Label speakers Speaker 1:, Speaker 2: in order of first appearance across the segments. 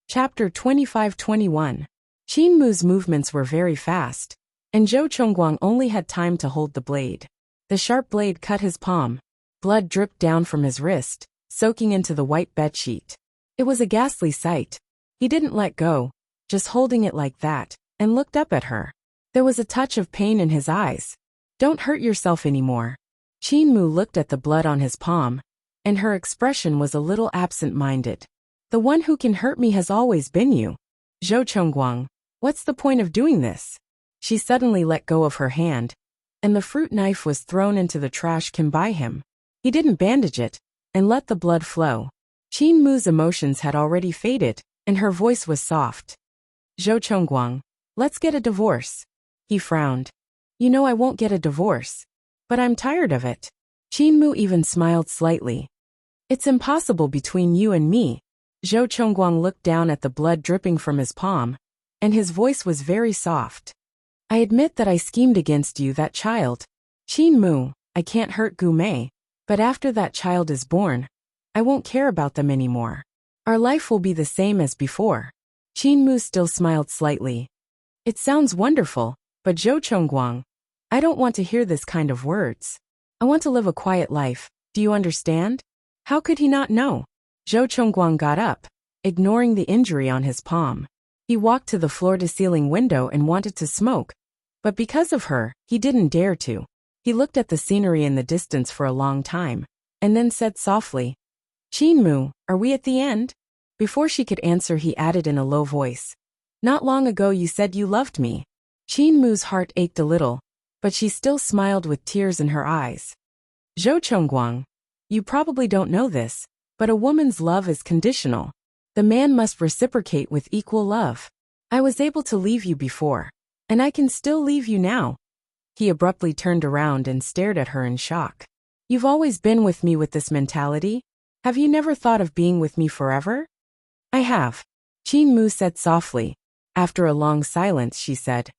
Speaker 1: Chapter 25-21. Qin Mu's movements were very fast, and Zhou Chongguang only had time to hold the blade. The sharp blade cut his palm. Blood dripped down from his wrist, soaking into the white bedsheet. It was a ghastly sight. He didn't let go, just holding it like that, and looked up at her. There was a touch of pain in his eyes. "Don't hurt yourself anymore." Qin Mu looked at the blood on his palm, and her expression was a little absent-minded. "The one who can hurt me has always been you. Zhou Chongguang, what's the point of doing this?" She suddenly let go of her hand, and the fruit knife was thrown into the trash can by him. He didn't bandage it, and let the blood flow. Qin Mu's emotions had already faded, and her voice was soft. "Zhou Chongguang, let's get a divorce." He frowned. "You know I won't get a divorce. But I'm tired of it." Qin Mu even smiled slightly. "It's impossible between you and me." Zhou Chongguang looked down at the blood dripping from his palm, and his voice was very soft. "I admit that I schemed against you, that child. Qin Mu, I can't hurt Gu Mei, but after that child is born, I won't care about them anymore. Our life will be the same as before." Qin Mu still smiled slightly. "It sounds wonderful, but Zhou Chongguang, I don't want to hear this kind of words. I want to live a quiet life, do you understand?" How could he not know? Zhou Chongguang got up, ignoring the injury on his palm. He walked to the floor-to-ceiling window and wanted to smoke, but because of her, he didn't dare to. He looked at the scenery in the distance for a long time, and then said softly, "Qin Mu, are we at the end?" Before she could answer, he added in a low voice, "Not long ago you said you loved me." Qin Mu's heart ached a little, but she still smiled with tears in her eyes. "Zhou Chongguang, you probably don't know this, but a woman's love is conditional. The man must reciprocate with equal love. I was able to leave you before, and I can still leave you now." He abruptly turned around and stared at her in shock. "You've always been with me with this mentality? Have you never thought of being with me forever?" "I have," Qin Mu said softly. After a long silence, she said,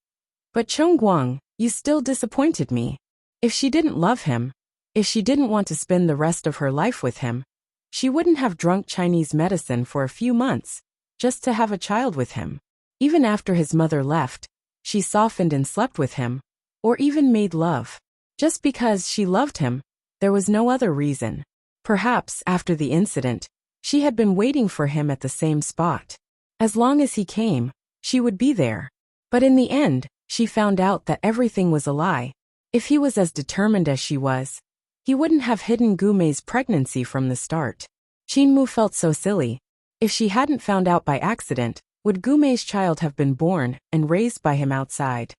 Speaker 1: "But Chongguang, you still disappointed me. If she didn't love him, if she didn't want to spend the rest of her life with him, she wouldn't have drunk Chinese medicine for a few months, just to have a child with him. Even after his mother left, she softened and slept with him, or even made love. Just because she loved him, there was no other reason. Perhaps, after the incident, she had been waiting for him at the same spot. As long as he came, she would be there. But in the end, she found out that everything was a lie. If he was as determined as she was, he wouldn't have hidden Gu Mei's pregnancy from the start. Qin Mu felt so silly. If she hadn't found out by accident, would Gu Mei's child have been born and raised by him outside?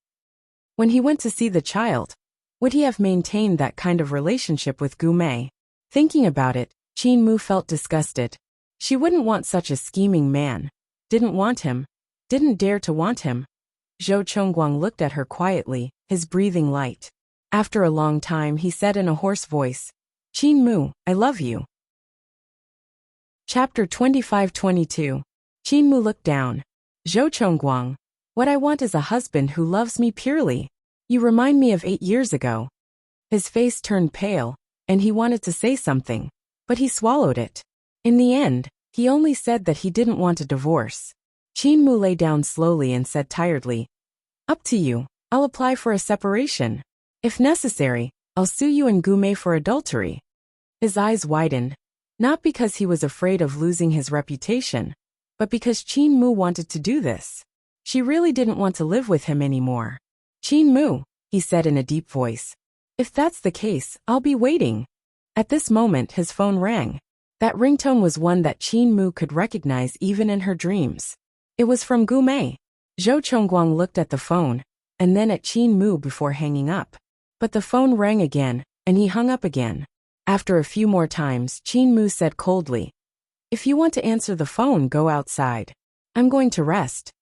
Speaker 1: When he went to see the child, would he have maintained that kind of relationship with Gu Mei? Thinking about it, Qin Mu felt disgusted. She wouldn't want such a scheming man. Didn't want him. Didn't dare to want him. Zhou Chongguang looked at her quietly, his breathing light. After a long time, he said in a hoarse voice, "Qin Mu, I love you." Chapter 25-22. Qin Mu looked down. "Zhou Chongguang, what I want is a husband who loves me purely. You remind me of 8 years ago." His face turned pale, and he wanted to say something, but he swallowed it. In the end, he only said that he didn't want a divorce. Qin Mu lay down slowly and said tiredly, "Up to you, I'll apply for a separation. If necessary, I'll sue you and Gu Mei for adultery." His eyes widened, not because he was afraid of losing his reputation, but because Qin Mu wanted to do this. She really didn't want to live with him anymore. "Qin Mu," he said in a deep voice, "if that's the case, I'll be waiting." At this moment, his phone rang. That ringtone was one that Qin Mu could recognize even in her dreams. It was from Gu Mei. Zhou Chongguang looked at the phone, and then at Qin Mu before hanging up. But the phone rang again, and he hung up again. After a few more times, Qin Mu said coldly, "If you want to answer the phone, go outside. I'm going to rest."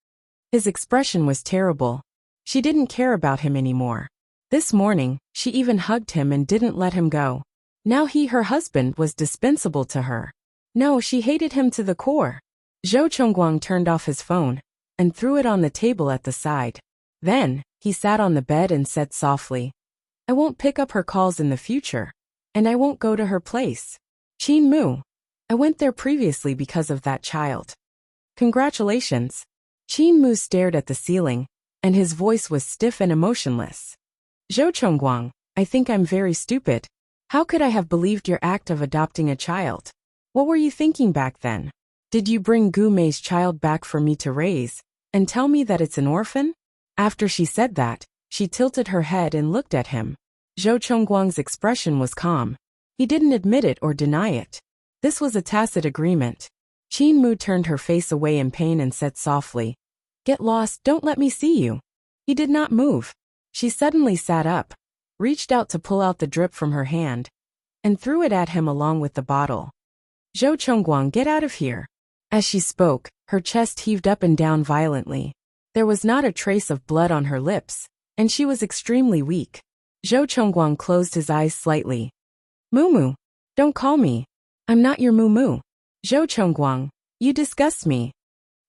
Speaker 1: His expression was terrible. She didn't care about him anymore. This morning, she even hugged him and didn't let him go. Now he, her husband, was dispensable to her. No, she hated him to the core. Zhou Chongguang turned off his phone and threw it on the table at the side. Then, he sat on the bed and said softly, "I won't pick up her calls in the future, and I won't go to her place. Qin Mu, I went there previously because of that child. Congratulations. Qin Mu stared at the ceiling, and his voice was stiff and emotionless. Zhou Chongguang, I think I'm very stupid. How could I have believed your act of adopting a child? What were you thinking back then? Did you bring Gu Mei's child back for me to raise, and tell me that it's an orphan? After she said that, she tilted her head and looked at him. Zhou Chongguang's expression was calm. He didn't admit it or deny it. This was a tacit agreement. Qin Mu turned her face away in pain and said softly, "Get lost, don't let me see you." He did not move. She suddenly sat up, reached out to pull out the drip from her hand, and threw it at him along with the bottle. "Zhou Chongguang, get out of here." As she spoke, her chest heaved up and down violently. There was not a trace of blood on her lips, and she was extremely weak. Zhou Chongguang closed his eyes slightly. "Mumu, don't call me. I'm not your Mumu. Zhou Chongguang, you disgust me."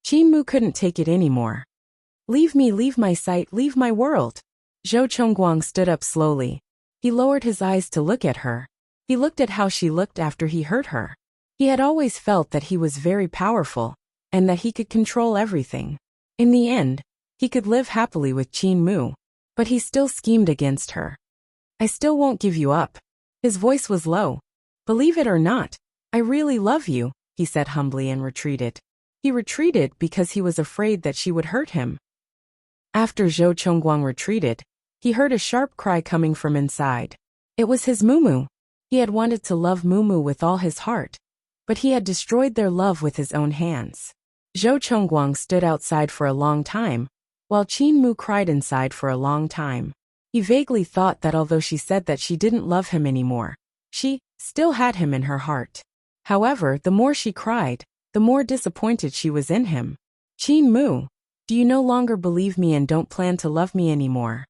Speaker 1: Qin Mu couldn't take it anymore. "Leave me, leave my sight, leave my world." Zhou Chongguang stood up slowly. He lowered his eyes to look at her. He looked at how she looked after he hurt her. He had always felt that he was very powerful, and that he could control everything. In the end, he could live happily with Qin Mu, but he still schemed against her. "I still won't give you up." His voice was low. "Believe it or not, I really love you," he said humbly and retreated. He retreated because he was afraid that she would hurt him. After Zhou Chongguang retreated, he heard a sharp cry coming from inside. It was his Mumu. He had wanted to love Mumu with all his heart, but he had destroyed their love with his own hands. Zhou Chongguang stood outside for a long time, while Qin Mu cried inside for a long time. He vaguely thought that although she said that she didn't love him anymore, she still had him in her heart. However, the more she cried, the more disappointed she was in him. "Qin Mu, do you no longer believe me and don't plan to love me anymore?"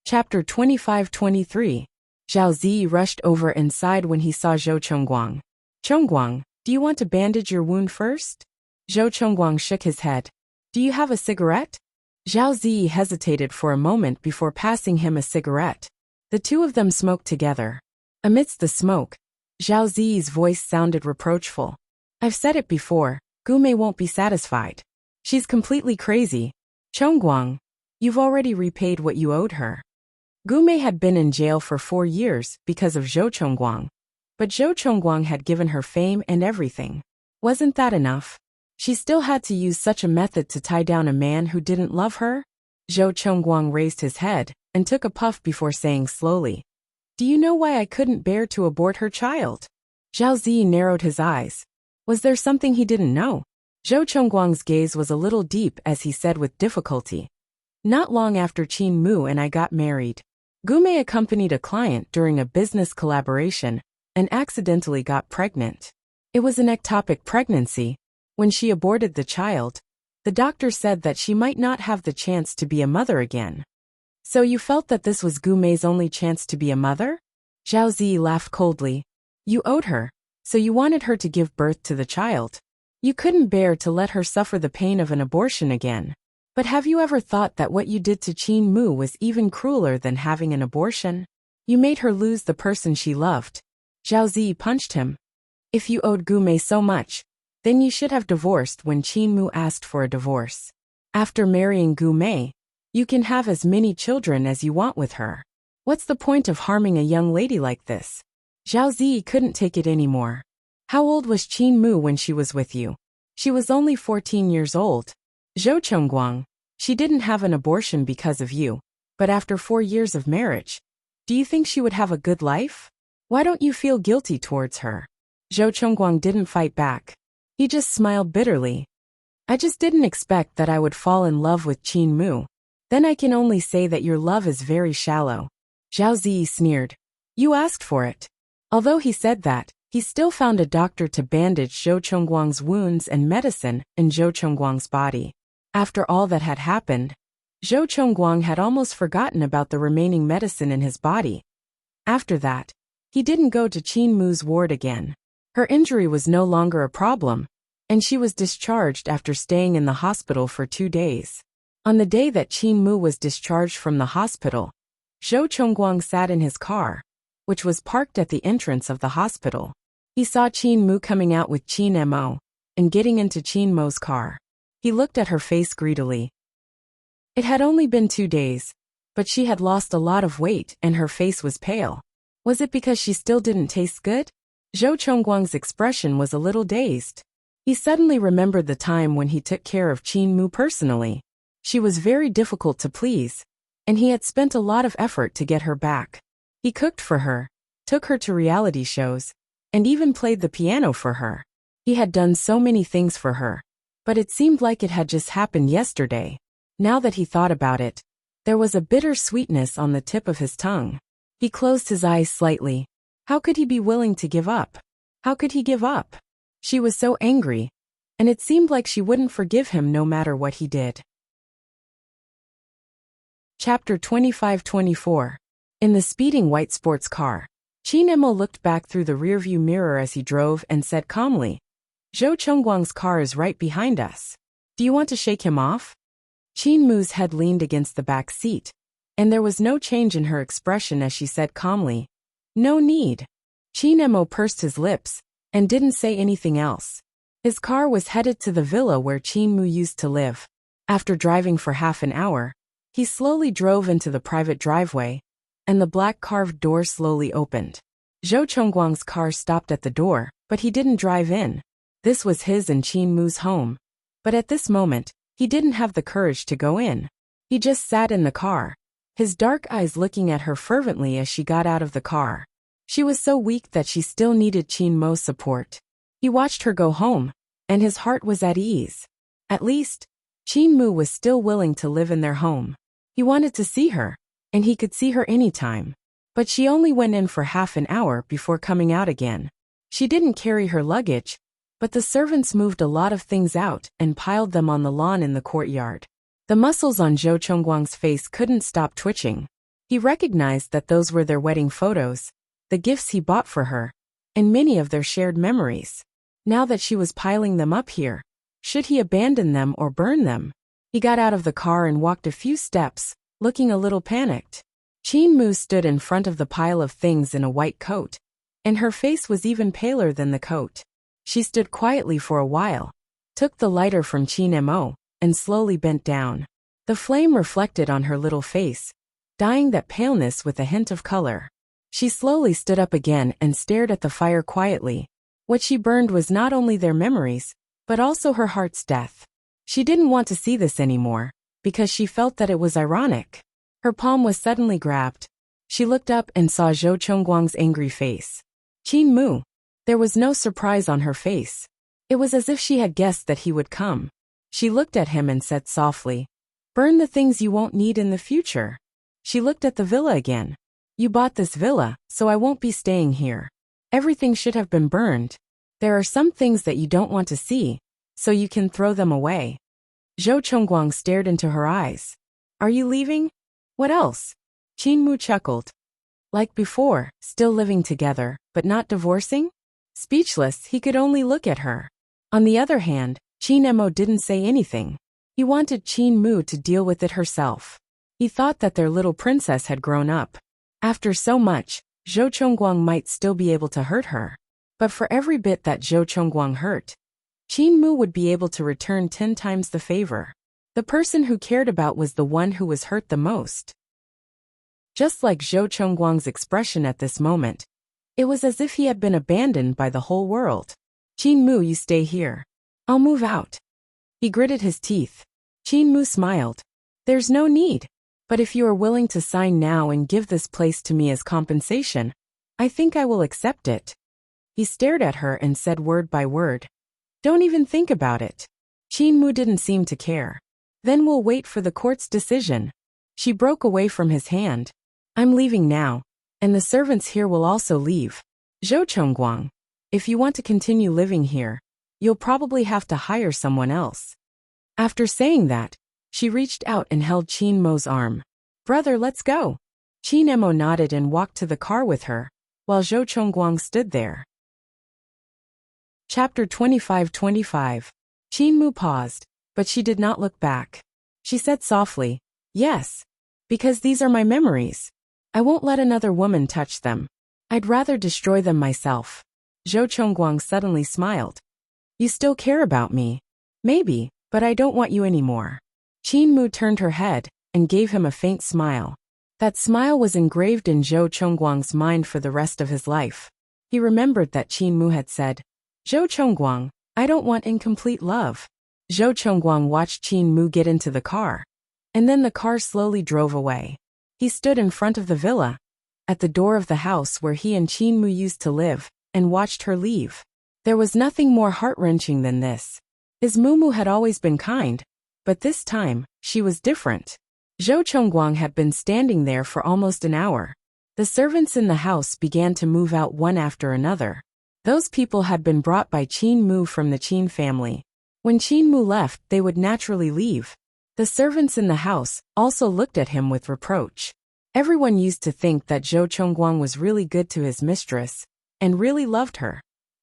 Speaker 1: Chapter 25-23. Zhao Zi rushed over and sighed when he saw Zhou Chongguang. "Chongguang, do you want to bandage your wound first?" Zhou Chongguang shook his head. "Do you have a cigarette?" Zhao Zi hesitated for a moment before passing him a cigarette. The two of them smoked together. Amidst the smoke, Zhao Zi's voice sounded reproachful. "I've said it before, Gu Mei won't be satisfied. She's completely crazy. Chongguang, you've already repaid what you owed her." Gu Mei had been in jail for 4 years because of Zhou Chongguang, but Zhou Chongguang had given her fame and everything. Wasn't that enough? She still had to use such a method to tie down a man who didn't love her? Zhou Chongguang raised his head and took a puff before saying slowly, "Do you know why I couldn't bear to abort her child?" Zhao Zi narrowed his eyes. Was there something he didn't know? Zhou Chongguang's gaze was a little deep as he said with difficulty, "Not long after Qin Mu and I got married, Gu Mei accompanied a client during a business collaboration and accidentally got pregnant. It was an ectopic pregnancy. When she aborted the child, the doctor said that she might not have the chance to be a mother again." "So you felt that this was Gu Mei's only chance to be a mother?" Zhao Zi laughed coldly. "You owed her, so you wanted her to give birth to the child. You couldn't bear to let her suffer the pain of an abortion again. But have you ever thought that what you did to Qin Mu was even crueler than having an abortion? You made her lose the person she loved." Zhao Zi punched him. "If you owed Gu Mei so much, then you should have divorced when Qin Mu asked for a divorce. After marrying Gu Mei, you can have as many children as you want with her. What's the point of harming a young lady like this?" Zhao Zi couldn't take it anymore. "How old was Qin Mu when she was with you?" "She was only 14 years old. Zhou Chongguang, she didn't have an abortion because of you, but after 4 years of marriage, do you think she would have a good life? Why don't you feel guilty towards her?" Zhou Chongguang didn't fight back. He just smiled bitterly. "I just didn't expect that I would fall in love with Qin Mu. Then I can only say that your love is very shallow." Zhao Zi sneered. "You asked for it." Although he said that, he still found a doctor to bandage Zhou Chongguang's wounds and medicine in Zhou Chongguang's body. After all that had happened, Zhou Chongguang had almost forgotten about the remaining medicine in his body. After that, he didn't go to Qin Mu's ward again. Her injury was no longer a problem, and she was discharged after staying in the hospital for 2 days. On the day that Qin Mu was discharged from the hospital, Zhou Chongguang sat in his car, which was parked at the entrance of the hospital. He saw Qin Mu coming out with Qin Mo. and getting into Qin Mo's car. He looked at her face greedily. It had only been 2 days, but she had lost a lot of weight and her face was pale. Was it because she still didn't taste good? Zhou Chongguang's expression was a little dazed. He suddenly remembered the time when he took care of Qin Mu personally. She was very difficult to please, and he had spent a lot of effort to get her back. He cooked for her, took her to reality shows, and even played the piano for her. He had done so many things for her, but it seemed like it had just happened yesterday. Now that he thought about it, there was a bitter sweetness on the tip of his tongue. He closed his eyes slightly. How could he be willing to give up? How could he give up? She was so angry, and it seemed like she wouldn't forgive him no matter what he did. Chapter 25-24. In the speeding white sports car, Qin Mo looked back through the rearview mirror as he drove and said calmly, "Zhou Chongguang's car is right behind us. Do you want to shake him off?" Qin Mu's head leaned against the back seat, and there was no change in her expression as she said calmly, "No need." Qin Mo pursed his lips and didn't say anything else. His car was headed to the villa where Qin Mu used to live. After driving for half an hour, he slowly drove into the private driveway, and the black carved door slowly opened. Zhou Chongguang's car stopped at the door, but he didn't drive in. This was his and Qin Mu's home. But at this moment, he didn't have the courage to go in. He just sat in the car, his dark eyes looking at her fervently as she got out of the car. She was so weak that she still needed Qin Mo's support. He watched her go home, and his heart was at ease. At least, Qin Mu was still willing to live in their home. He wanted to see her, and he could see her anytime. But she only went in for half an hour before coming out again. She didn't carry her luggage, but the servants moved a lot of things out and piled them on the lawn in the courtyard. The muscles on Zhou Chongguang's face couldn't stop twitching. He recognized that those were their wedding photos, the gifts he bought for her, and many of their shared memories. Now that she was piling them up here, should he abandon them or burn them? He got out of the car and walked a few steps, looking a little panicked. Qin Mu stood in front of the pile of things in a white coat, and her face was even paler than the coat. She stood quietly for a while, took the lighter from Qin Mo, and slowly bent down. The flame reflected on her little face, dyeing that paleness with a hint of color. She slowly stood up again and stared at the fire quietly. What she burned was not only their memories, but also her heart's death. She didn't want to see this anymore, because she felt that it was ironic. Her palm was suddenly grabbed. She looked up and saw Zhou Chongguang's angry face. Qin Mu. There was no surprise on her face. It was as if she had guessed that he would come. She looked at him and said softly, "Burn the things you won't need in the future." She looked at the villa again. "You bought this villa, so I won't be staying here. Everything should have been burned. There are some things that you don't want to see, so you can throw them away." Zhou Chongguang stared into her eyes. "Are you leaving? What else?" Qin Mu chuckled. "Like before, still living together, but not divorcing?" Speechless, he could only look at her. On the other hand, Qin Mo didn't say anything. He wanted Qin Mu to deal with it herself. He thought that their little princess had grown up. After so much, Zhou Chongguang might still be able to hurt her. But for every bit that Zhou Chongguang hurt, Qin Mu would be able to return 10 times the favor. The person who cared about was the one who was hurt the most. Just like Zhou Chongguang's expression at this moment, it was as if he had been abandoned by the whole world. "Qin Mu, you stay here. I'll move out." He gritted his teeth. Qin Mu smiled. "There's no need. But if you are willing to sign now and give this place to me as compensation, I think I will accept it." He stared at her and said word by word, "Don't even think about it." Qin Mu didn't seem to care. "Then we'll wait for the court's decision." She broke away from his hand. "I'm leaving now, and the servants here will also leave. Zhou Chongguang, if you want to continue living here, you'll probably have to hire someone else." After saying that, she reached out and held Qin Mo's arm. "Brother, let's go." Qin Mo nodded and walked to the car with her, while Zhou Chongguang stood there. Chapter 25-25. Qin Mu paused, but she did not look back. She said softly, "Yes, because these are my memories. I won't let another woman touch them. I'd rather destroy them myself." Zhou Chongguang suddenly smiled. You still care about me. Maybe, but I don't want you anymore. Qin Mu turned her head and gave him a faint smile. That smile was engraved in Zhou Chongguang's mind for the rest of his life. He remembered that Qin Mu had said, "Zhou Chongguang, I don't want incomplete love." Zhou Chongguang watched Qin Mu get into the car. And then the car slowly drove away. He stood in front of the villa, at the door of the house where he and Qin Mu used to live, and watched her leave. There was nothing more heart-wrenching than this. His Mumu had always been kind, but this time, she was different. Zhou Chongguang had been standing there for almost an hour. The servants in the house began to move out one after another. Those people had been brought by Qin Mu from the Qin family. When Qin Mu left, they would naturally leave. The servants in the house also looked at him with reproach. Everyone used to think that Zhou Chongguang was really good to his mistress, and really loved her.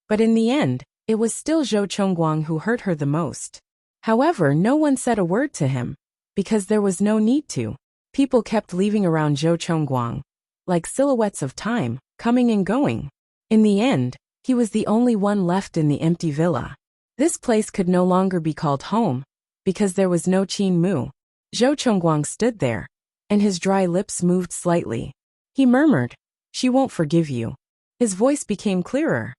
Speaker 1: But in the end, it was still Zhou Chongguang who hurt her the most. However, no one said a word to him, because there was no need to. People kept leaving around Zhou Chongguang, like silhouettes of time, coming and going. In the end, he was the only one left in the empty villa. This place could no longer be called home, because there was no Qin Mu. Zhou Chongguang stood there, and his dry lips moved slightly. He murmured, "She won't forgive you." His voice became clearer.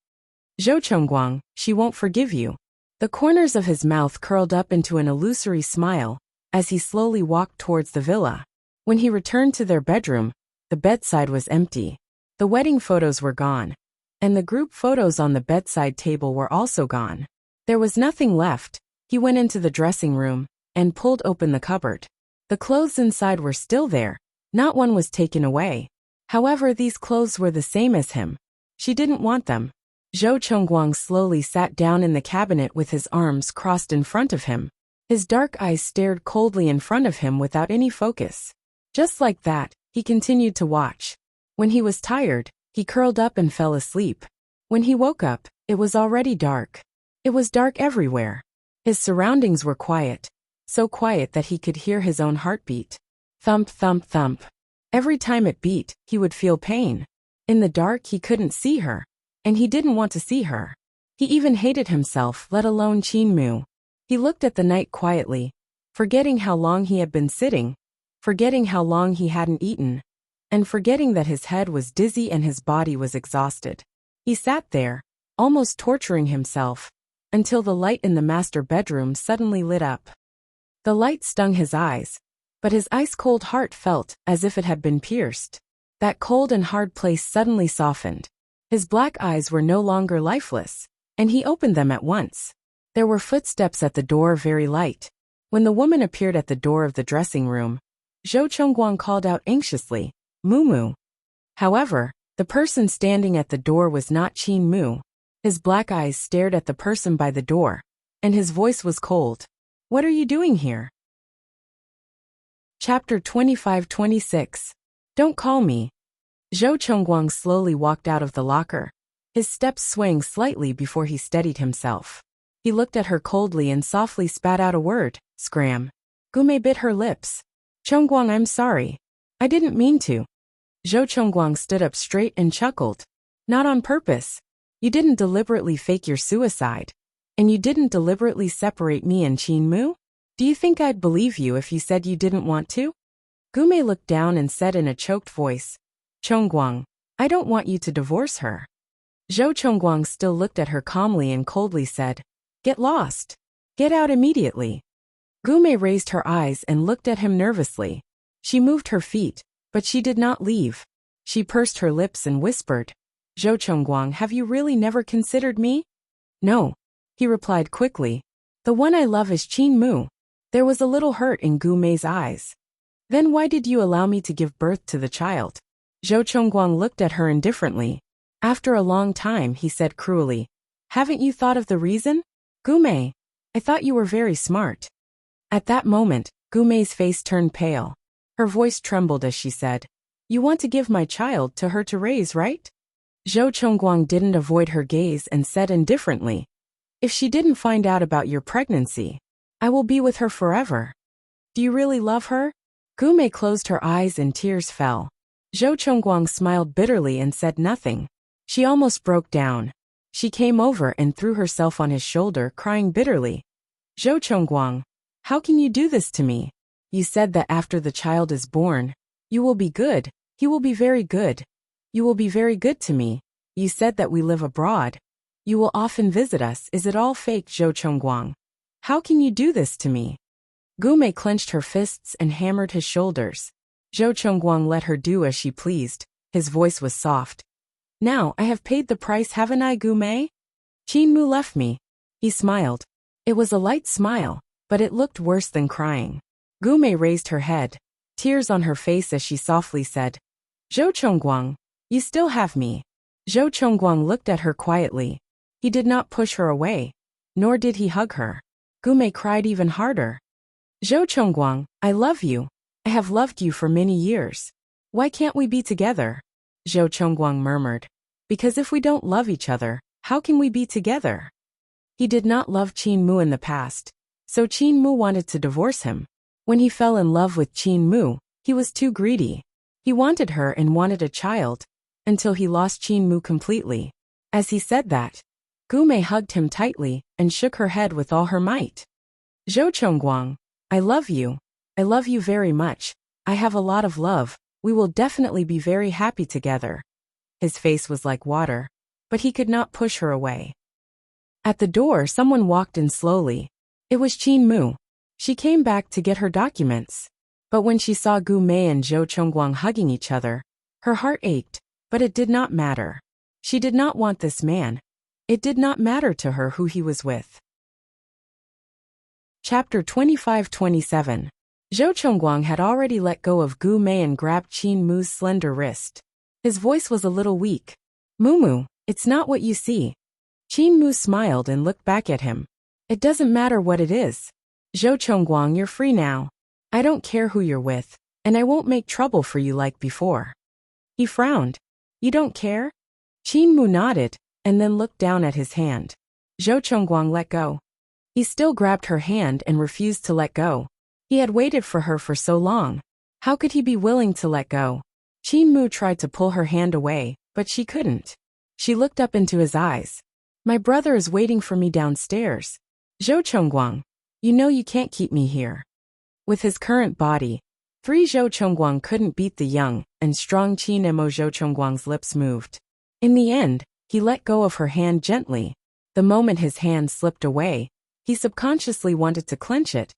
Speaker 1: "Zhou Chongguang, she won't forgive you." The corners of his mouth curled up into an illusory smile, as he slowly walked towards the villa. When he returned to their bedroom, the bedside was empty. The wedding photos were gone, and the group photos on the bedside table were also gone. There was nothing left. He went into the dressing room and pulled open the cupboard. The clothes inside were still there. Not one was taken away. However, these clothes were the same as him. She didn't want them. Zhou Chongguang slowly sat down in the cabinet with his arms crossed in front of him. His dark eyes stared coldly in front of him without any focus. Just like that, he continued to watch. When he was tired, he curled up and fell asleep. When he woke up, it was already dark. It was dark everywhere. His surroundings were quiet, so quiet that he could hear his own heartbeat. Thump, thump, thump. Every time it beat, he would feel pain. In the dark, he couldn't see her, and he didn't want to see her. He even hated himself, let alone Qin Mu. He looked at the night quietly, forgetting how long he had been sitting, forgetting how long he hadn't eaten, and forgetting that his head was dizzy and his body was exhausted. He sat there, almost torturing himself, until the light in the master bedroom suddenly lit up. The light stung his eyes, but his ice-cold heart felt as if it had been pierced. That cold and hard place suddenly softened. His black eyes were no longer lifeless, and he opened them at once. There were footsteps at the door, very light. When the woman appeared at the door of the dressing room, Zhou Chongguang called out anxiously, "Mumu." However, the person standing at the door was not Qin Mu. His black eyes stared at the person by the door, and his voice was cold. "What are you doing here?" Chapter 25-26. Don't call me. Zhou Chongguang slowly walked out of the locker, his steps swaying slightly before he steadied himself. He looked at her coldly and softly spat out a word, "Scram." Gume bit her lips. "Chongguang, I'm sorry. I didn't mean to." Zhou Chongguang stood up straight and chuckled. "Not on purpose. You didn't deliberately fake your suicide. And you didn't deliberately separate me and Qin Mu? Do you think I'd believe you if you said you didn't want to?" Gume looked down and said in a choked voice, "Chongguang, I don't want you to divorce her." Zhou Chongguang still looked at her calmly and coldly said, "Get lost. Get out immediately." Gume raised her eyes and looked at him nervously. She moved her feet, but she did not leave. She pursed her lips and whispered, "Zhou Chongguang, have you really never considered me?" "No," he replied quickly. "The one I love is Qin Mu." There was a little hurt in Gume's eyes. "Then why did you allow me to give birth to the child?" Zhou Chongguang looked at her indifferently. After a long time, he said cruelly, "Haven't you thought of the reason? Gume, I thought you were very smart." At that moment, Gume's face turned pale. Her voice trembled as she said, "You want to give my child to her to raise, right?" Zhou Chongguang didn't avoid her gaze and said indifferently, "If she didn't find out about your pregnancy, I will be with her forever." "Do you really love her?" Gume closed her eyes and tears fell. Zhou Chongguang smiled bitterly and said nothing. She almost broke down. She came over and threw herself on his shoulder, crying bitterly. Zhou Chongguang, how can you do this to me? You said that after the child is born, you will be good, he will be very good. You will be very good to me. You said that we live abroad. You will often visit us. Is it all fake, Zhou Chongguang? How can you do this to me? Gume clenched her fists and hammered his shoulders. Zhou Chongguang let her do as she pleased. His voice was soft. Now I have paid the price, haven't I, Gume? Qin Mu left me. He smiled. It was a light smile, but it looked worse than crying. Gume raised her head, tears on her face as she softly said, Zhou Chongguang, you still have me. Zhou Chongguang looked at her quietly. He did not push her away, nor did he hug her. Gume cried even harder. Zhou Chongguang, I love you. I have loved you for many years. Why can't we be together? Zhou Chongguang murmured. Because if we don't love each other, how can we be together? He did not love Qin Mu in the past, so Qin Mu wanted to divorce him. When he fell in love with Qin Mu, he was too greedy. He wanted her and wanted a child, until he lost Qin Mu completely. As he said that, Gume hugged him tightly and shook her head with all her might. Zhou Chongguang, I love you. I love you very much. I have a lot of love. We will definitely be very happy together. His face was like water, but he could not push her away. At the door, someone walked in slowly. It was Qin Mu. She came back to get her documents. But when she saw Gume and Zhou Chongguang hugging each other, her heart ached, but it did not matter. She did not want this man. It did not matter to her who he was with. Chapter 25-27. Zhou Chongguang had already let go of Gume and grabbed Qin Mu's slender wrist. His voice was a little weak. Mumu, it's not what you see. Qin Mu smiled and looked back at him. It doesn't matter what it is. Zhou Chongguang, you're free now. I don't care who you're with, and I won't make trouble for you like before. He frowned. You don't care? Qin Mu nodded, and then looked down at his hand. Zhou Chongguang let go. He still grabbed her hand and refused to let go. He had waited for her for so long. How could he be willing to let go? Qin Mu tried to pull her hand away, but she couldn't. She looked up into his eyes. My brother is waiting for me downstairs. Zhou Chongguang, you know you can't keep me here. With his current body, Zhou Chongguang couldn't beat the young and strong Qin Mo. Zhou Chongguang's lips moved. In the end, he let go of her hand gently. The moment his hand slipped away, he subconsciously wanted to clench it,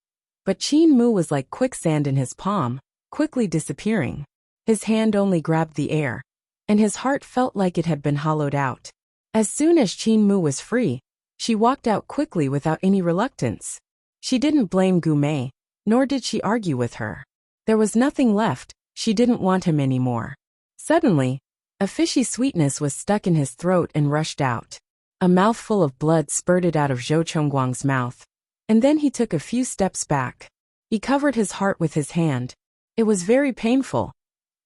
Speaker 1: but Qin Mu was like quicksand in his palm, quickly disappearing. His hand only grabbed the air, and his heart felt like it had been hollowed out. As soon as Qin Mu was free, she walked out quickly without any reluctance. She didn't blame Gume, nor did she argue with her. There was nothing left, she didn't want him anymore. Suddenly, a fishy sweetness was stuck in his throat and rushed out. A mouthful of blood spurted out of Zhou Chongguang's mouth, and then he took a few steps back. He covered his heart with his hand. It was very painful.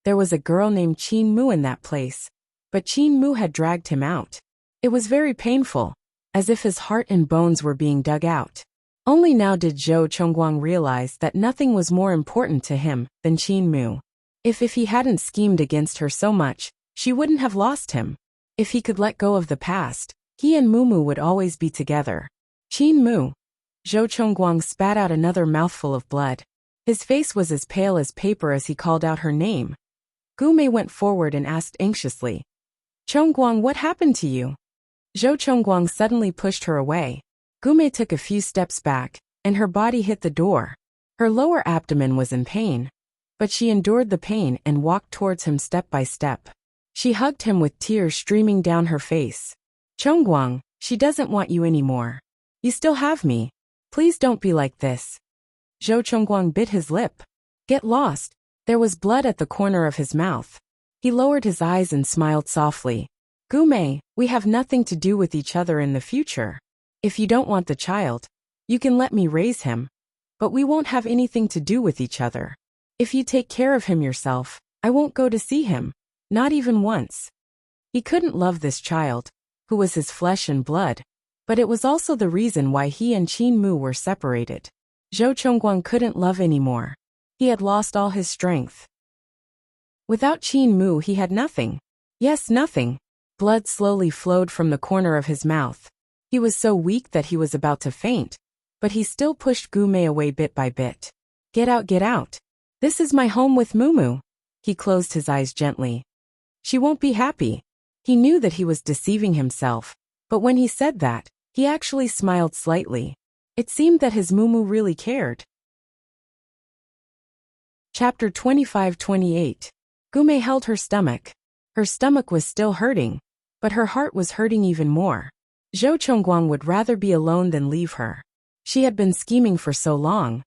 Speaker 1: There was a girl named Qin Mu in that place, but Qin Mu had dragged him out. It was very painful, as if his heart and bones were being dug out. Only now did Zhou Chongguang realize that nothing was more important to him than Qin Mu. If he hadn't schemed against her so much, she wouldn't have lost him. If he could let go of the past, he and Mumu would always be together. Qin Mu. Zhou Chongguang spat out another mouthful of blood. His face was as pale as paper as he called out her name. Gume went forward and asked anxiously, Chongguang, what happened to you? Zhou Chongguang suddenly pushed her away. Gume took a few steps back, and her body hit the door. Her lower abdomen was in pain, but she endured the pain and walked towards him step by step. She hugged him with tears streaming down her face. Chongguang, she doesn't want you anymore. You still have me. Please don't be like this. Zhou Chongguang bit his lip. Get lost. There was blood at the corner of his mouth. He lowered his eyes and smiled softly. Gume, we have nothing to do with each other in the future. If you don't want the child, you can let me raise him. But we won't have anything to do with each other. If you take care of him yourself, I won't go to see him. Not even once. He couldn't love this child, who was his flesh and blood, but it was also the reason why he and Qin Mu were separated. Zhou Chongguang couldn't love anymore. He had lost all his strength. Without Qin Mu he had nothing. Yes, nothing. Blood slowly flowed from the corner of his mouth. He was so weak that he was about to faint, but he still pushed Gume away bit by bit. Get out, get out. This is my home with Mumu. He closed his eyes gently. She won't be happy. He knew that he was deceiving himself, but when he said that, he actually smiled slightly. It seemed that his Mumu really cared. Chapter 25-28. Gume held her stomach. Her stomach was still hurting, but her heart was hurting even more. Zhou Chongguang would rather be alone than leave her. She had been scheming for so long,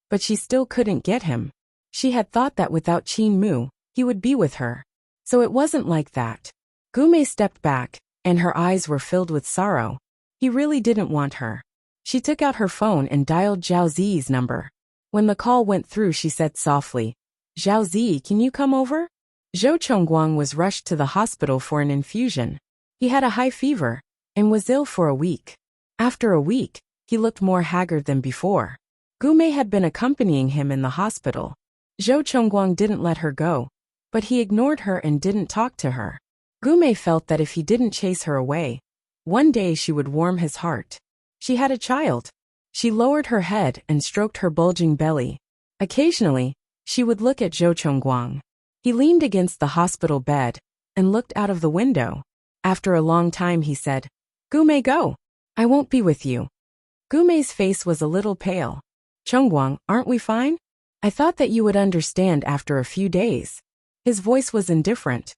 Speaker 1: but she still couldn't get him. She had thought that without Qin Mu, he would be with her. So it wasn't like that. Gume stepped back, and her eyes were filled with sorrow. He really didn't want her. She took out her phone and dialed Zhao Ziyi's number. When the call went through, she said softly, "Zhao Ziyi, can you come over?" Zhou Chongguang was rushed to the hospital for an infusion. He had a high fever and was ill for a week. After a week, he looked more haggard than before. Gume had been accompanying him in the hospital. Zhou Chongguang didn't let her go, but he ignored her and didn't talk to her. Gume felt that if he didn't chase her away, one day she would warm his heart. She had a child. She lowered her head and stroked her bulging belly. Occasionally, she would look at Zhou Chongguang. He leaned against the hospital bed and looked out of the window. After a long time he said, "Gume, go. I won't be with you." Gume's face was a little pale. "Chongguang, aren't we fine? I thought that you would understand after a few days." His voice was indifferent.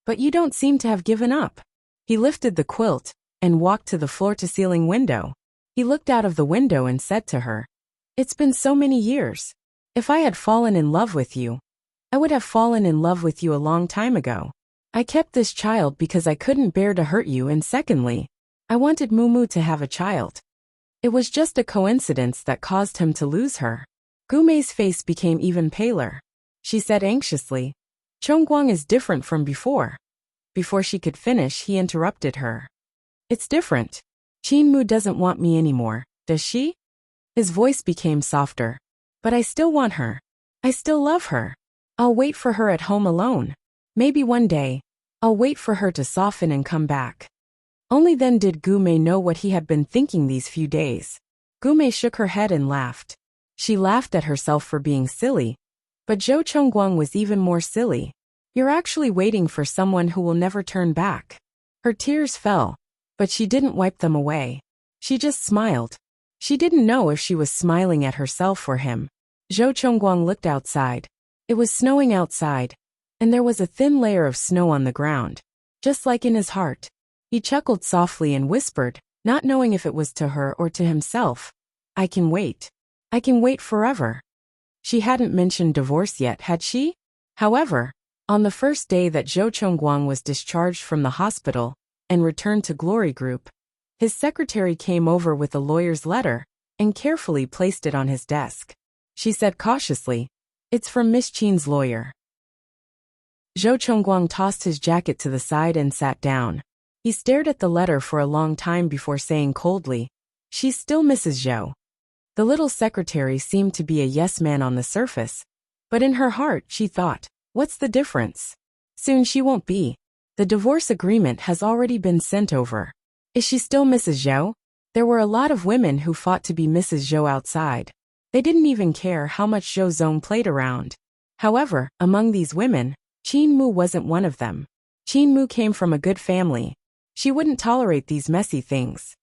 Speaker 1: "But you don't seem to have given up." He lifted the quilt and walked to the floor-to-ceiling window. He looked out of the window and said to her, "It's been so many years. If I had fallen in love with you, I would have fallen in love with you a long time ago. I kept this child because I couldn't bear to hurt you, and secondly, I wanted Mumu to have a child. It was just a coincidence that caused him to lose her." Gume's face became even paler. She said anxiously, "Chongguang is different from before." Before she could finish, he interrupted her. "It's different. Qin Mu doesn't want me anymore, does she?" His voice became softer. "But I still want her. I still love her. I'll wait for her at home alone. Maybe one day, I'll wait for her to soften and come back." Only then did Gume know what he had been thinking these few days. Gume shook her head and laughed. She laughed at herself for being silly, but Zhou Chongguang was even more silly. "You're actually waiting for someone who will never turn back." Her tears fell, but she didn't wipe them away. She just smiled. She didn't know if she was smiling at herself or him. Zhou Chongguang looked outside. It was snowing outside, and there was a thin layer of snow on the ground, just like in his heart. He chuckled softly and whispered, not knowing if it was to her or to himself, "I can wait. I can wait forever." She hadn't mentioned divorce yet, had she? However, on the first day that Zhou Chongguang was discharged from the hospital and returned to Glory Group, his secretary came over with a lawyer's letter and carefully placed it on his desk. She said cautiously, "It's from Miss Qin's lawyer." Zhou Chongguang tossed his jacket to the side and sat down. He stared at the letter for a long time before saying coldly, "She's still Mrs. Zhou." The little secretary seemed to be a yes man on the surface, but in her heart she thought, "What's the difference? Soon she won't be. The divorce agreement has already been sent over. Is she still Mrs. Zhou?" There were a lot of women who fought to be Mrs. Zhou outside. They didn't even care how much Zhou Zong played around. However, among these women, Qin Mu wasn't one of them. Qin Mu came from a good family. She wouldn't tolerate these messy things.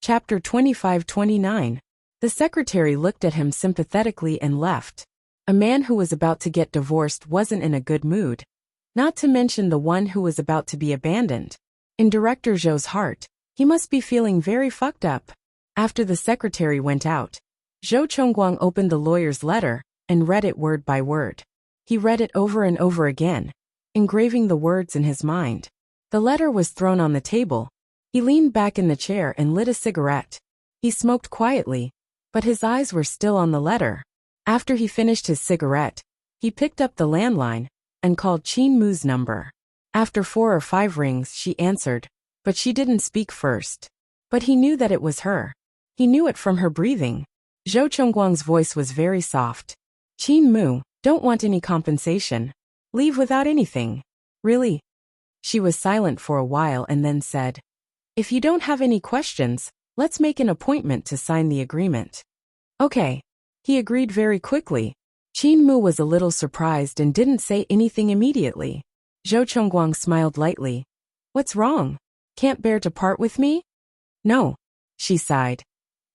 Speaker 1: Chapter 25-29. The secretary looked at him sympathetically and left. A man who was about to get divorced wasn't in a good mood. Not to mention the one who was about to be abandoned. In Director Zhou's heart, he must be feeling very fucked up. After the secretary went out, Zhou Chongguang opened the lawyer's letter and read it word by word. He read it over and over again, engraving the words in his mind. The letter was thrown on the table. He leaned back in the chair and lit a cigarette. He smoked quietly, but his eyes were still on the letter. After he finished his cigarette, he picked up the landline and called Qin Mu's number. After 4 or 5 rings, she answered, but she didn't speak first. But he knew that it was her. He knew it from her breathing. Zhou Chongguang's voice was very soft. "Qin Mu, don't want any compensation. Leave without anything." "Really? She was silent for a while and then said, "If you don't have any questions, let's make an appointment to sign the agreement." "Okay." He agreed very quickly. Qin Mu was a little surprised and didn't say anything immediately. Zhou Chongguang smiled lightly. "What's wrong? Can't bear to part with me?" "No," she sighed.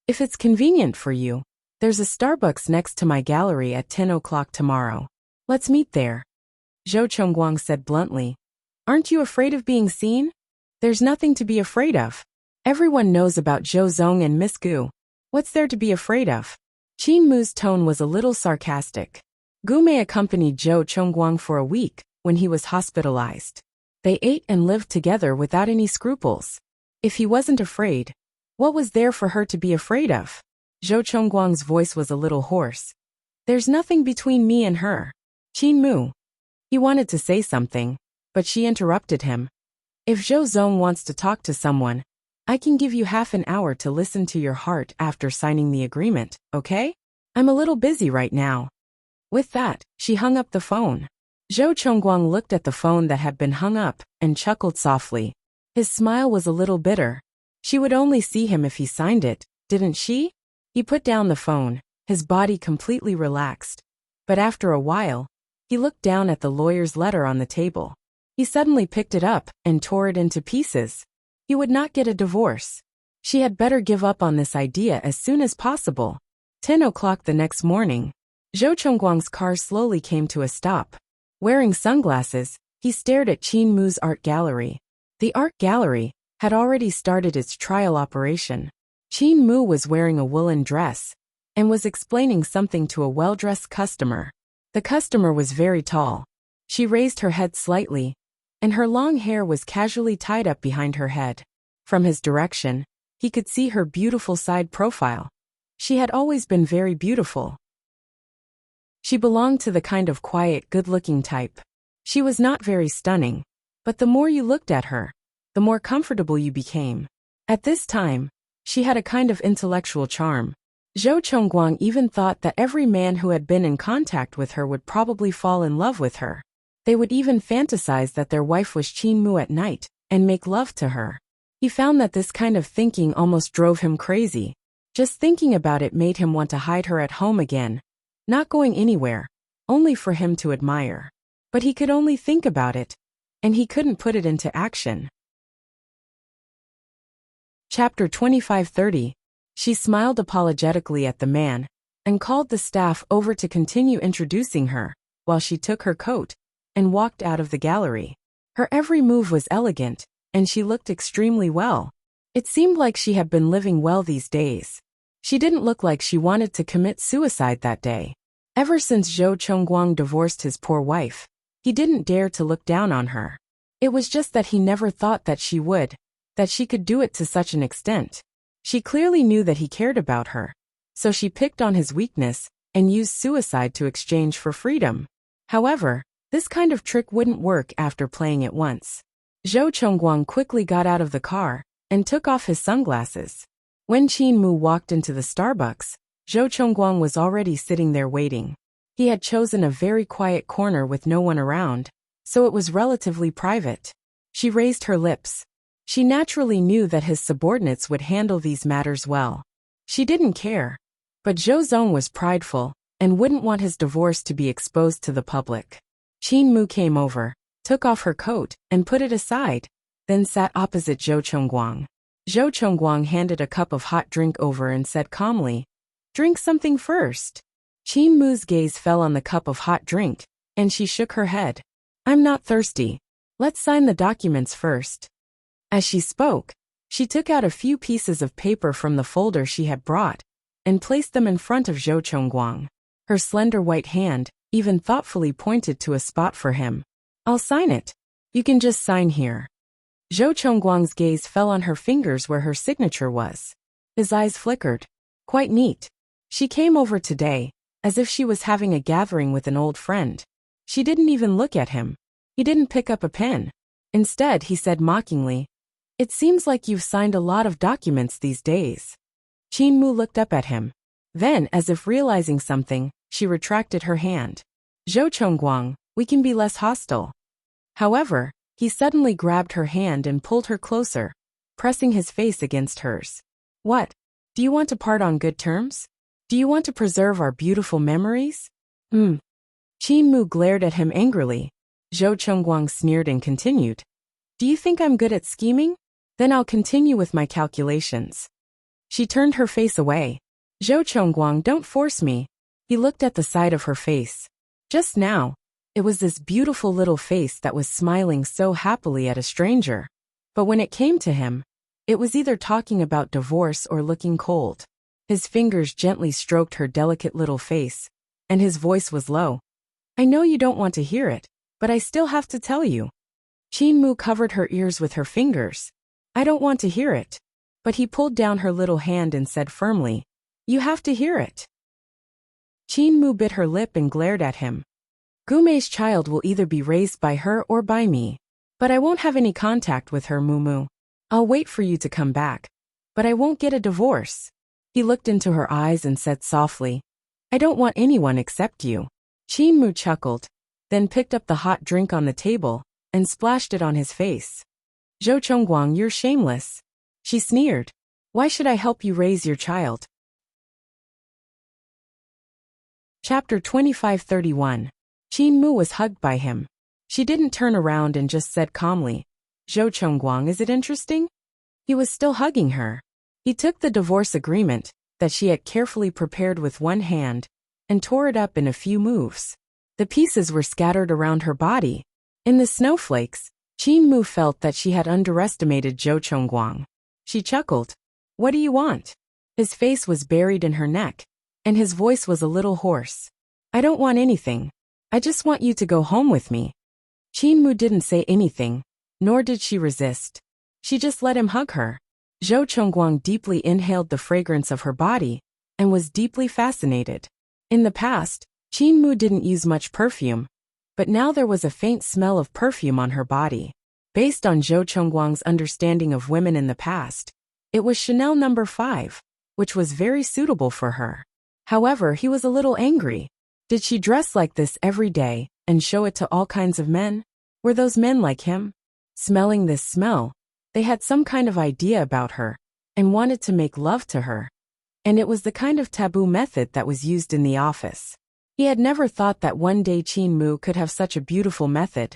Speaker 1: "If it's convenient for you, there's a Starbucks next to my gallery at 10 o'clock tomorrow. Let's meet there." Zhou Chongguang said bluntly. "Aren't you afraid of being seen?" "There's nothing to be afraid of. Everyone knows about Zhou Zong and Miss Gu. What's there to be afraid of?" Qin Mu's tone was a little sarcastic. Gu Mei accompanied Zhou Chongguang for a week when he was hospitalized. They ate and lived together without any scruples. If he wasn't afraid, what was there for her to be afraid of? Zhou Chongguang's voice was a little hoarse. "There's nothing between me and her." Qin Mu. He wanted to say something, but she interrupted him. "If Zhou Zong wants to talk to someone, I can give you half an hour to listen to your heart after signing the agreement, okay? I'm a little busy right now." With that, she hung up the phone. Zhou Chongguang looked at the phone that had been hung up and chuckled softly. His smile was a little bitter. She would only see him if he signed it, didn't she? He put down the phone, his body completely relaxed. But after a while, he looked down at the lawyer's letter on the table. He suddenly picked it up and tore it into pieces. He would not get a divorce. She had better give up on this idea as soon as possible. 10 o'clock the next morning, Zhou Chongguang's car slowly came to a stop. Wearing sunglasses, he stared at Qin Mu's art gallery. The art gallery had already started its trial operation. Qin Mu was wearing a woolen dress and was explaining something to a well-dressed customer. The customer was very tall. She raised her head slightly, and her long hair was casually tied up behind her head. From his direction, he could see her beautiful side profile. She had always been very beautiful. She belonged to the kind of quiet, good-looking type. She was not very stunning, but the more you looked at her, the more comfortable you became. At this time, she had a kind of intellectual charm. Zhou Chongguang even thought that every man who had been in contact with her would probably fall in love with her. They would even fantasize that their wife was Qin Mu at night and make love to her. He found that this kind of thinking almost drove him crazy. Just thinking about it made him want to hide her at home again, not going anywhere, only for him to admire. But he could only think about it, and he couldn't put it into action. Chapter 25:30. She smiled apologetically at the man and called the staff over to continue introducing her while she took her coat and walked out of the gallery. Her every move was elegant, and she looked extremely well. It seemed like she had been living well these days. She didn't look like she wanted to commit suicide that day. Ever since Zhou Chongguang divorced his poor wife, he didn't dare to look down on her. It was just that he never thought that she would, that she could do it to such an extent. She clearly knew that he cared about her, so she picked on his weakness and used suicide to exchange for freedom. However, this kind of trick wouldn't work after playing it once. Zhou Chongguang quickly got out of the car and took off his sunglasses. When Qin Mu walked into the Starbucks, Zhou Chongguang was already sitting there waiting. He had chosen a very quiet corner with no one around, so it was relatively private. She raised her lips. She naturally knew that his subordinates would handle these matters well. She didn't care. But Zhou Zong was prideful and wouldn't want his divorce to be exposed to the public. Qin Mu came over, took off her coat, and put it aside, then sat opposite Zhou Chongguang. Zhou Chongguang handed a cup of hot drink over and said calmly, "Drink something first." Qin Mu's gaze fell on the cup of hot drink, and she shook her head. "I'm not thirsty. Let's sign the documents first." As she spoke, she took out a few pieces of paper from the folder she had brought and placed them in front of Zhou Chongguang. Her slender white hand even thoughtfully pointed to a spot for him. "I'll sign it. You can just sign here." Zhou Chongguang's gaze fell on her fingers where her signature was. His eyes flickered. Quite neat. She came over today, as if she was having a gathering with an old friend. She didn't even look at him. He didn't pick up a pen. Instead, he said mockingly, "It seems like you've signed a lot of documents these days." Qin Mu looked up at him. Then, as if realizing something, she retracted her hand. "Zhou Chongguang, we can be less hostile." However, He suddenly grabbed her hand and pulled her closer, pressing his face against hers. What? Do you want to part on good terms? Do you want to preserve our beautiful memories? Qin Mu glared at him angrily. Zhou Chongguang sneered and continued. Do you think I'm good at scheming? Then I'll continue with my calculations. She turned her face away. Zhou Chongguang, don't force me. He looked at the side of her face. Just now, it was this beautiful little face that was smiling so happily at a stranger. But when it came to him, it was either talking about divorce or looking cold. His fingers gently stroked her delicate little face, and his voice was low. I know you don't want to hear it, but I still have to tell you. Qin Mu covered her ears with her fingers. I don't want to hear it. But he pulled down her little hand and said firmly, You have to hear it. Qin Mu bit her lip and glared at him. Gumei's child will either be raised by her or by me. But I won't have any contact with her, Mumu. I'll wait for you to come back. But I won't get a divorce. He looked into her eyes and said softly, I don't want anyone except you. Qin Mu chuckled, then picked up the hot drink on the table and splashed it on his face. Zhou Chongguang, you're shameless. She sneered. Why should I help you raise your child? Chapter 2531. Qin Mu was hugged by him. She didn't turn around and just said calmly, Zhou Chongguang, is it interesting? He was still hugging her. He took the divorce agreement that she had carefully prepared with one hand and tore it up in a few moves. The pieces were scattered around her body. In the snowflakes, Qin Mu felt that she had underestimated Zhou Chongguang. She chuckled. What do you want? His face was buried in her neck, and his voice was a little hoarse. I don't want anything. I just want you to go home with me. Qin Mu didn't say anything, nor did she resist. She just let him hug her. Zhou Chongguang deeply inhaled the fragrance of her body and was deeply fascinated. In the past, Qin Mu didn't use much perfume, but now there was a faint smell of perfume on her body. Based on Zhou Chongguang's understanding of women in the past, it was Chanel No. 5, which was very suitable for her. However, he was a little angry. Did she dress like this every day and show it to all kinds of men? Were those men like him? Smelling this smell, they had some kind of idea about her and wanted to make love to her. And it was the kind of taboo method that was used in the office. He had never thought that one day Qin Mu could have such a beautiful method.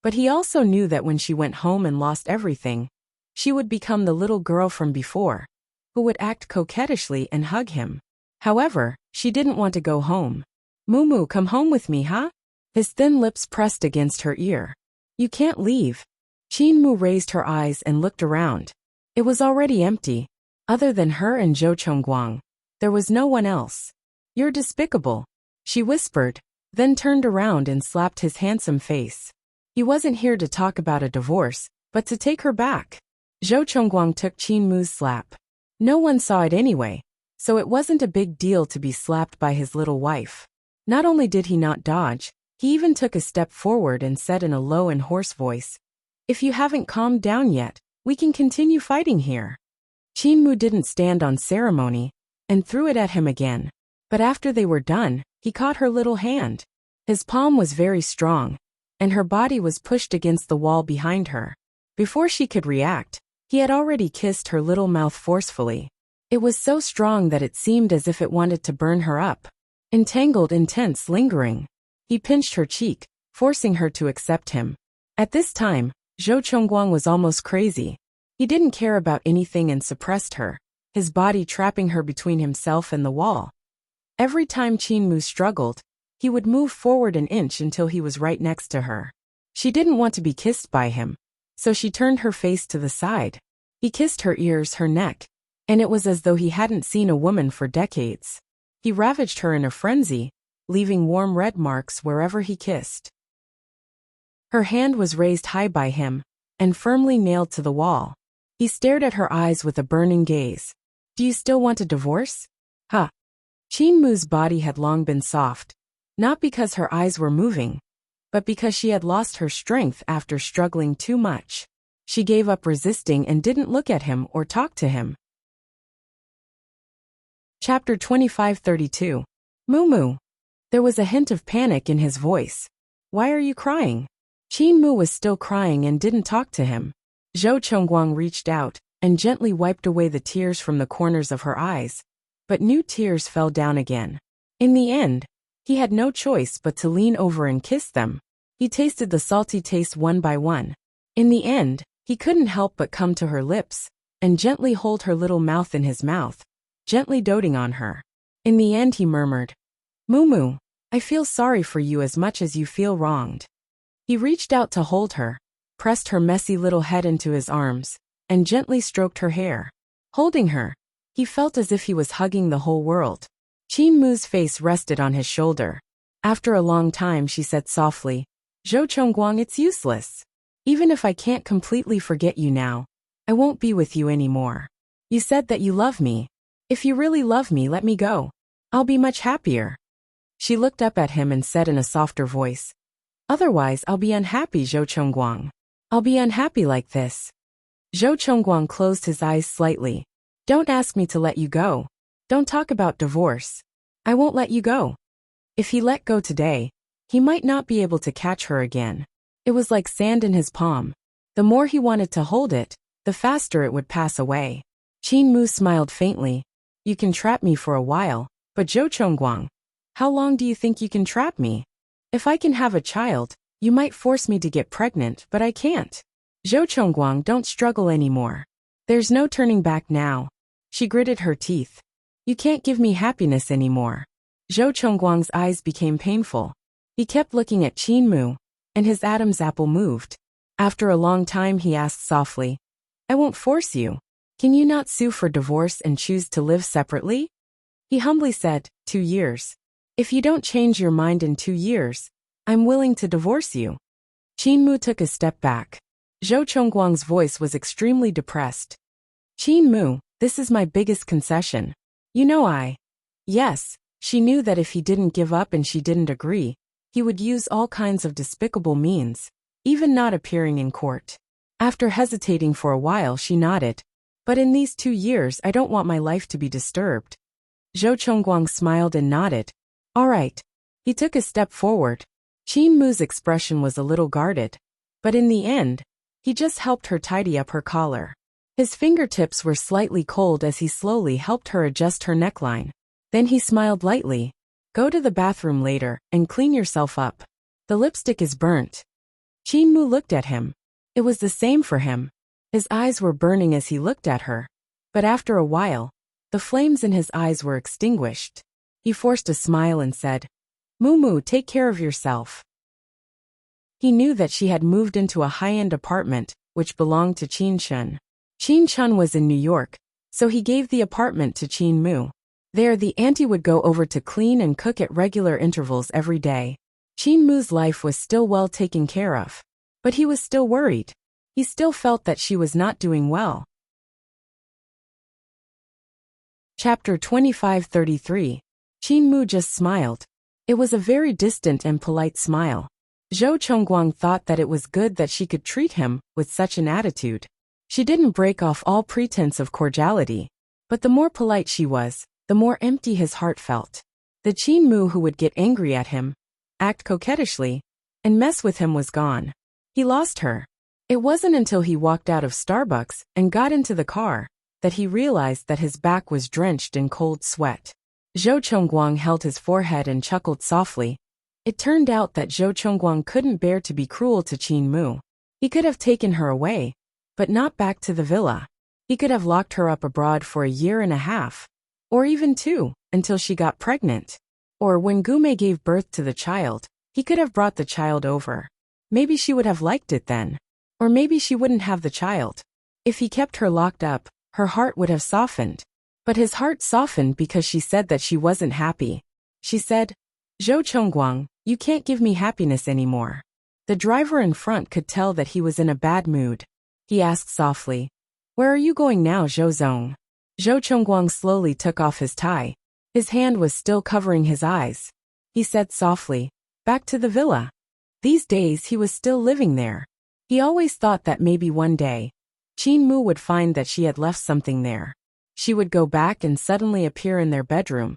Speaker 1: But he also knew that when she went home and lost everything, she would become the little girl from before, who would act coquettishly and hug him. However, she didn't want to go home. Mumu, come home with me, huh? His thin lips pressed against her ear. You can't leave. Qin Mu raised her eyes and looked around. It was already empty. Other than her and Zhou Chongguang, there was no one else. You're despicable, she whispered, then turned around and slapped his handsome face. He wasn't here to talk about a divorce, but to take her back. Zhou Chongguang took Qin Mu's slap. No one saw it anyway, so it wasn't a big deal to be slapped by his little wife. Not only did he not dodge, he even took a step forward and said in a low and hoarse voice, If you haven't calmed down yet, we can continue fighting here. Qin Mu didn't stand on ceremony and threw it at him again. But after they were done, he caught her little hand. His palm was very strong, and her body was pushed against the wall behind her. Before she could react, he had already kissed her little mouth forcefully. It was so strong that it seemed as if it wanted to burn her up. Entangled, intense, lingering. He pinched her cheek, forcing her to accept him. At this time, Zhou Chongguang was almost crazy. He didn't care about anything and suppressed her, his body trapping her between himself and the wall. Every time Qin Mu struggled, he would move forward an inch until he was right next to her. She didn't want to be kissed by him, so she turned her face to the side. He kissed her ears, her neck, and it was as though he hadn't seen a woman for decades. He ravaged her in a frenzy, leaving warm red marks wherever he kissed. Her hand was raised high by him and firmly nailed to the wall. He stared at her eyes with a burning gaze. Do you still want a divorce? Huh. Qin Mu's body had long been soft, not because her eyes were moving, but because she had lost her strength after struggling too much. She gave up resisting and didn't look at him or talk to him. Chapter 2532. Mumu. There was a hint of panic in his voice. Why are you crying? Qin Mu was still crying and didn't talk to him. Zhou Chongguang reached out and gently wiped away the tears from the corners of her eyes, but new tears fell down again. In the end, he had no choice but to lean over and kiss them. He tasted the salty taste one by one. In the end, he couldn't help but come to her lips and gently hold her little mouth in his mouth, gently doting on her. In the end he murmured, "Mumu, I feel sorry for you as much as you feel wronged." He reached out to hold her, pressed her messy little head into his arms, and gently stroked her hair. Holding her, he felt as if he was hugging the whole world. Qin Mu's face rested on his shoulder. After a long time she said softly, "Zhou Chongguang, it's useless. Even if I can't completely forget you now, I won't be with you anymore. You said that you love me. If you really love me, let me go. I'll be much happier." She looked up at him and said in a softer voice, "Otherwise I'll be unhappy, Zhou Chongguang. I'll be unhappy like this." Zhou Chongguang closed his eyes slightly. "Don't ask me to let you go. Don't talk about divorce. I won't let you go." If he let go today, he might not be able to catch her again. It was like sand in his palm. The more he wanted to hold it, the faster it would pass away. Qin Mu smiled faintly. "You can trap me for a while, but Zhou Chongguang, how long do you think you can trap me? If I can have a child, you might force me to get pregnant, but I can't. Zhou Chongguang, don't struggle anymore. There's no turning back now." She gritted her teeth. "You can't give me happiness anymore." Zhou Chongguang's eyes became painful. He kept looking at Qin Mu, and his Adam's apple moved. After a long time he asked softly, "I won't force you. Can you not sue for divorce and choose to live separately?" He humbly said, 2 years. "If you don't change your mind in 2 years, I'm willing to divorce you." Qin Mu took a step back. Zhou Chongguang's voice was extremely depressed. "Qin Mu, this is my biggest concession. You know Yes, she knew that if he didn't give up and she didn't agree, he would use all kinds of despicable means, even not appearing in court. After hesitating for a while she nodded. "But in these 2 years I don't want my life to be disturbed." Zhou Chongguang smiled and nodded. "All right." He took a step forward. Qin Mu's expression was a little guarded, but in the end, he just helped her tidy up her collar. His fingertips were slightly cold as he slowly helped her adjust her neckline. Then he smiled lightly. "Go to the bathroom later and clean yourself up. The lipstick is burnt." Qin Mu looked at him. It was the same for him. His eyes were burning as he looked at her. But after a while, the flames in his eyes were extinguished. He forced a smile and said, "Mumu, take care of yourself." He knew that she had moved into a high-end apartment, which belonged to Qin Chun. Qin Chun was in New York, so he gave the apartment to Qin Mu. There the auntie would go over to clean and cook at regular intervals every day. Qin Mu's life was still well taken care of. But he was still worried. He still felt that she was not doing well. Chapter 2533. Qin Mu just smiled. It was a very distant and polite smile. Zhou Chongguang thought that it was good that she could treat him with such an attitude. She didn't break off all pretense of cordiality, but the more polite she was, the more empty his heart felt. The Qin Mu who would get angry at him, act coquettishly, and mess with him was gone. He lost her. It wasn't until he walked out of Starbucks and got into the car that he realized that his back was drenched in cold sweat. Zhou Chongguang held his forehead and chuckled softly. It turned out that Zhou Chongguang couldn't bear to be cruel to Qin Mu. He could have taken her away, but not back to the villa. He could have locked her up abroad for 1.5 years, or even 2, until she got pregnant. Or when Gume gave birth to the child, he could have brought the child over. Maybe she would have liked it then. Or maybe she wouldn't have the child. If he kept her locked up, her heart would have softened. But his heart softened because she said that she wasn't happy. She said, "Zhou Chongguang, you can't give me happiness anymore." The driver in front could tell that he was in a bad mood. He asked softly, "Where are you going now, Zhou Zong?" Zhou Chongguang slowly took off his tie. His hand was still covering his eyes. He said softly, "Back to the villa." These days he was still living there. He always thought that maybe one day, Qin Mu would find that she had left something there. She would go back and suddenly appear in their bedroom.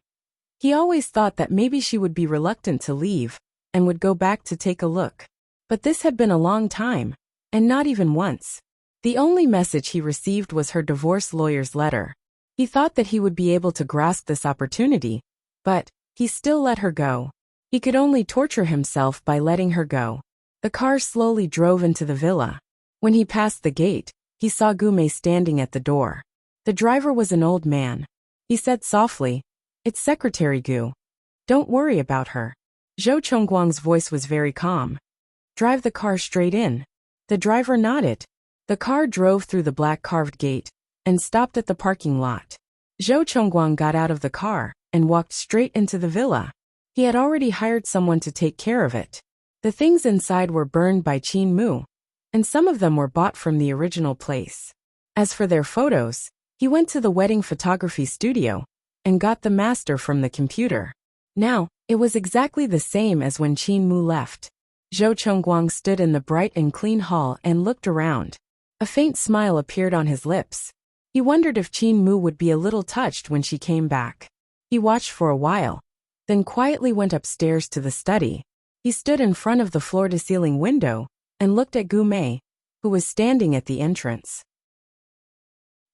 Speaker 1: He always thought that maybe she would be reluctant to leave, and would go back to take a look. But this had been a long time, and not even once. The only message he received was her divorce lawyer's letter. He thought that he would be able to grasp this opportunity, but he still let her go. He could only torture himself by letting her go. The car slowly drove into the villa. When he passed the gate, he saw Gume standing at the door. The driver was an old man. He said softly, "It's Secretary Gu. Don't worry about her." Zhou Chongguang's voice was very calm. "Drive the car straight in." The driver nodded. The car drove through the black carved gate and stopped at the parking lot. Zhou Chongguang got out of the car and walked straight into the villa. He had already hired someone to take care of it. The things inside were burned by Qin Mu, and some of them were bought from the original place. As for their photos, he went to the wedding photography studio and got the master from the computer. Now, it was exactly the same as when Qin Mu left. Zhou Chongguang stood in the bright and clean hall and looked around. A faint smile appeared on his lips. He wondered if Qin Mu would be a little touched when she came back. He watched for a while, then quietly went upstairs to the study. He stood in front of the floor-to-ceiling window and looked at Gume, who was standing at the entrance.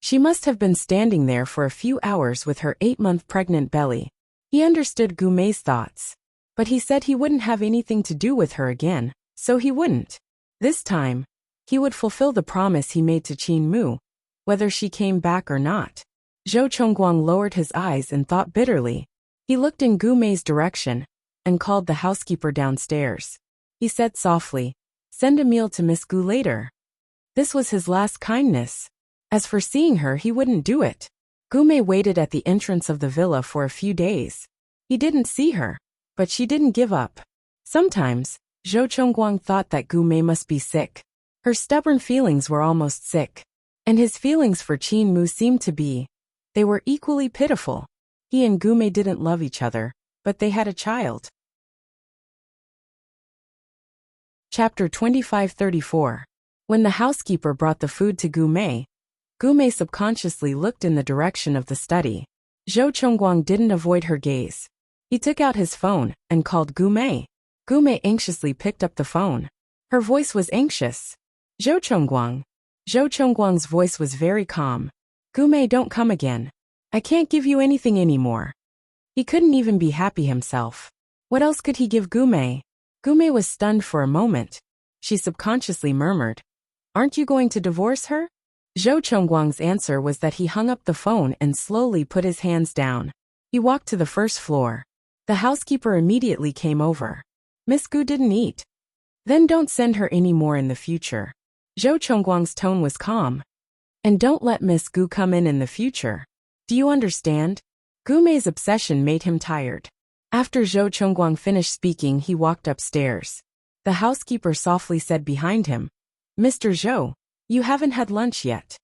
Speaker 1: She must have been standing there for a few hours with her 8-month pregnant belly. He understood Gume's thoughts, but he said he wouldn't have anything to do with her again, so he wouldn't. This time, he would fulfill the promise he made to Qin Mu, whether she came back or not. Zhou Chongguang lowered his eyes and thought bitterly. He looked in Gume's direction and called the housekeeper downstairs. He said softly, "Send a meal to Miss Gu later." This was his last kindness. As for seeing her, he wouldn't do it. Gume waited at the entrance of the villa for a few days. He didn't see her, but she didn't give up. Sometimes, Zhou Chongguang thought that Gume must be sick. Her stubborn feelings were almost sick. And his feelings for Qin Mu seemed to be. They were equally pitiful. He and Gume didn't love each other, but they had a child. Chapter 25-34. When the housekeeper brought the food to Gume, Gume subconsciously looked in the direction of the study. Zhou Chongguang didn't avoid her gaze. He took out his phone and called Gume. Gume anxiously picked up the phone. Her voice was anxious. "Zhou Chongguang." Zhou Chongguang's voice was very calm. "Gume, don't come again. I can't give you anything anymore." He couldn't even be happy himself. What else could he give Gume? Gume was stunned for a moment. She subconsciously murmured, "Aren't you going to divorce her?" Zhou Chongguang's answer was that he hung up the phone and slowly put his hands down. He walked to the first floor. The housekeeper immediately came over. "Miss Gu didn't eat." "Then don't send her any more in the future." Zhou Chongguang's tone was calm. "And don't let Miss Gu come in the future. Do you understand?" Gume's obsession made him tired. After Zhou Chongguang finished speaking, he walked upstairs. The housekeeper softly said behind him, "Mr. Zhou, you haven't had lunch yet."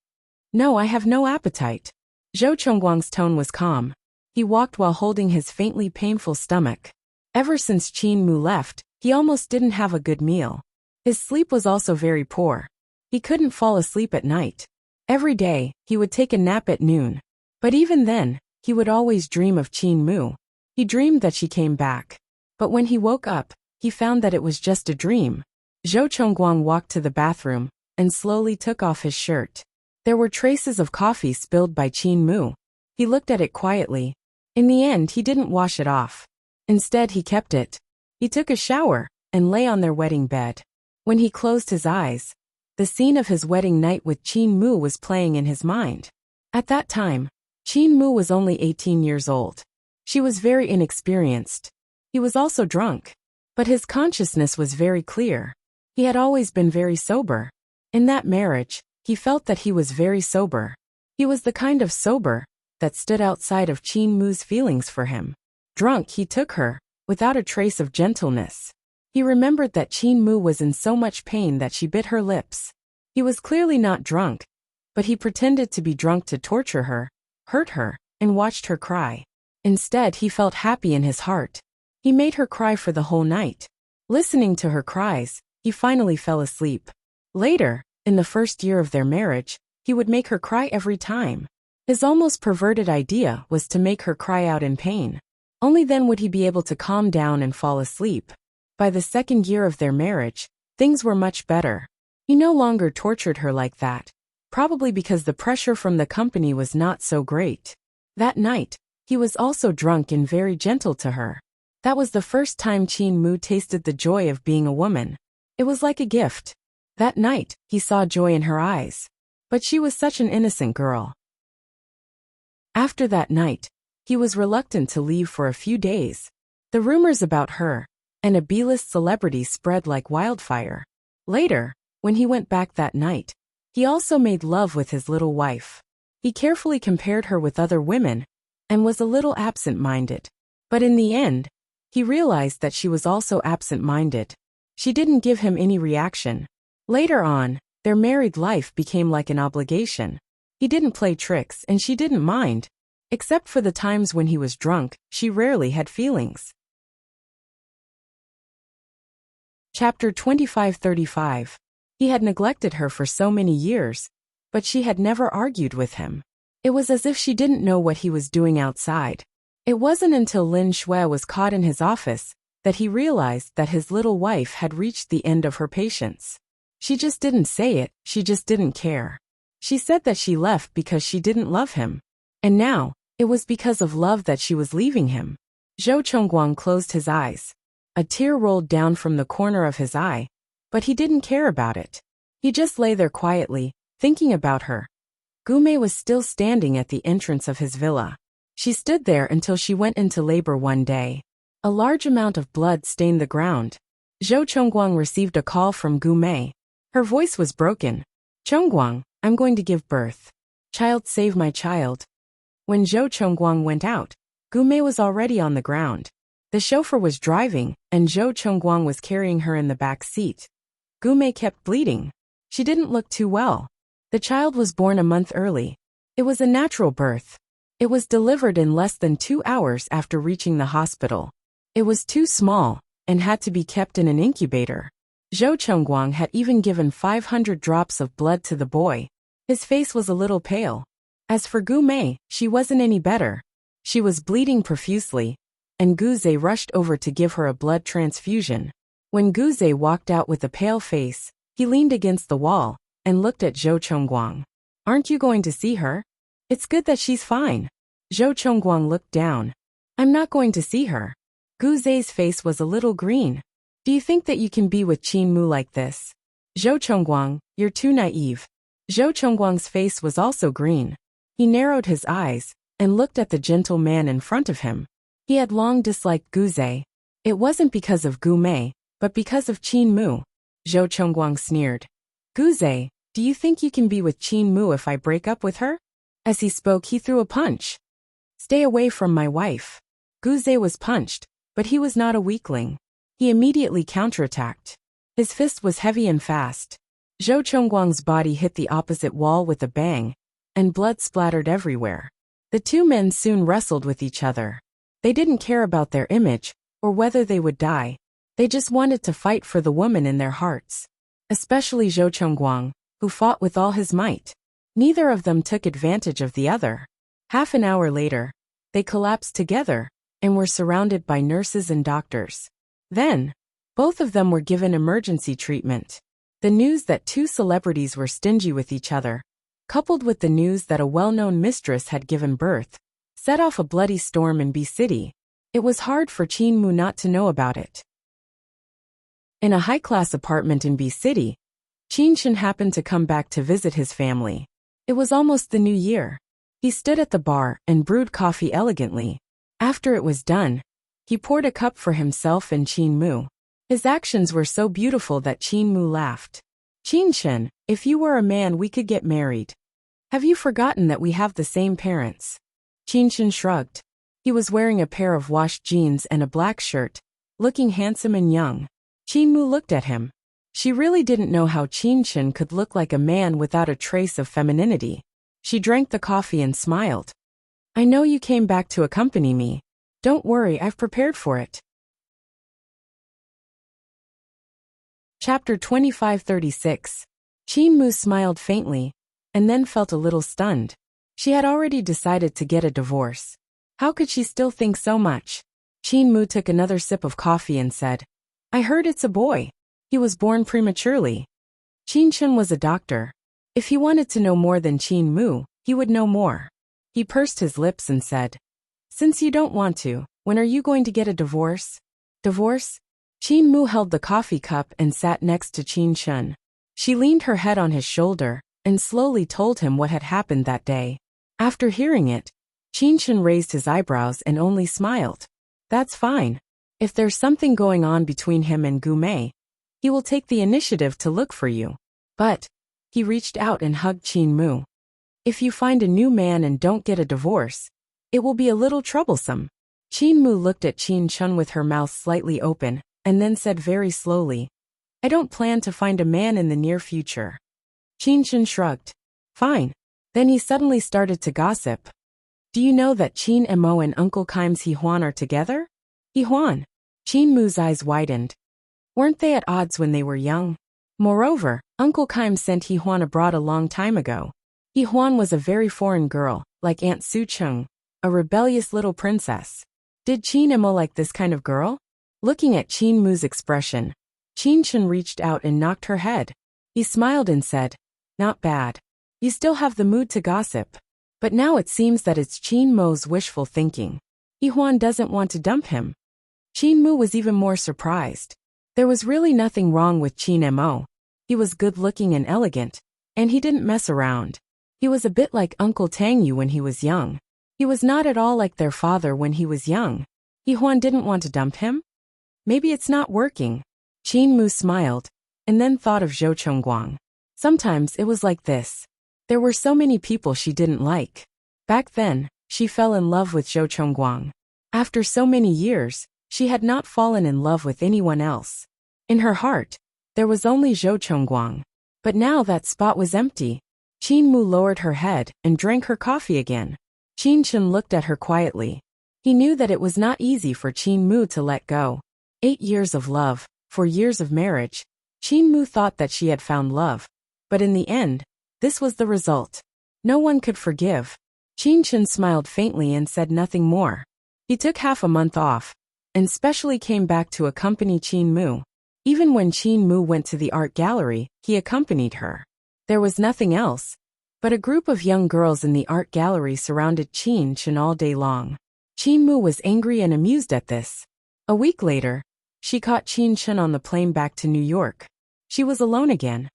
Speaker 1: "No, I have no appetite." Zhou Chongguang's tone was calm. He walked while holding his faintly painful stomach. Ever since Qin Mu left, he almost didn't have a good meal. His sleep was also very poor. He couldn't fall asleep at night. Every day, he would take a nap at noon. But even then, he would always dream of Qin Mu. He dreamed that she came back. But when he woke up, he found that it was just a dream. Zhou Chongguang walked to the bathroom and slowly took off his shirt. There were traces of coffee spilled by Qin Mu. He looked at it quietly. In the end, he didn't wash it off. Instead, he kept it. He took a shower and lay on their wedding bed. When he closed his eyes, the scene of his wedding night with Qin Mu was playing in his mind. At that time, Qin Mu was only 18 years old. She was very inexperienced. He was also drunk. But his consciousness was very clear. He had always been very sober. In that marriage, he felt that he was very sober. He was the kind of sober that stood outside of Qin Mu's feelings for him. Drunk, he took her, without a trace of gentleness. He remembered that Qin Mu was in so much pain that she bit her lips. He was clearly not drunk, but he pretended to be drunk to torture her, hurt her, and watched her cry. Instead, he felt happy in his heart. He made her cry for the whole night. Listening to her cries, he finally fell asleep. Later, in the first year of their marriage, he would make her cry every time. His almost perverted idea was to make her cry out in pain. Only then would he be able to calm down and fall asleep. By the second year of their marriage, Things were much better. He no longer tortured her like that, probably because the pressure from the company was not so great. That night, he was also drunk and very gentle to her. That was the first time Qin Mu tasted the joy of being a woman. It was like a gift. That night, he saw joy in her eyes. But she was such an innocent girl. After that night, he was reluctant to leave for a few days. The rumors about her and a B-list celebrity spread like wildfire. Later, when he went back that night, he also made love with his little wife. He carefully compared her with other women and was a little absent-minded. But in the end, he realized that she was also absent-minded. She didn't give him any reaction. Later on, their married life became like an obligation. He didn't play tricks and she didn't mind. Except for the times when he was drunk, she rarely had feelings. Chapter 25-35. He had neglected her for so many years, but she had never argued with him. It was as if she didn't know what he was doing outside. It wasn't until Lin Shui was caught in his office that he realized that his little wife had reached the end of her patience. She just didn't say it, she just didn't care. She said that she left because she didn't love him. And now, it was because of love that she was leaving him. Zhou Chongguang closed his eyes. A tear rolled down from the corner of his eye, but he didn't care about it. He just lay there quietly, thinking about her. Gumei was still standing at the entrance of his villa. She stood there until she went into labor one day. A large amount of blood stained the ground. Zhou Chongguang received a call from Gumei. Her voice was broken. "Chongguang, I'm going to give birth. Child, save my child." When Zhou Chongguang went out, Gumei was already on the ground. The chauffeur was driving, and Zhou Chongguang was carrying her in the back seat. Gumei kept bleeding. She didn't look too well. The child was born a month early. It was a natural birth. It was delivered in less than 2 hours after reaching the hospital. It was too small, and had to be kept in an incubator. Zhou Chongguang had even given 500 drops of blood to the boy. His face was a little pale. As for Gumei, she wasn't any better. She was bleeding profusely, and Guze rushed over to give her a blood transfusion. When Guze walked out with a pale face, he leaned against the wall and looked at Zhou Chongguang. "Aren't you going to see her? It's good that she's fine." Zhou Chongguang looked down. "I'm not going to see her." Guze's face was a little green. "Do you think that you can be with Qin Mu like this?" "Zhou Chongguang, you're too naive." Zhou Chongguang's face was also green. He narrowed his eyes and looked at the gentle man in front of him. He had long disliked Guze. It wasn't because of Gumei, but because of Qin Mu. Zhou Chongguang sneered. "Guze, do you think you can be with Qin Mu if I break up with her?" As he spoke, he threw a punch. "Stay away from my wife." Guze was punched, but he was not a weakling. He immediately counterattacked. His fist was heavy and fast. Zhou Chongguang's body hit the opposite wall with a bang, and blood splattered everywhere. The two men soon wrestled with each other. They didn't care about their image, or whether they would die. They just wanted to fight for the woman in their hearts. Especially Zhou Chongguang, who fought with all his might. Neither of them took advantage of the other. Half an hour later, they collapsed together, and were surrounded by nurses and doctors. Then, both of them were given emergency treatment. The news that two celebrities were stingy with each other, coupled with the news that a well-known mistress had given birth, set off a bloody storm in B City. It was hard for Qin Mu not to know about it. In a high-class apartment in B City, Qin Shen happened to come back to visit his family. It was almost the new year. He stood at the bar and brewed coffee elegantly. After it was done, he poured a cup for himself and Qin Mu. His actions were so beautiful that Qin Mu laughed. "Qin Shen, if you were a man we could get married. Have you forgotten that we have the same parents?" Qin Shen shrugged. He was wearing a pair of washed jeans and a black shirt, looking handsome and young. Qin Mu looked at him. She really didn't know how Qin Shen could look like a man without a trace of femininity. She drank the coffee and smiled. "I know you came back to accompany me. Don't worry, I've prepared for it." Chapter 25-36. Qin Mu smiled faintly, and then felt a little stunned. She had already decided to get a divorce. How could she still think so much? Qin Mu took another sip of coffee and said, "I heard it's a boy." He was born prematurely. Qin Chen was a doctor. If he wanted to know more than Qin Mu, he would know more. He pursed his lips and said, "Since you don't want to, when are you going to get a divorce?" Divorce? Qin Mu held the coffee cup and sat next to Qin Chen. She leaned her head on his shoulder and slowly told him what had happened that day. After hearing it, Qin Chen raised his eyebrows and only smiled. That's fine. If there's something going on between him and Gu Mei, he will take the initiative to look for you. But, he reached out and hugged Qin Mu. If you find a new man and don't get a divorce, it will be a little troublesome. Qin Mu looked at Qin Chen with her mouth slightly open, and then said very slowly, I don't plan to find a man in the near future. Qin Chen shrugged. Fine. Then he suddenly started to gossip. Do you know that Qin Mo and Uncle Kimes He Huan are together? He Huan. Qin Mu's eyes widened. Weren't they at odds when they were young? Moreover, Uncle Kimes sent He Huan abroad a long time ago. He Huan was a very foreign girl, like Aunt Su Chung, a rebellious little princess. Did Qin Mo like this kind of girl? Looking at Qin Mu's expression, Qin Chen reached out and knocked her head. He smiled and said, Not bad. You still have the mood to gossip. But now it seems that it's Qin Mo's wishful thinking. He Huan doesn't want to dump him. Qin Mu was even more surprised. There was really nothing wrong with Qin Mo. He was good-looking and elegant, and he didn't mess around. He was a bit like Uncle Tang Yu when he was young. He was not at all like their father when he was young. He Huan didn't want to dump him? Maybe it's not working. Qin Mu smiled, and then thought of Zhou Chongguang. Sometimes it was like this. There were so many people she didn't like. Back then, she fell in love with Zhou Chongguang. After so many years, she had not fallen in love with anyone else. In her heart, there was only Zhou Chongguang. But now that spot was empty. Qin Mu lowered her head and drank her coffee again. Qin Chen looked at her quietly. He knew that it was not easy for Qin Mu to let go. 8 years of love, 4 years of marriage. Qin Mu thought that she had found love. But in the end, this was the result. No one could forgive. Qin Chen smiled faintly and said nothing more. He took half a month off, and specially came back to accompany Qin Mu. Even when Qin Mu went to the art gallery, he accompanied her. There was nothing else, but a group of young girls in the art gallery surrounded Qin Chen all day long. Qin Mu was angry and amused at this. A week later, she caught Qin Chen on the plane back to New York. She was alone again.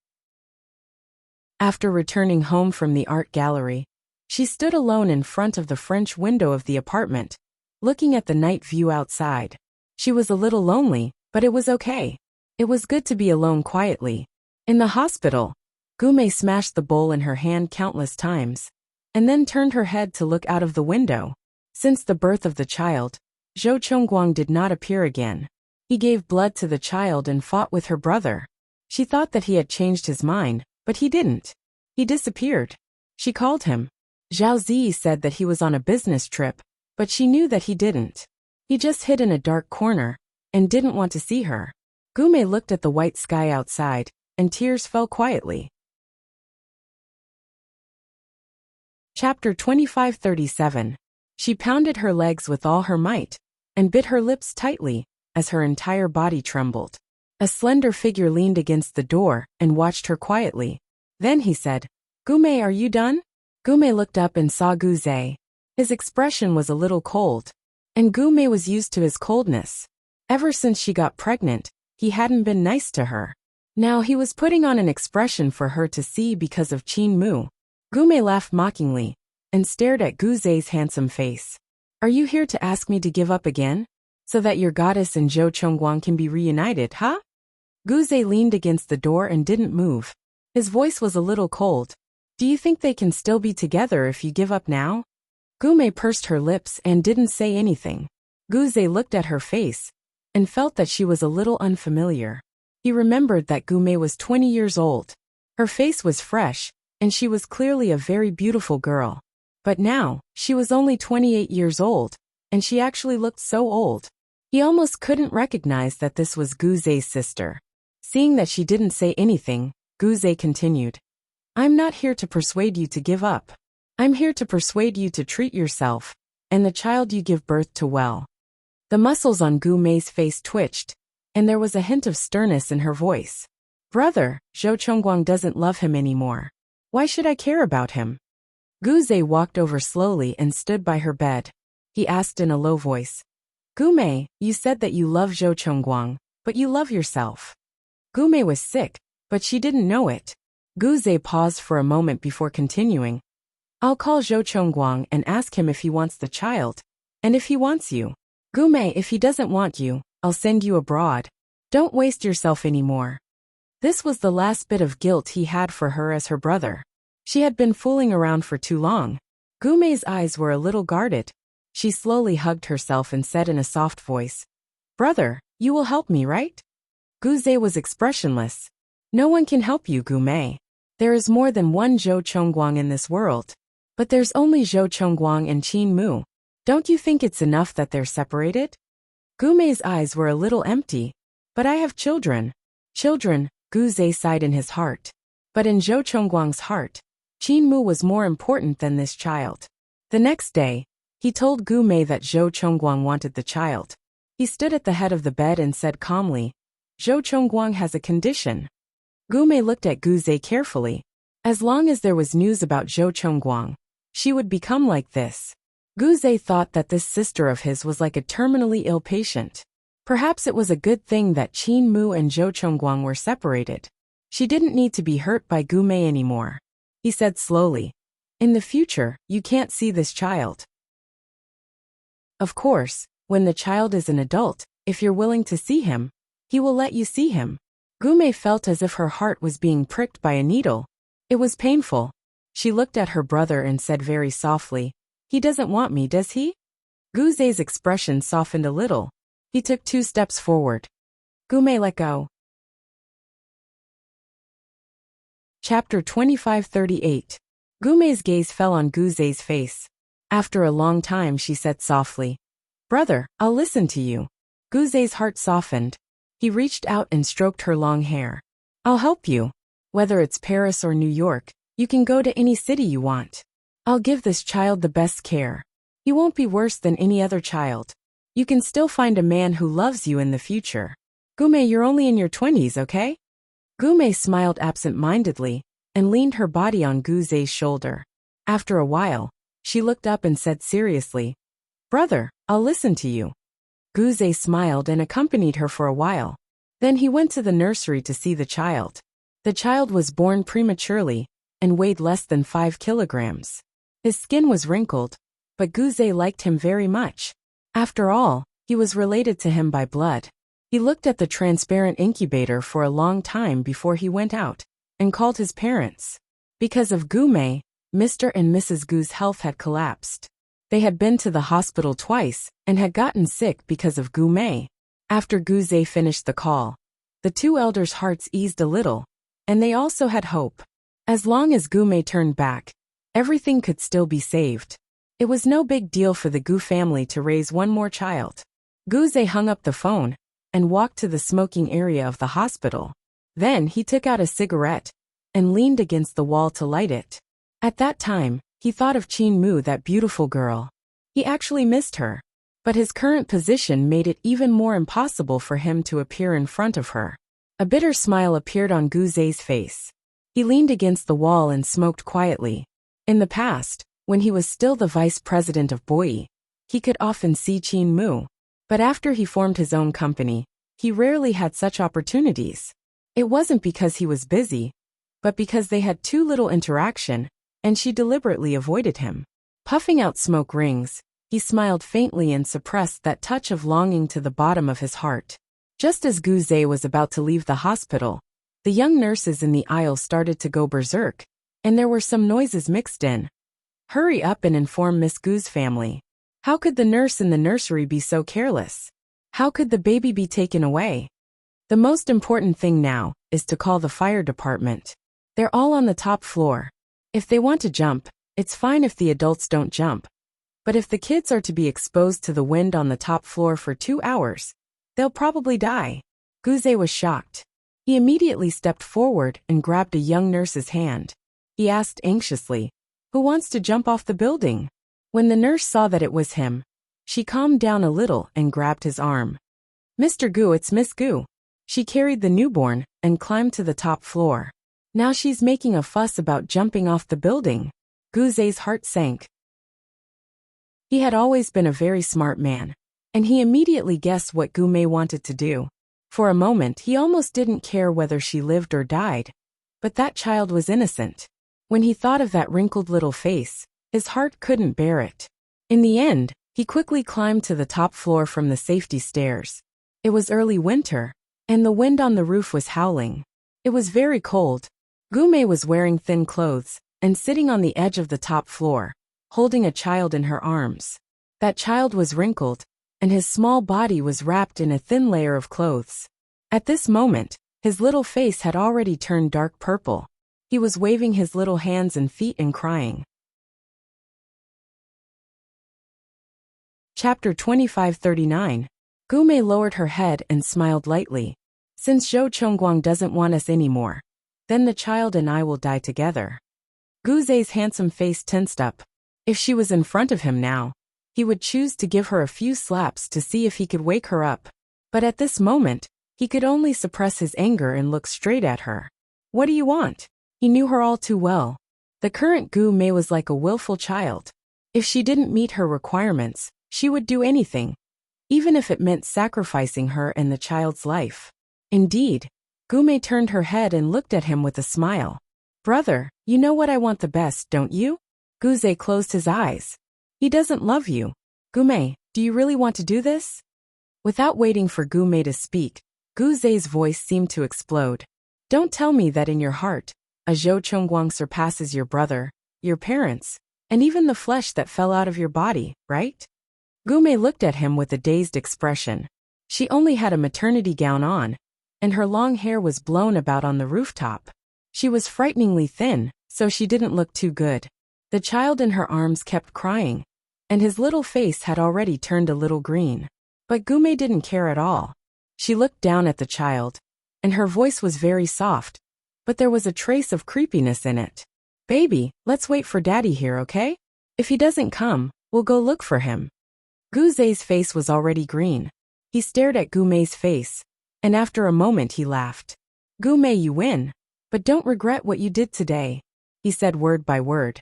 Speaker 1: After returning home from the art gallery, she stood alone in front of the French window of the apartment, looking at the night view outside. She was a little lonely, but it was okay. It was good to be alone quietly. In the hospital, Gu Mei smashed the bowl in her hand countless times, and then turned her head to look out of the window. Since the birth of the child, Zhou Chongguang did not appear again. He gave blood to the child and fought with her brother. She thought that he had changed his mind, but he didn't. He disappeared. She called him. Zhao Zi said that he was on a business trip, but she knew that he didn't. He just hid in a dark corner, and didn't want to see her. Gu Mei looked at the white sky outside, and tears fell quietly. Chapter 2537. She pounded her legs with all her might, and bit her lips tightly, as her entire body trembled. A slender figure leaned against the door, and watched her quietly. Then he said, Gu Mei, are you done? Gu Mei looked up and saw Gu Zhe. His expression was a little cold, and Gu Mei was used to his coldness. Ever since she got pregnant, he hadn't been nice to her. Now he was putting on an expression for her to see because of Qin Mu. Gu Mei laughed mockingly, and stared at Gu Zhe's handsome face. Are you here to ask me to give up again? So that your goddess and Zhou Chongguang can be reunited, huh? Gu Zhe leaned against the door and didn't move. His voice was a little cold. Do you think they can still be together if you give up now? Gu Mei pursed her lips and didn't say anything. Gu Zhe looked at her face, and felt that she was a little unfamiliar. He remembered that Gu Mei was 20 years old. Her face was fresh, and she was clearly a very beautiful girl. But now, she was only 28 years old, and she actually looked so old. He almost couldn't recognize that this was Gu Zhe's sister. Seeing that she didn't say anything, Gu Zhe continued. I'm not here to persuade you to give up. I'm here to persuade you to treat yourself, and the child you give birth to well. The muscles on Gu Mei's face twitched, and there was a hint of sternness in her voice. Brother, Zhou Chongguang doesn't love him anymore. Why should I care about him? Guze walked over slowly and stood by her bed. He asked in a low voice. Gume, you said that you love Zhou Chongguang, but you love yourself. Gume was sick, but she didn't know it. Guze paused for a moment before continuing. I'll call Zhou Chongguang and ask him if he wants the child, and if he wants you. Gume, if he doesn't want you, I'll send you abroad. Don't waste yourself anymore. This was the last bit of guilt he had for her as her brother. She had been fooling around for too long. Gume's eyes were a little guarded. She slowly hugged herself and said in a soft voice, Brother, you will help me, right? Guze was expressionless. No one can help you, Gume. There is more than one Zhou Chongguang in this world. But there's only Zhou Chongguang and Qin Mu. Don't you think it's enough that they're separated? Gume's eyes were a little empty. But I have children. Children, Guze sighed in his heart. But in Zhou Chongguang's heart, Qin Mu was more important than this child. The next day, he told Gume that Zhou Chongguang wanted the child. He stood at the head of the bed and said calmly, Zhou Chongguang has a condition. Gume looked at Guze carefully. As long as there was news about Zhou Chongguang, she would become like this. Guze thought that this sister of his was like a terminally ill patient. Perhaps it was a good thing that Qin Mu and Zhou Chongguang were separated. She didn't need to be hurt by Gume anymore. He said slowly, In the future, you can't see this child. Of course, when the child is an adult, if you're willing to see him, he will let you see him. Gume felt as if her heart was being pricked by a needle. It was painful. She looked at her brother and said very softly, He doesn't want me, does he? Guze's expression softened a little. He took 2 steps forward. Gume let go. Chapter 2538. Gume's gaze fell on Guze's face. After a long time she said softly, Brother, I'll listen to you. Guze's heart softened. He reached out and stroked her long hair. I'll help you. Whether it's Paris or New York, you can go to any city you want. I'll give this child the best care. He won't be worse than any other child. You can still find a man who loves you in the future. Gume, you're only in your 20s, okay? Gume smiled absent-mindedly and leaned her body on Guze's shoulder. After a while, she looked up and said seriously, Brother, I'll listen to you. Guze smiled and accompanied her for a while. Then he went to the nursery to see the child. The child was born prematurely and weighed less than 5 kilograms. His skin was wrinkled, but Guze liked him very much. After all, he was related to him by blood. He looked at the transparent incubator for a long time before he went out and called his parents. Because of Gume, Mr. and Mrs. Gu's health had collapsed. They had been to the hospital twice and had gotten sick because of Gume. After Guze finished the call, the 2 elders' hearts eased a little, and they also had hope. As long as Gume turned back, everything could still be saved. It was no big deal for the Gu family to raise one more child. Guze hung up the phone and walked to the smoking area of the hospital. Then he took out a cigarette and leaned against the wall to light it. At that time, he thought of Qin Mu, that beautiful girl. He actually missed her. But his current position made it even more impossible for him to appear in front of her. A bitter smile appeared on Guze's face. He leaned against the wall and smoked quietly. In the past, when he was still the vice president of Boyi, he could often see Qin Mu. But after he formed his own company, he rarely had such opportunities. It wasn't because he was busy, but because they had too little interaction, and she deliberately avoided him. Puffing out smoke rings, he smiled faintly and suppressed that touch of longing to the bottom of his heart. Just as Guze was about to leave the hospital, the young nurses in the aisle started to go berserk, and there were some noises mixed in. Hurry up and inform Miss Gu's family. How could the nurse in the nursery be so careless? How could the baby be taken away? The most important thing now is to call the fire department. They're all on the top floor. If they want to jump, it's fine if the adults don't jump. But if the kids are to be exposed to the wind on the top floor for 2 hours, they'll probably die. Guze was shocked. He immediately stepped forward and grabbed a young nurse's hand. He asked anxiously, "Who wants to jump off the building?" When the nurse saw that it was him, she calmed down a little and grabbed his arm. Mr. Gu, it's Miss Gu. She carried the newborn and climbed to the top floor. Now she's making a fuss about jumping off the building. Gu Zai's heart sank. He had always been a very smart man, and he immediately guessed what Gu Mei wanted to do. For a moment he almost didn't care whether she lived or died. But that child was innocent. When he thought of that wrinkled little face, his heart couldn't bear it. In the end, he quickly climbed to the top floor from the safety stairs. It was early winter, and the wind on the roof was howling. It was very cold. Gu Mei was wearing thin clothes and sitting on the edge of the top floor, holding a child in her arms. That child was wrinkled, and his small body was wrapped in a thin layer of clothes. At this moment, his little face had already turned dark purple. He was waving his little hands and feet and crying. Chapter 2539. Gu Mei lowered her head and smiled lightly. Since Zhou Chongguang doesn't want us anymore, then the child and I will die together. Gu Zai's handsome face tensed up. If she was in front of him now, he would choose to give her a few slaps to see if he could wake her up. But at this moment, he could only suppress his anger and look straight at her. What do you want? He knew her all too well. The current Gu Mei was like a willful child. If she didn't meet her requirements, she would do anything, even if it meant sacrificing her and the child's life. Indeed, Gu Mei turned her head and looked at him with a smile. Brother, you know what I want the best, don't you? Gu Zai closed his eyes. He doesn't love you. Gu Mei, do you really want to do this? Without waiting for Gu Mei to speak, Gu Zai's voice seemed to explode. Don't tell me that in your heart, a Zhou Chongguang surpasses your brother, your parents, and even the flesh that fell out of your body, right? Gu Mei looked at him with a dazed expression. She only had a maternity gown on, and her long hair was blown about on the rooftop. She was frighteningly thin, so she didn't look too good. The child in her arms kept crying, and his little face had already turned a little green. But Gu Mei didn't care at all. She looked down at the child, and her voice was very soft, but there was a trace of creepiness in it. Baby, let's wait for Daddy here, okay? If he doesn't come, we'll go look for him. Gu Zai's face was already green. He stared at Gu Mei's face, and after a moment he laughed. Gu Mei, you win, but don't regret what you did today, he said word by word.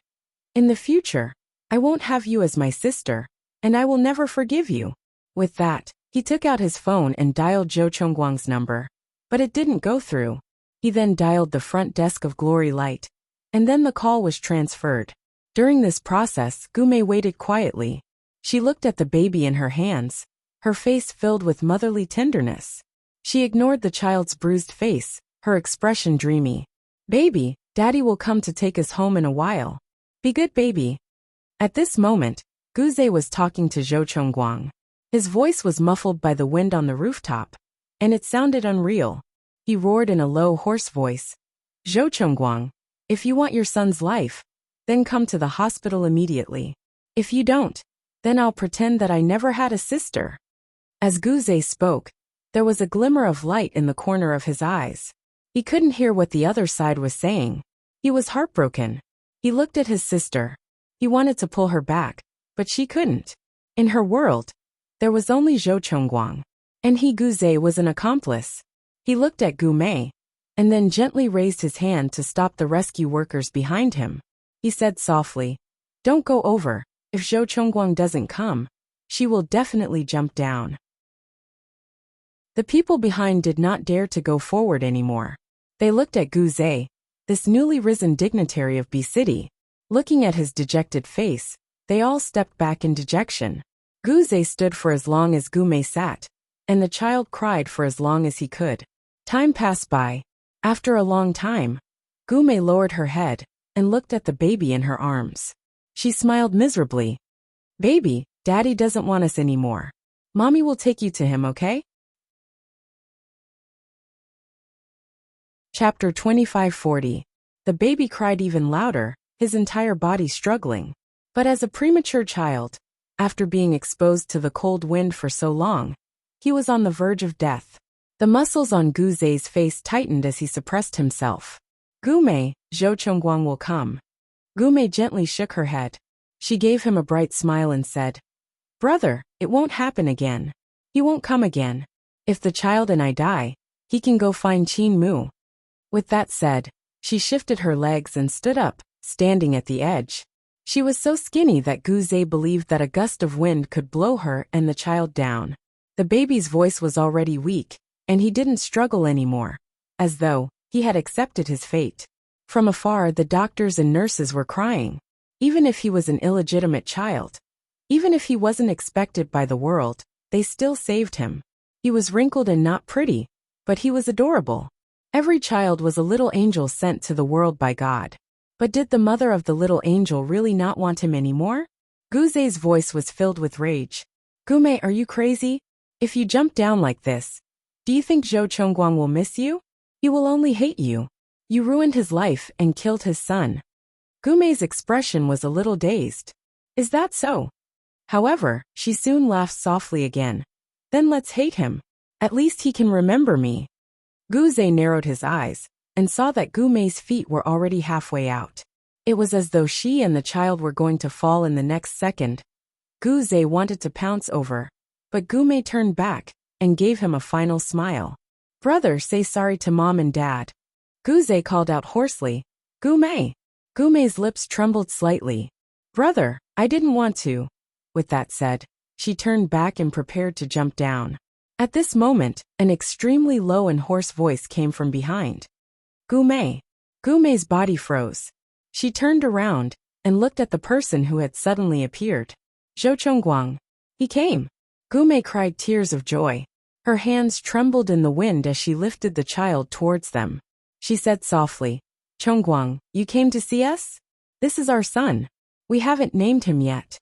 Speaker 1: In the future, I won't have you as my sister, and I will never forgive you. With that, he took out his phone and dialed Zhou Chongguang's number, but it didn't go through. He then dialed the front desk of Glory Light, and then the call was transferred. During this process, Gu Mei waited quietly. She looked at the baby in her hands, her face filled with motherly tenderness. She ignored the child's bruised face, her expression dreamy. Baby, Daddy will come to take us home in a while. Be good, baby. At this moment, Gu Zai was talking to Zhou Chongguang. His voice was muffled by the wind on the rooftop, and it sounded unreal. He roared in a low, hoarse voice. Zhou Chongguang, if you want your son's life, then come to the hospital immediately. If you don't, then I'll pretend that I never had a sister. As Gu Zai spoke, there was a glimmer of light in the corner of his eyes. He couldn't hear what the other side was saying. He was heartbroken. He looked at his sister. He wanted to pull her back, but she couldn't. In her world, there was only Zhou Chongguang, and he, Gu Zai, was an accomplice. He looked at Gu Mei, and then gently raised his hand to stop the rescue workers behind him. He said softly, "Don't go over. If Zhou Chongguang doesn't come, she will definitely jump down." The people behind did not dare to go forward anymore. They looked at Gu Zai, this newly risen dignitary of B City. Looking at his dejected face, they all stepped back in dejection. Gu Zai stood for as long as Gu Mei sat, and the child cried for as long as he could. Time passed by. After a long time, Gu Mei lowered her head and looked at the baby in her arms. She smiled miserably. Baby, Daddy doesn't want us anymore. Mommy will take you to him, okay? Chapter 2540. The baby cried even louder, his entire body struggling. But as a premature child, after being exposed to the cold wind for so long, he was on the verge of death. The muscles on Gu Zai's face tightened as he suppressed himself. Gu Mei, Zhou Chongguang will come. Gu Mei gently shook her head. She gave him a bright smile and said, Brother, it won't happen again. He won't come again. If the child and I die, he can go find Qin Mu. With that said, she shifted her legs and stood up, standing at the edge. She was so skinny that Gu Zhe believed that a gust of wind could blow her and the child down. The baby's voice was already weak, and he didn't struggle anymore, as though he had accepted his fate. From afar, the doctors and nurses were crying. Even if he was an illegitimate child, even if he wasn't expected by the world, they still saved him. He was wrinkled and not pretty, but he was adorable. Every child was a little angel sent to the world by God. But did the mother of the little angel really not want him anymore? Gu Zhe's voice was filled with rage. Gume, are you crazy? If you jump down like this, do you think Zhou Chongguang will miss you? He will only hate you. You ruined his life and killed his son. Gume's expression was a little dazed. Is that so? However, she soon laughed softly again. Then let's hate him. At least he can remember me. Gu Zhe narrowed his eyes and saw that Gume's feet were already halfway out. It was as though she and the child were going to fall in the next second. Gu Zhe wanted to pounce over, but Gume turned back and gave him a final smile. Brother, say sorry to mom and dad. Gu Zhe called out hoarsely. Gume. Gume's lips trembled slightly. Brother, I didn't want to. With that said, she turned back and prepared to jump down. At this moment, an extremely low and hoarse voice came from behind. Gume. Gume's body froze. She turned around and looked at the person who had suddenly appeared. Zhou Chongguang. He came. Gume cried tears of joy. Her hands trembled in the wind as she lifted the child towards them. She said softly, Chongguang, you came to see us? This is our son. We haven't named him yet.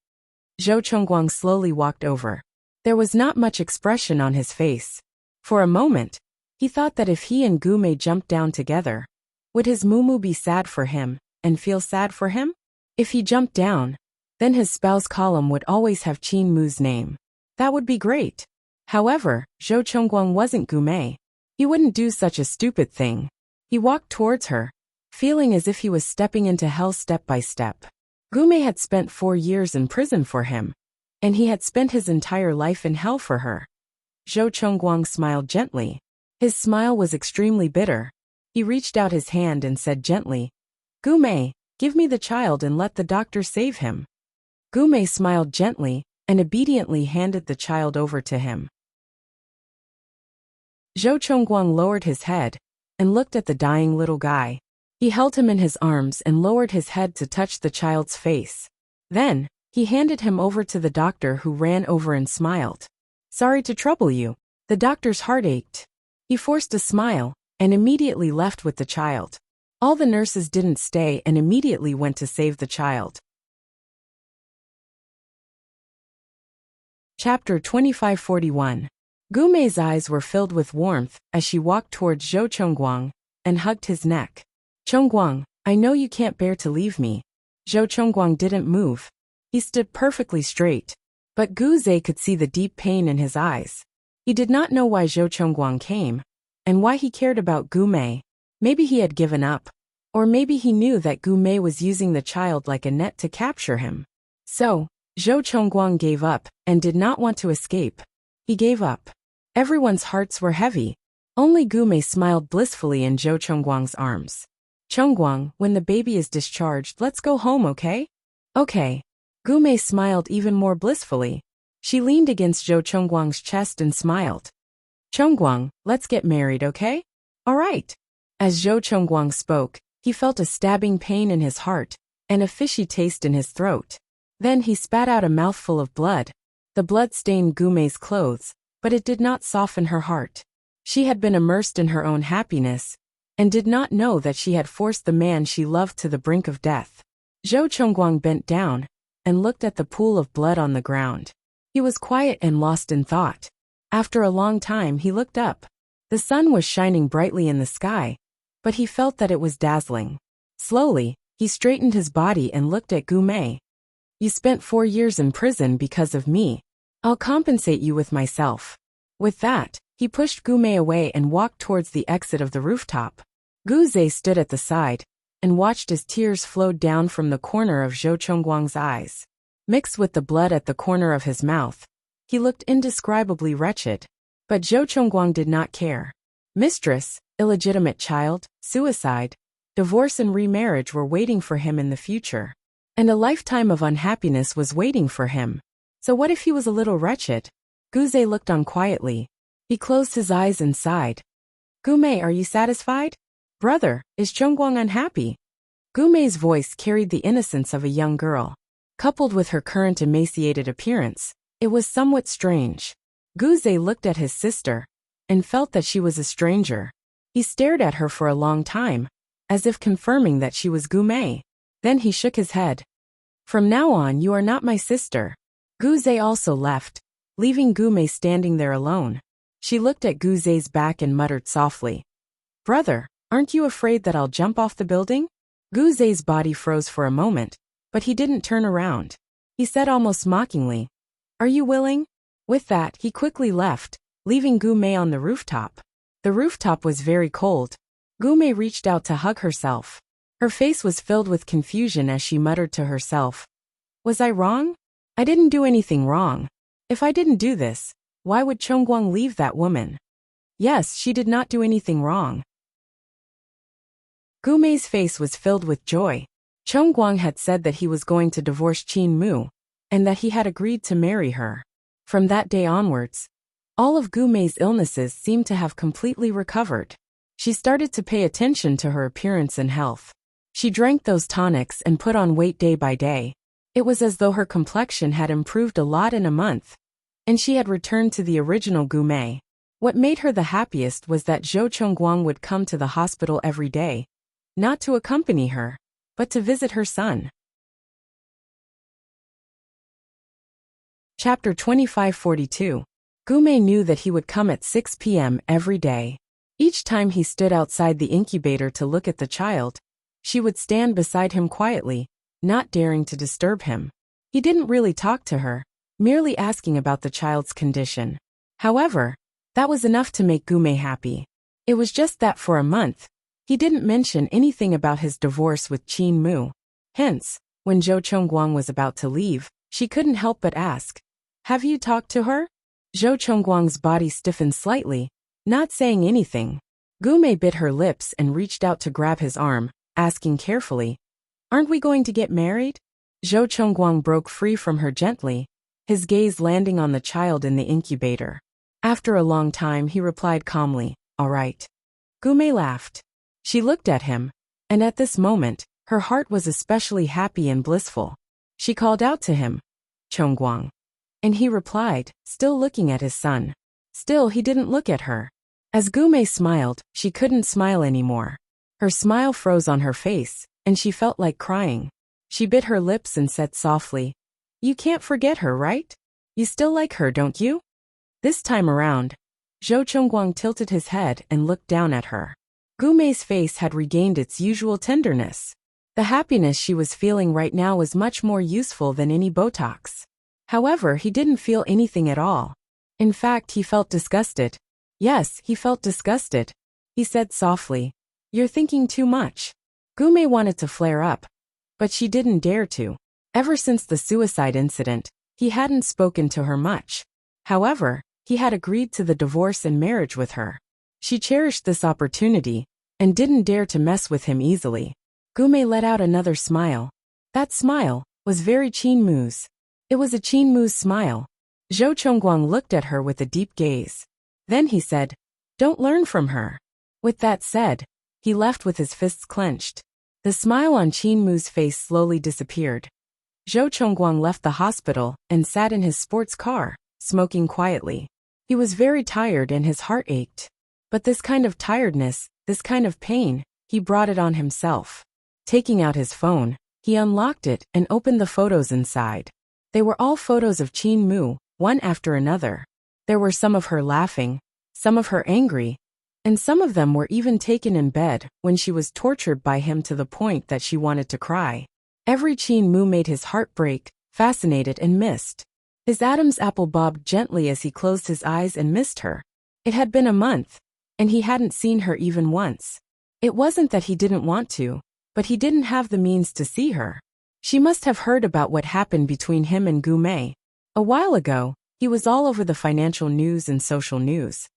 Speaker 1: Zhou Chongguang slowly walked over. There was not much expression on his face. For a moment, he thought that if he and Gume jumped down together, would his Mumu be sad for him and feel sad for him? If he jumped down, then his spouse column would always have Qin Mu's name. That would be great. However, Zhou Chongguang wasn't Gume. He wouldn't do such a stupid thing. He walked towards her, feeling as if he was stepping into hell step by step. Gume had spent 4 years in prison for him, and he had spent his entire life in hell for her. Zhou Chongguang smiled gently. His smile was extremely bitter. He reached out his hand and said gently, Gume, give me the child and let the doctor save him. Gume smiled gently and obediently handed the child over to him. Zhou Chongguang lowered his head and looked at the dying little guy. He held him in his arms and lowered his head to touch the child's face. Then, he handed him over to the doctor, who ran over and smiled. Sorry to trouble you. The doctor's heart ached. He forced a smile and immediately left with the child. All the nurses didn't stay and immediately went to save the child. Chapter 2541. Gume's eyes were filled with warmth as she walked towards Zhou Chongguang and hugged his neck. Chongguang, I know you can't bear to leave me. Zhou Chongguang didn't move. He stood perfectly straight. But Gu Zhe could see the deep pain in his eyes. He did not know why Zhou Chongguang came, and why he cared about Gume. Maybe he had given up. Or maybe he knew that Gume was using the child like a net to capture him. So, Zhou Chongguang gave up and did not want to escape. He gave up. Everyone's hearts were heavy. Only Gume smiled blissfully in Zhou Chongguang's arms. Chongguang, when the baby is discharged, let's go home, okay? Okay. Gume smiled even more blissfully. She leaned against Zhou Chongguang's chest and smiled. Chongguang, let's get married, okay? All right. As Zhou Chongguang spoke, he felt a stabbing pain in his heart and a fishy taste in his throat. Then he spat out a mouthful of blood. The blood stained Gume's clothes, but it did not soften her heart. She had been immersed in her own happiness and did not know that she had forced the man she loved to the brink of death. Zhou Chongguang bent down and looked at the pool of blood on the ground. He was quiet and lost in thought. After a long time, he looked up. The sun was shining brightly in the sky, but he felt that it was dazzling. Slowly, he straightened his body and looked at Gume. You spent 4 years in prison because of me. I'll compensate you with myself. With that, he pushed Gume away and walked towards the exit of the rooftop. Gu Zhe stood at the side and watched as tears flowed down from the corner of Zhou Chongguang's eyes. Mixed with the blood at the corner of his mouth, he looked indescribably wretched. But Zhou Chongguang did not care. Mistress, illegitimate child, suicide, divorce and remarriage were waiting for him in the future. And a lifetime of unhappiness was waiting for him. So what if he was a little wretched? Guze looked on quietly. He closed his eyes and sighed. Gume, are you satisfied? Brother, is Chongguang unhappy? Gume's voice carried the innocence of a young girl. Coupled with her current emaciated appearance, it was somewhat strange. Guze looked at his sister and felt that she was a stranger. He stared at her for a long time, as if confirming that she was Gume. Then he shook his head. From now on you are not my sister. Guze also left, leaving Gume standing there alone. She looked at Guze's back and muttered softly. Brother, aren't you afraid that I'll jump off the building? Guze's body froze for a moment, but he didn't turn around. He said almost mockingly, Are you willing? With that, he quickly left, leaving Gume on the rooftop. The rooftop was very cold. Gume reached out to hug herself. Her face was filled with confusion as she muttered to herself. Was I wrong? I didn't do anything wrong. If I didn't do this, why would Chongguang leave that woman? Yes, she did not do anything wrong. Gume's face was filled with joy. Chongguang had said that he was going to divorce Qin Mu, and that he had agreed to marry her. From that day onwards, all of Gume's illnesses seemed to have completely recovered. She started to pay attention to her appearance and health. She drank those tonics and put on weight day by day. It was as though her complexion had improved a lot in a month, and she had returned to the original Gume. What made her the happiest was that Zhou Chongguang would come to the hospital every day, not to accompany her, but to visit her son. Chapter 2542. Gume knew that he would come at 6 p.m. every day. Each time he stood outside the incubator to look at the child, she would stand beside him quietly, not daring to disturb him. He didn't really talk to her, merely asking about the child's condition. However, that was enough to make Gume happy. It was just that for a month, he didn't mention anything about his divorce with Qin Mu. Hence, when Zhou Chongguang was about to leave, she couldn't help but ask, Have you talked to her? Zhou Chongguang's body stiffened slightly, not saying anything. Gume bit her lips and reached out to grab his arm, asking carefully, Aren't we going to get married? Zhou Chongguang broke free from her gently, his gaze landing on the child in the incubator. After a long time he replied calmly, All right. Gume laughed. She looked at him, and at this moment, her heart was especially happy and blissful. She called out to him, Chongguang. And he replied, still looking at his son. Still he didn't look at her. As Gume smiled, she couldn't smile anymore. Her smile froze on her face, and she felt like crying. She bit her lips and said softly, You can't forget her, right? You still like her, don't you? This time around, Zhou Chongguang tilted his head and looked down at her. Gume's face had regained its usual tenderness. The happiness she was feeling right now was much more useful than any Botox. However, he didn't feel anything at all. In fact, he felt disgusted. Yes, he felt disgusted. He said softly, You're thinking too much. Gume wanted to flare up, but she didn't dare to. Ever since the suicide incident, he hadn't spoken to her much. However, he had agreed to the divorce and marriage with her. She cherished this opportunity and didn't dare to mess with him easily. Gume let out another smile. That smile was very Qin Mu's. It was a Qin Mu's smile. Zhou Chongguang looked at her with a deep gaze. Then he said, Don't learn from her. With that said, he left with his fists clenched. The smile on Qin Mu's face slowly disappeared. Zhou Chongguang left the hospital and sat in his sports car, smoking quietly. He was very tired and his heart ached. But this kind of tiredness, this kind of pain, he brought it on himself. Taking out his phone, he unlocked it and opened the photos inside. They were all photos of Qin Mu, one after another. There were some of her laughing, some of her angry, and some of them were even taken in bed when she was tortured by him to the point that she wanted to cry. Every Qin Mu made his heart break, fascinated and missed. His Adam's apple bobbed gently as he closed his eyes and missed her. It had been a month, and he hadn't seen her even once. It wasn't that he didn't want to, but he didn't have the means to see her. She must have heard about what happened between him and Gume. A while ago, He was all over the financial news and social news.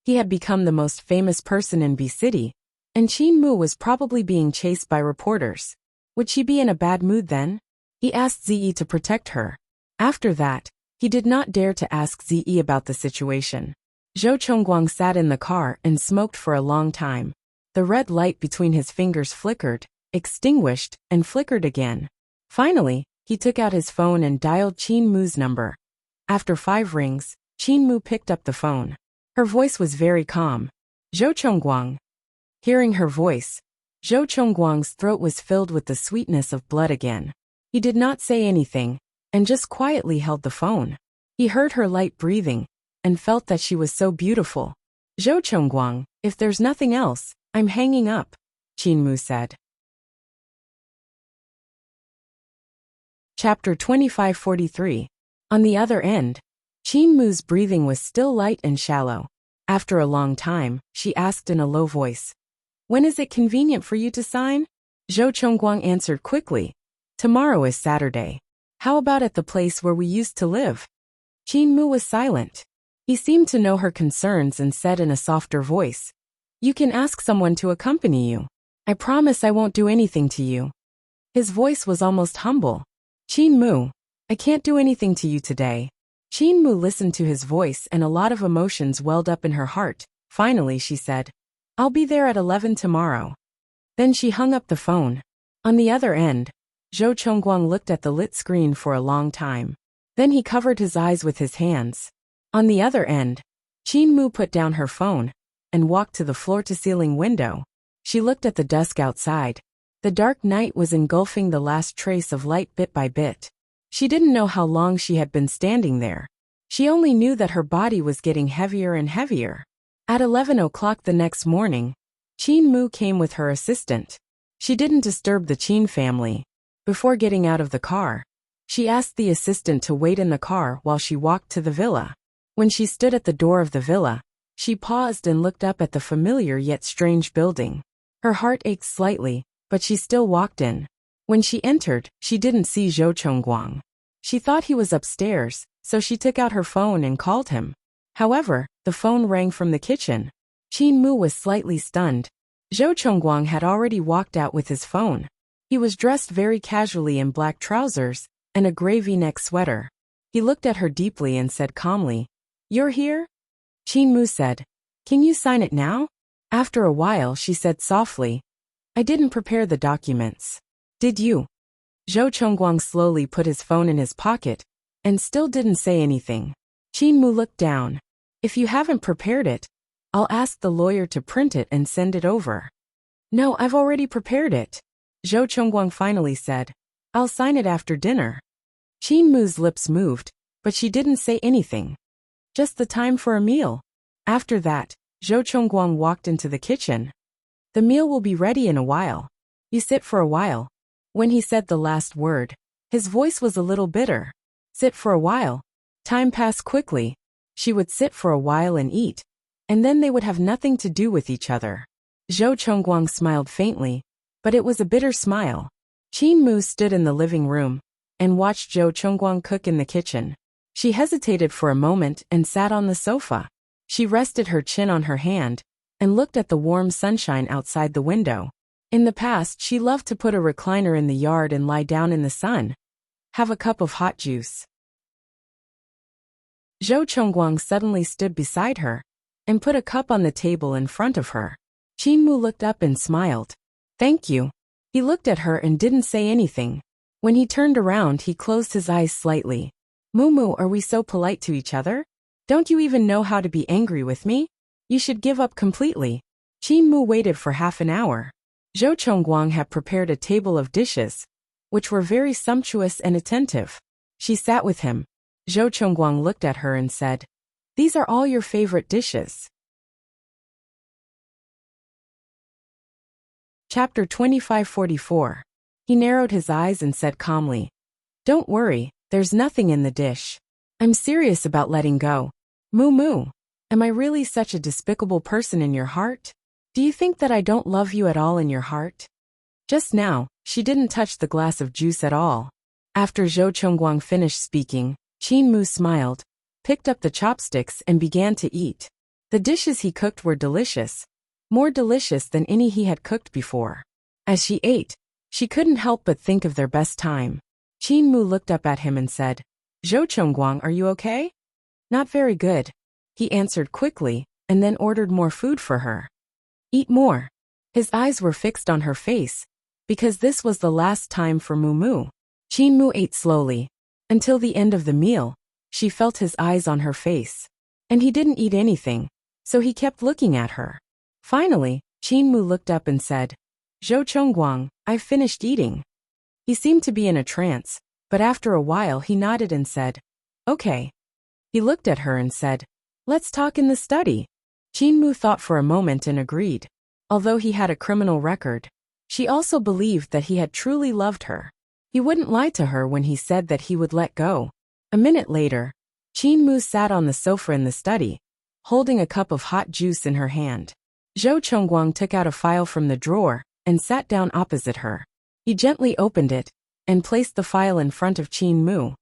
Speaker 1: He had become the most famous person in B City, and Qin Mu was probably being chased by reporters. Would she be in a bad mood then? He asked Ziyi to protect her. After that, he did not dare to ask Ziyi about the situation. Zhou Chongguang sat in the car and smoked for a long time. The red light between his fingers flickered, extinguished, and flickered again. Finally, he took out his phone and dialed Qin Mu's number. After 5 rings, Qin Mu picked up the phone. Her voice was very calm. Zhou Chongguang. Hearing her voice, Zhou Chongguang's throat was filled with the sweetness of blood again. He did not say anything, and just quietly held the phone. He heard her light breathing, and felt that she was so beautiful. Zhou Chongguang, if there's nothing else, I'm hanging up, Qin Mu said. Chapter 2543. On the other end, Qin Mu's breathing was still light and shallow. After a long time, she asked in a low voice, "When is it convenient for you to sign?" Zhou Chongguang answered quickly, "Tomorrow is Saturday. How about at the place where we used to live?" Qin Mu was silent. He seemed to know her concerns and said in a softer voice, "You can ask someone to accompany you. I promise I won't do anything to you." His voice was almost humble. "Qin Mu, I can't do anything to you today." Qin Mu listened to his voice and a lot of emotions welled up in her heart. Finally she said, "I'll be there at 11 tomorrow." Then she hung up the phone. On the other end, Zhou Chongguang looked at the lit screen for a long time. Then he covered his eyes with his hands. On the other end, Qin Mu put down her phone and walked to the floor-to-ceiling window. She looked at the dusk outside. The dark night was engulfing the last trace of light bit by bit. She didn't know how long she had been standing there. She only knew that her body was getting heavier and heavier. At 11 o'clock the next morning, Qin Mu came with her assistant. She didn't disturb the Qin family. Before getting out of the car, she asked the assistant to wait in the car while she walked to the villa. When she stood at the door of the villa, she paused and looked up at the familiar yet strange building. Her heart ached slightly, but she still walked in. When she entered, she didn't see Zhou Chongguang. She thought he was upstairs, so she took out her phone and called him. However, the phone rang from the kitchen. Qin Mu was slightly stunned. Zhou Chongguang had already walked out with his phone. He was dressed very casually in black trousers and a gray V-neck sweater. He looked at her deeply and said calmly, "You're here?" Qin Mu said, "Can you sign it now?" After a while she said softly, "I didn't prepare the documents. Did you?" Zhou Chongguang slowly put his phone in his pocket and still didn't say anything. Qin Mu looked down. "If you haven't prepared it, I'll ask the lawyer to print it and send it over." "No, I've already prepared it," Zhou Chongguang finally said. "I'll sign it after dinner." Qin Mu's lips moved, but she didn't say anything. Just the time for a meal. After that, Zhou Chongguang walked into the kitchen. "The meal will be ready in a while. You sit for a while." When he said the last word, his voice was a little bitter. Sit for a while. Time passed quickly. She would sit for a while and eat, and then they would have nothing to do with each other. Zhou Chongguang smiled faintly, but it was a bitter smile. Qin Mu stood in the living room and watched Zhou Chongguang cook in the kitchen. She hesitated for a moment and sat on the sofa. She rested her chin on her hand and looked at the warm sunshine outside the window. In the past, she loved to put a recliner in the yard and lie down in the sun. Have a cup of hot juice. Zhou Chongguang suddenly stood beside her and put a cup on the table in front of her. Qin Mu looked up and smiled. "Thank you." He looked at her and didn't say anything. When he turned around, he closed his eyes slightly. "Mumu, are we so polite to each other? Don't you even know how to be angry with me? You should give up completely." Qin Mu waited for half an hour. Zhou Chongguang had prepared a table of dishes, which were very sumptuous and attentive. She sat with him. Zhou Chongguang looked at her and said, "These are all your favorite dishes." Chapter 2544. He narrowed his eyes and said calmly, "Don't worry, there's nothing in the dish. I'm serious about letting go. Moo, am I really such a despicable person in your heart? Do you think that I don't love you at all in your heart?" Just now, she didn't touch the glass of juice at all. After Zhou Chongguang finished speaking, Qin Mu smiled, picked up the chopsticks and began to eat. The dishes he cooked were delicious, more delicious than any he had cooked before. As she ate, she couldn't help but think of their best time. Qin Mu looked up at him and said, "Zhou Chongguang, are you okay?" "Not very good," he answered quickly, and then ordered more food for her. "Eat more." His eyes were fixed on her face, because this was the last time for Mu. Qin Mu ate slowly. Until the end of the meal, she felt his eyes on her face. And he didn't eat anything, so he kept looking at her. Finally, Qin Mu looked up and said, "Zhou Chongguang, I've finished eating." He seemed to be in a trance, but after a while he nodded and said, "Okay." He looked at her and said, "Let's talk in the study." Qin Mu thought for a moment and agreed. Although he had a criminal record, she also believed that he had truly loved her. He wouldn't lie to her when he said that he would let go. A minute later, Qin Mu sat on the sofa in the study, holding a cup of hot juice in her hand. Zhou Chongguang took out a file from the drawer and sat down opposite her. He gently opened it and placed the file in front of Qin Mu.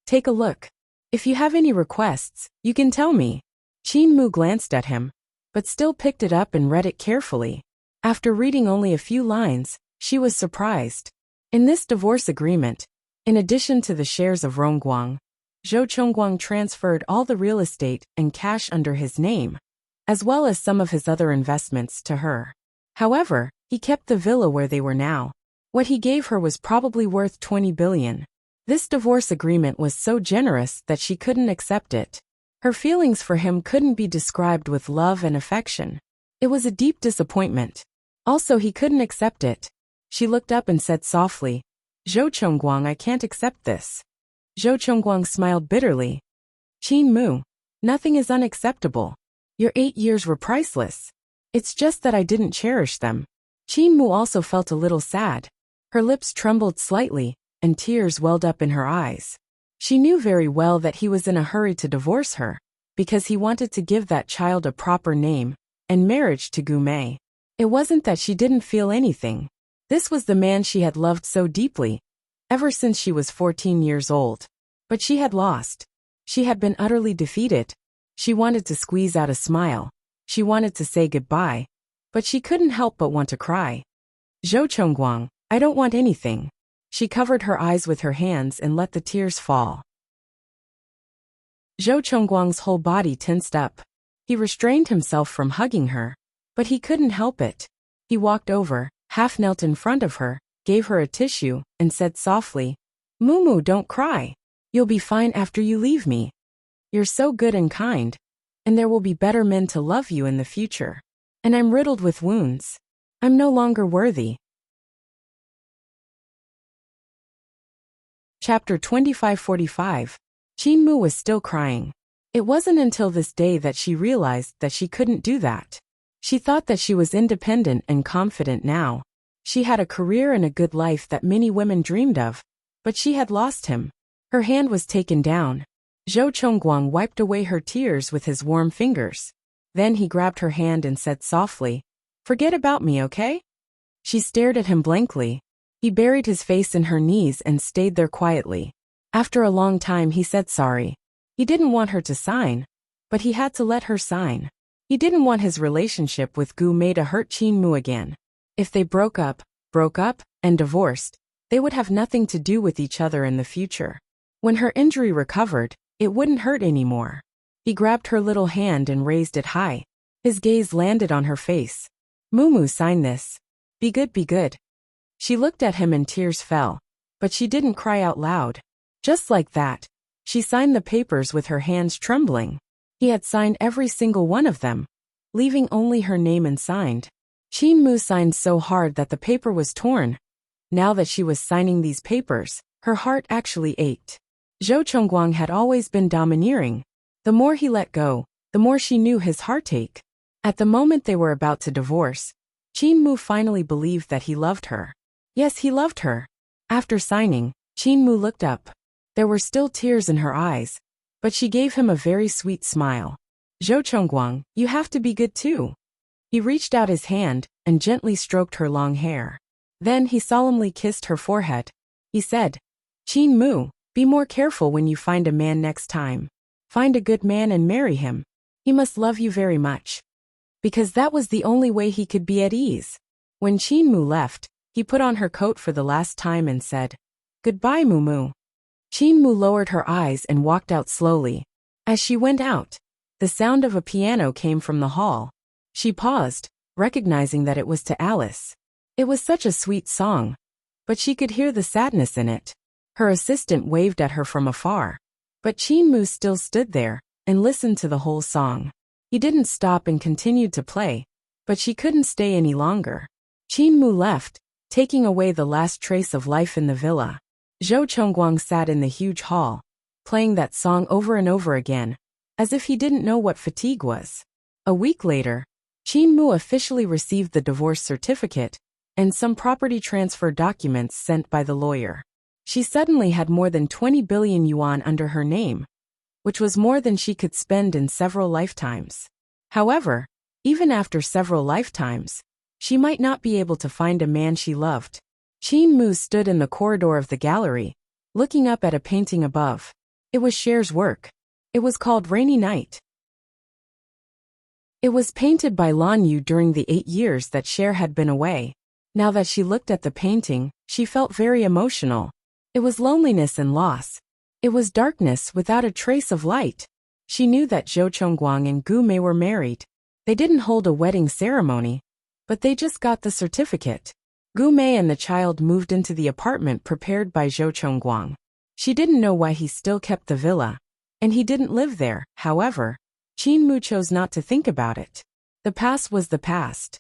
Speaker 1: "Take a look. If you have any requests, you can tell me." Qin Mu glanced at him, but still picked it up and read it carefully. After reading only a few lines, she was surprised. In this divorce agreement, in addition to the shares of Rongguang, Zhou Chongguang transferred all the real estate and cash under his name, as well as some of his other investments, to her. However, he kept the villa where they were now. What he gave her was probably worth 20 billion. This divorce agreement was so generous that she couldn't accept it. Her feelings for him couldn't be described with love and affection. It was a deep disappointment. Also, he couldn't accept it. She looked up and said softly, "Zhou Chongguang, I can't accept this." Zhou Chongguang smiled bitterly. "Qin Mu, nothing is unacceptable. Your 8 years were priceless. It's just that I didn't cherish them." Qin Mu also felt a little sad. Her lips trembled slightly, and tears welled up in her eyes. She knew very well that he was in a hurry to divorce her, because he wanted to give that child a proper name and marriage to Gu Mei. It wasn't that she didn't feel anything. This was the man she had loved so deeply, ever since she was 14 years old. But she had lost. She had been utterly defeated. She wanted to squeeze out a smile. She wanted to say goodbye, but she couldn't help but want to cry. "Zhou Chongguang, I don't want anything." She covered her eyes with her hands and let the tears fall. Zhou Chongguang's whole body tensed up. He restrained himself from hugging her, but he couldn't help it. He walked over, half knelt in front of her, gave her a tissue, and said softly, "Mumu, don't cry. You'll be fine after you leave me. You're so good and kind, and there will be better men to love you in the future. And I'm riddled with wounds. I'm no longer worthy." Chapter 2545. Qin Mu was still crying. It wasn't until this day that she realized that she couldn't do that. She thought that she was independent and confident now. She had a career and a good life that many women dreamed of, but she had lost him. Her hand was taken down. Zhou Chongguang wiped away her tears with his warm fingers. Then he grabbed her hand and said softly, "Forget about me, okay?" She stared at him blankly. He buried his face in her knees and stayed there quietly. After a long time he said sorry. He didn't want her to sign, but he had to let her sign. He didn't want his relationship with Gu Mei to hurt Qin Mu again. If they broke up, and divorced, they would have nothing to do with each other in the future. When her injury recovered, it wouldn't hurt anymore. He grabbed her little hand and raised it high. His gaze landed on her face. "Mumu, sign this. Be good, be good." She looked at him and tears fell, but she didn't cry out loud. Just like that, she signed the papers with her hands trembling. He had signed every single one of them, leaving only her name unsigned. Qin Mu signed so hard that the paper was torn. Now that she was signing these papers, her heart actually ached. Zhou Chongguang had always been domineering. The more he let go, the more she knew his heartache. At the moment they were about to divorce, Qin Mu finally believed that he loved her. Yes, he loved her. After signing, Qin Mu looked up. There were still tears in her eyes, but she gave him a very sweet smile. "Zhou Chongguang, you have to be good too." He reached out his hand and gently stroked her long hair. Then he solemnly kissed her forehead. He said, "Qin Mu, Be more careful when you find a man next time. Find a good man and marry him. He must love you very much. Because that was the only way he could be at ease. When Qin Mu left, he put on her coat for the last time and said, "Goodbye, Mu." Qin Mu lowered her eyes and walked out slowly. As she went out, the sound of a piano came from the hall. She paused, recognizing that it was to Alice. It was such a sweet song, but she could hear the sadness in it. Her assistant waved at her from afar, but Qin Mu still stood there and listened to the whole song. He didn't stop and continued to play, but she couldn't stay any longer. Qin Mu left, taking away the last trace of life in the villa. Zhou Chongguang sat in the huge hall, playing that song over and over again, as if he didn't know what fatigue was. A week later, Qin Mu officially received the divorce certificate and some property transfer documents sent by the lawyer. She suddenly had more than 20 billion yuan under her name, which was more than she could spend in several lifetimes. However, even after several lifetimes, she might not be able to find a man she loved. Qin Mu stood in the corridor of the gallery, looking up at a painting above. It was Cher's work. It was called Rainy Night. It was painted by Lan Yu during the 8 years that Cher had been away. Now that she looked at the painting, she felt very emotional. It was loneliness and loss. It was darkness without a trace of light. She knew that Zhou Chongguang and Gu Mei were married. They didn't hold a wedding ceremony, but they just got the certificate. Gu Mei and the child moved into the apartment prepared by Zhou Chongguang. She didn't know why he still kept the villa, and he didn't live there. However, Qin Mu chose not to think about it. The past was the past.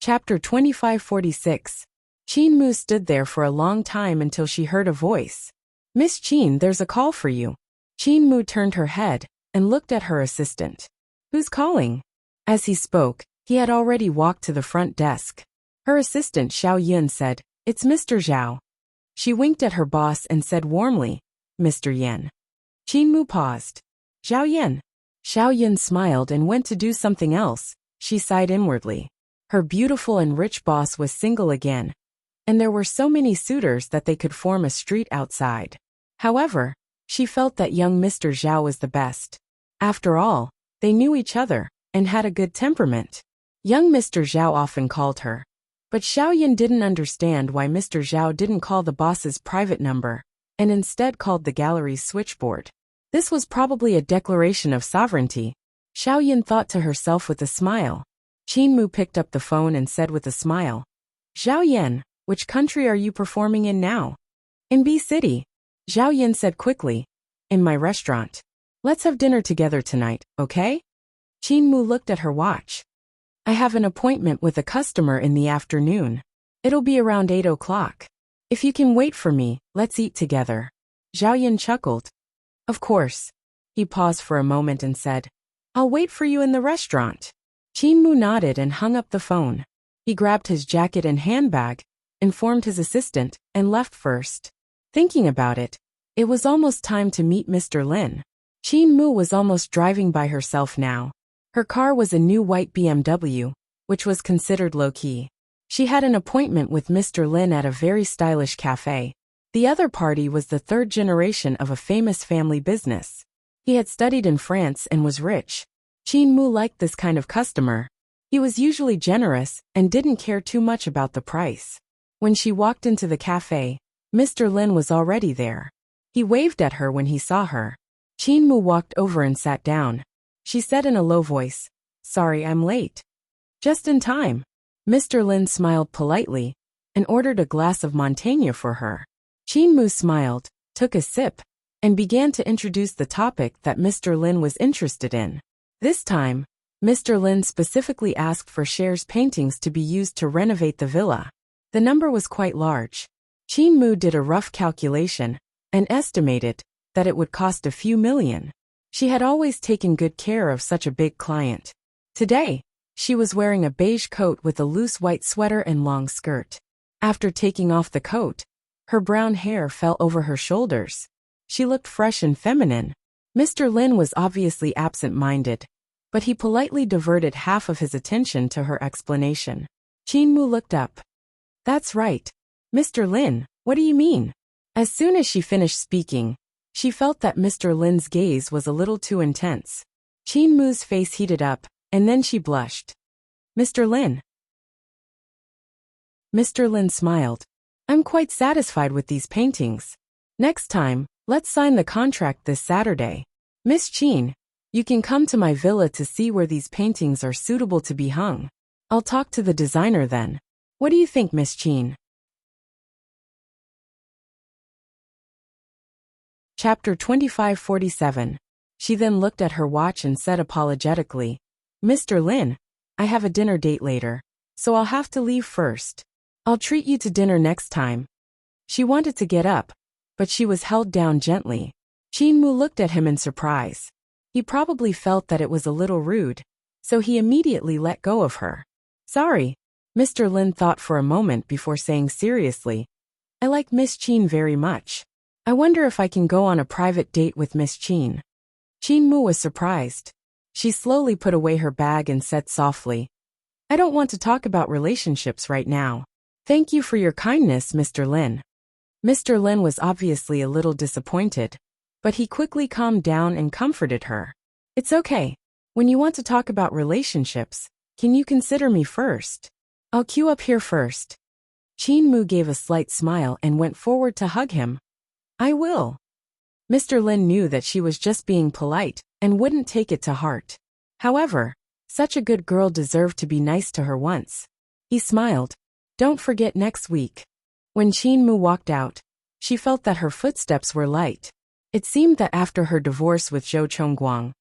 Speaker 1: Chapter 2546. Qin Mu stood there for a long time until she heard a voice. "Miss Qin, there's a call for you." Qin Mu turned her head and looked at her assistant. "Who's calling?" As he spoke, he had already walked to the front desk. Her assistant Xiao Yun said, "It's Mr. Zhao." She winked at her boss and said warmly, "Mr. Yan." Qin Mu paused. "Xiao Yan." Xiao Yun smiled and went to do something else. She sighed inwardly. Her beautiful and rich boss was single again, and there were so many suitors that they could form a street outside. However, she felt that young Mr. Zhao was the best. After all, they knew each other and had a good temperament. Young Mr. Zhao often called her. But Xiao Yin didn't understand why Mr. Zhao didn't call the boss's private number, and instead called the gallery's switchboard. This was probably a declaration of sovereignty. Xiao Yin thought to herself with a smile. Qin Mu picked up the phone and said with a smile, "Zhao Yan, which country are you performing in now?" "In B City." Zhao Yin said quickly. "In my restaurant. Let's have dinner together tonight, okay?" Qin Mu looked at her watch. "I have an appointment with a customer in the afternoon. It'll be around 8 o'clock. If you can wait for me, let's eat together." Zhao Yin chuckled. "Of course." He paused for a moment and said, "I'll wait for you in the restaurant." Qin Mu nodded and hung up the phone. He grabbed his jacket and handbag, informed his assistant, and left first. Thinking about it, it was almost time to meet Mr. Lin. Qin Mu was almost driving by herself now. Her car was a new white BMW, which was considered low-key. She had an appointment with Mr. Lin at a very stylish cafe. The other party was the third generation of a famous family business. He had studied in France and was rich. Qin Mu liked this kind of customer. He was usually generous and didn't care too much about the price. When she walked into the cafe, Mr. Lin was already there. He waved at her when he saw her. Qin Mu walked over and sat down. She said in a low voice, "Sorry, I'm late." "Just in time." Mr. Lin smiled politely and ordered a glass of Montaigne for her. Qin Mu smiled, took a sip, and began to introduce the topic that Mr. Lin was interested in. This time, Mr. Lin specifically asked for Cher's paintings to be used to renovate the villa. The number was quite large. Qin Mu did a rough calculation and estimated that it would cost a few million. She had always taken good care of such a big client. Today, she was wearing a beige coat with a loose white sweater and long skirt. After taking off the coat, her brown hair fell over her shoulders. She looked fresh and feminine. Mr. Lin was obviously absent-minded, but he politely diverted half of his attention to her explanation. Qin Mu looked up. "That's right. Mr. Lin, what do you mean? As soon as she finished speaking, she felt that Mr. Lin's gaze was a little too intense. Qin Mu's face heated up, and then she blushed. Mr. Lin. Mr. Lin smiled. I'm quite satisfied with these paintings. Next time, let's sign the contract this Saturday. Miss Qin, you can come to my villa to see where these paintings are suitable to be hung. I'll talk to the designer then. What do you think, Miss Qin? Chapter 2547. She then looked at her watch and said apologetically, Mr. Lin, I have a dinner date later, so I'll have to leave first. I'll treat you to dinner next time. She wanted to get up, but she was held down gently. Qin Mu looked at him in surprise. He probably felt that it was a little rude, so he immediately let go of her. Sorry. Mr. Lin thought for a moment before saying seriously, I like Miss Qin very much. I wonder if I can go on a private date with Miss Qin. Qin Mu was surprised. She slowly put away her bag and said softly, I don't want to talk about relationships right now. Thank you for your kindness, Mr. Lin. Mr. Lin was obviously a little disappointed, but he quickly calmed down and comforted her. It's okay. When you want to talk about relationships, can you consider me first? I'll queue up here first. Qin Mu gave a slight smile and went forward to hug him. I will. Mr. Lin knew that she was just being polite and wouldn't take it to heart. However, such a good girl deserved to be nice to her once. He smiled. Don't forget next week. When Qin Mu walked out, she felt that her footsteps were light. It seemed that after her divorce with Zhou Chongguang,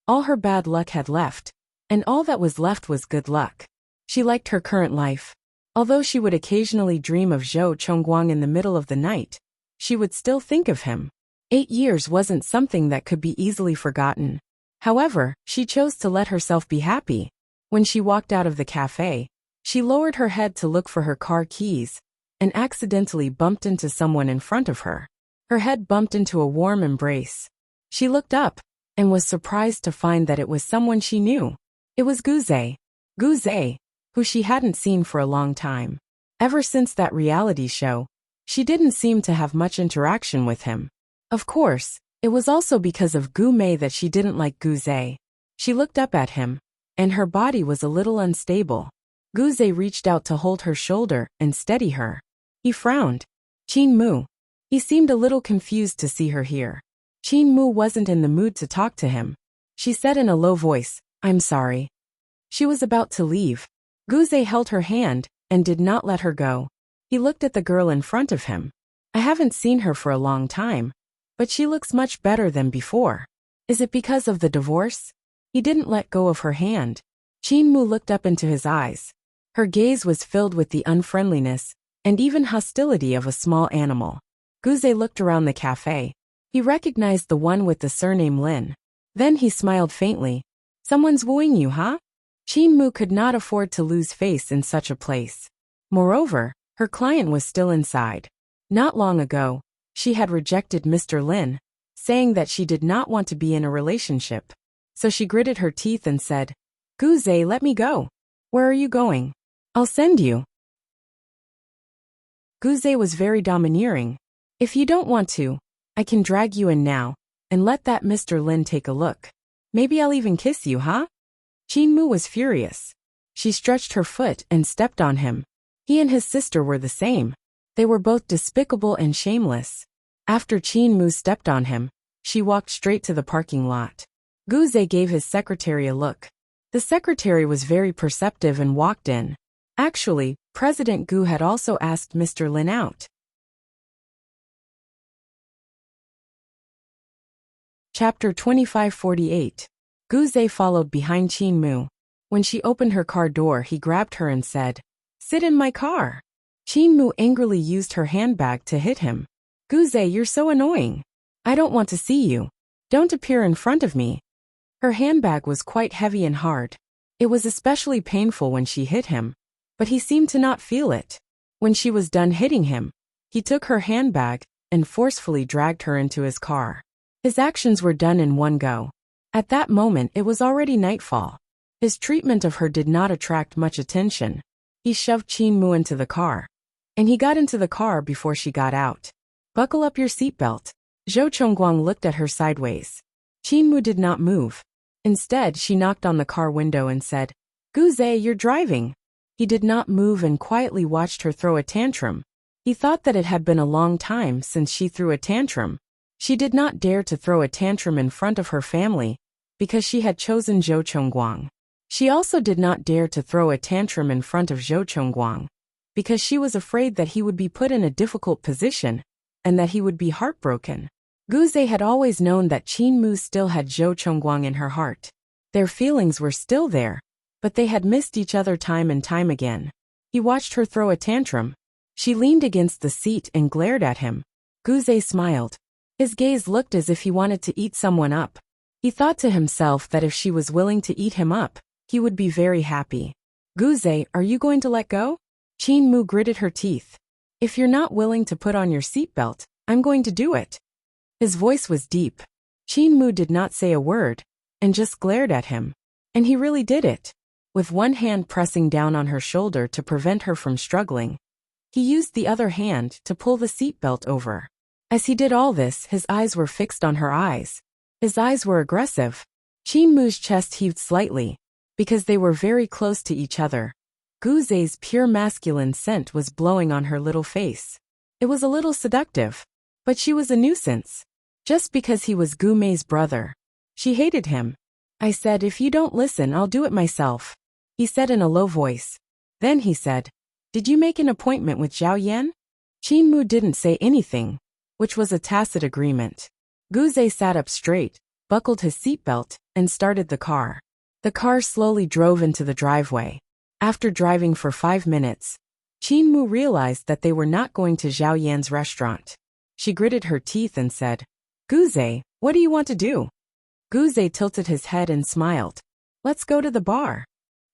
Speaker 1: all her bad luck had left, and all that was left was good luck. She liked her current life. Although she would occasionally dream of Zhou Chongguang in the middle of the night, she would still think of him. 8 years wasn't something that could be easily forgotten. However, she chose to let herself be happy. When she walked out of the cafe, she lowered her head to look for her car keys, and accidentally bumped into someone in front of her. Her head bumped into a warm embrace. She looked up, and was surprised to find that it was someone she knew. It was Guze. Guze, who she hadn't seen for a long time. Ever since that reality show, she didn't seem to have much interaction with him. Of course, it was also because of Gu Mei that she didn't like Guze. She looked up at him, and her body was a little unstable. Guze reached out to hold her shoulder and steady her. He frowned. Qin Mu. He seemed a little confused to see her here. Qin Mu wasn't in the mood to talk to him. She said in a low voice, I'm sorry. She was about to leave. Guze held her hand and did not let her go. He looked at the girl in front of him. I haven't seen her for a long time, but she looks much better than before. Is it because of the divorce? He didn't let go of her hand. Qin Mu looked up into his eyes. Her gaze was filled with the unfriendliness and even hostility of a small animal. Guze looked around the cafe. He recognized the one with the surname Lin. Then he smiled faintly. Someone's wooing you, huh? Qin Mu could not afford to lose face in such a place. Moreover, her client was still inside. Not long ago, she had rejected Mr. Lin, saying that she did not want to be in a relationship. So she gritted her teeth and said, Guze, let me go. Where are you going? I'll send you. Guze was very domineering. If you don't want to, I can drag you in now, and let that Mr. Lin take a look. Maybe I'll even kiss you, huh? Qin Mu was furious. She stretched her foot and stepped on him. He and his sister were the same. They were both despicable and shameless. After Qin Mu stepped on him, she walked straight to the parking lot. Guze gave his secretary a look. The secretary was very perceptive and walked in. Actually, President Gu had also asked Mr. Lin out. Chapter 2548. Guze followed behind Qin Mu. When she opened her car door, he grabbed her and said, Sit in my car. Qin Mu angrily used her handbag to hit him. Guze, you're so annoying. I don't want to see you. Don't appear in front of me. Her handbag was quite heavy and hard. It was especially painful when she hit him, but he seemed to not feel it. When she was done hitting him, he took her handbag and forcefully dragged her into his car. His actions were done in one go. At that moment it was already nightfall. His treatment of her did not attract much attention. He shoved Qin Mu into the car. and he got into the car before she got out. Buckle up your seatbelt. Zhou Chongguang looked at her sideways. Qinmu did not move. Instead, she knocked on the car window and said, "Guze, you're driving." He did not move and quietly watched her throw a tantrum. He thought that it had been a long time since she threw a tantrum. She did not dare to throw a tantrum in front of her family, because she had chosen Zhou Chongguang. She also did not dare to throw a tantrum in front of Zhou Chongguang, because she was afraid that he would be put in a difficult position, and that he would be heartbroken. Guze had always known that Qinmu still had Zhou Chongguang in her heart. Their feelings were still there, but they had missed each other time and time again. He watched her throw a tantrum. She leaned against the seat and glared at him. Guze smiled. His gaze looked as if he wanted to eat someone up. He thought to himself that if she was willing to eat him up, he would be very happy. "Guze, are you going to let go?" Qinmu gritted her teeth. "If you're not willing to put on your seatbelt, I'm going to do it." His voice was deep. Qinmu did not say a word, and just glared at him. And he really did it. With one hand pressing down on her shoulder to prevent her from struggling, he used the other hand to pull the seatbelt over. As he did all this, his eyes were fixed on her eyes. His eyes were aggressive. Qinmu's chest heaved slightly, because they were very close to each other. Guze's pure masculine scent was blowing on her little face. It was a little seductive, but she was a nuisance. Just because he was Gumei's brother. She hated him. "I said, if you don't listen, I'll do it myself," he said in a low voice. Then he said, "Did you make an appointment with Zhao Yan?" Qinmu didn't say anything, which was a tacit agreement. Guze sat up straight, buckled his seatbelt, and started the car. The car slowly drove into the driveway. After driving for 5 minutes, Qinmu realized that they were not going to Zhao Yan's restaurant. She gritted her teeth and said, "Guze, what do you want to do?" Guze tilted his head and smiled. "Let's go to the bar."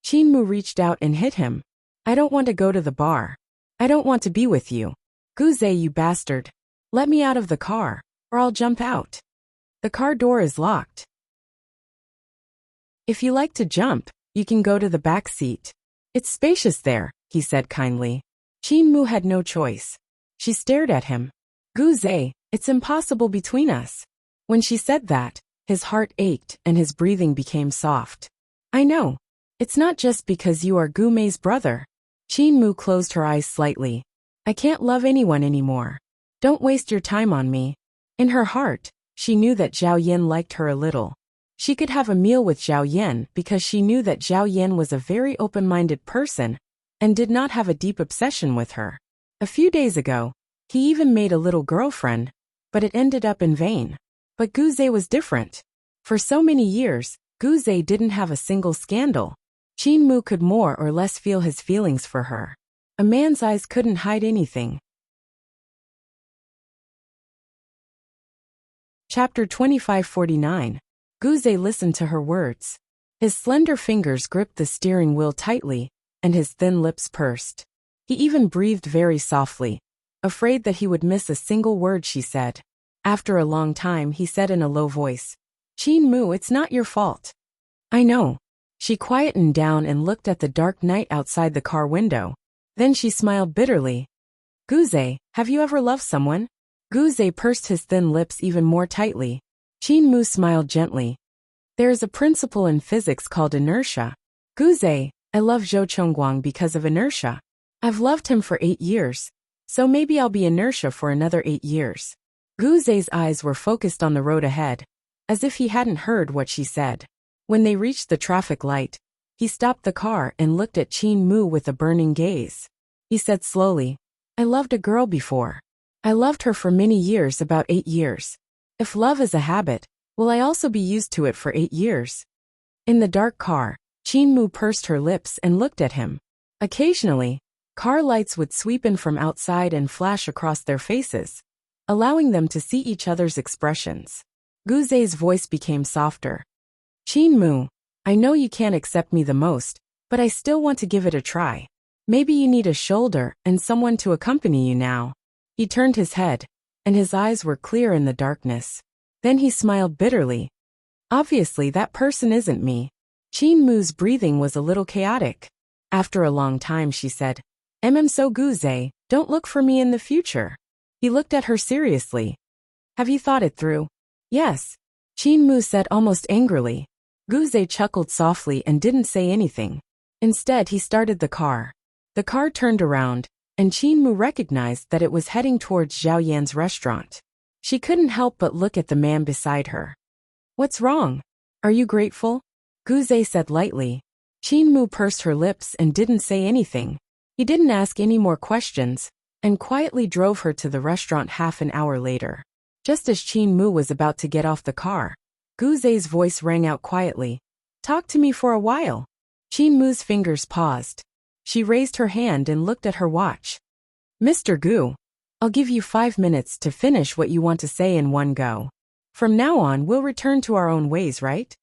Speaker 1: Qinmu reached out and hit him. "I don't want to go to the bar. I don't want to be with you. Guze, you bastard. Let me out of the car, or I'll jump out. The car door is locked. If you like to jump, you can go to the back seat. It's spacious there," he said kindly. Qinmu had no choice. She stared at him. "Guze, it's impossible between us." When she said that, his heart ached and his breathing became soft. "I know. It's not just because you are Gumei's brother." Qinmu closed her eyes slightly. "I can't love anyone anymore. Don't waste your time on me." In her heart, she knew that Zhao Yan liked her a little. She could have a meal with Zhao Yan because she knew that Zhao Yan was a very open-minded person and did not have a deep obsession with her. A few days ago, he even made a little girlfriend, but it ended up in vain. But Guze was different. For so many years, Guze didn't have a single scandal. Qinmu could more or less feel his feelings for her. A man's eyes couldn't hide anything. Chapter 2549. Guze listened to her words. His slender fingers gripped the steering wheel tightly, and his thin lips pursed. He even breathed very softly, afraid that he would miss a single word she said. After a long time, he said in a low voice, "Qinmu, it's not your fault." "I know." She quietened down and looked at the dark night outside the car window. Then she smiled bitterly. "Guze, have you ever loved someone?" Guze pursed his thin lips even more tightly. Qinmu smiled gently. "There is a principle in physics called inertia. Guze, I love Zhou Chongguang because of inertia. I've loved him for 8 years, so maybe I'll be inertia for another 8 years." Guze's eyes were focused on the road ahead, as if he hadn't heard what she said. When they reached the traffic light, he stopped the car and looked at Qinmu with a burning gaze. He said slowly, "I loved a girl before. I loved her for many years, about 8 years. If love is a habit, will I also be used to it for 8 years?" In the dark car, Qinmu pursed her lips and looked at him. Occasionally, car lights would sweep in from outside and flash across their faces, allowing them to see each other's expressions. Guze's voice became softer. "Qinmu, I know you can't accept me the most, but I still want to give it a try. Maybe you need a shoulder and someone to accompany you now." He turned his head, and his eyes were clear in the darkness. Then he smiled bitterly. "Obviously that person isn't me." Qinmu's breathing was a little chaotic. After a long time she said, "So Guze, Don't look for me in the future. He looked at her seriously. Have you thought it through? Yes. Qin Mu said almost angrily. Guze chuckled softly and didn't say anything. Instead, he started the car. The car turned around, and Qin Mu recognized that it was heading towards Zhao Yan's restaurant. She couldn't help but look at the man beside her. What's wrong? Are you grateful? Guze said lightly. Qin Mu pursed her lips and didn't say anything. He didn't ask any more questions, and quietly drove her to the restaurant half an hour later. Just as Qin Mu was about to get off the car, Guze's voice rang out quietly. Talk to me for a while. Qin Mu's fingers paused. She raised her hand and looked at her watch. Mr. Gu, I'll give you 5 minutes to finish what you want to say in one go. From now on, we'll return to our own ways, right?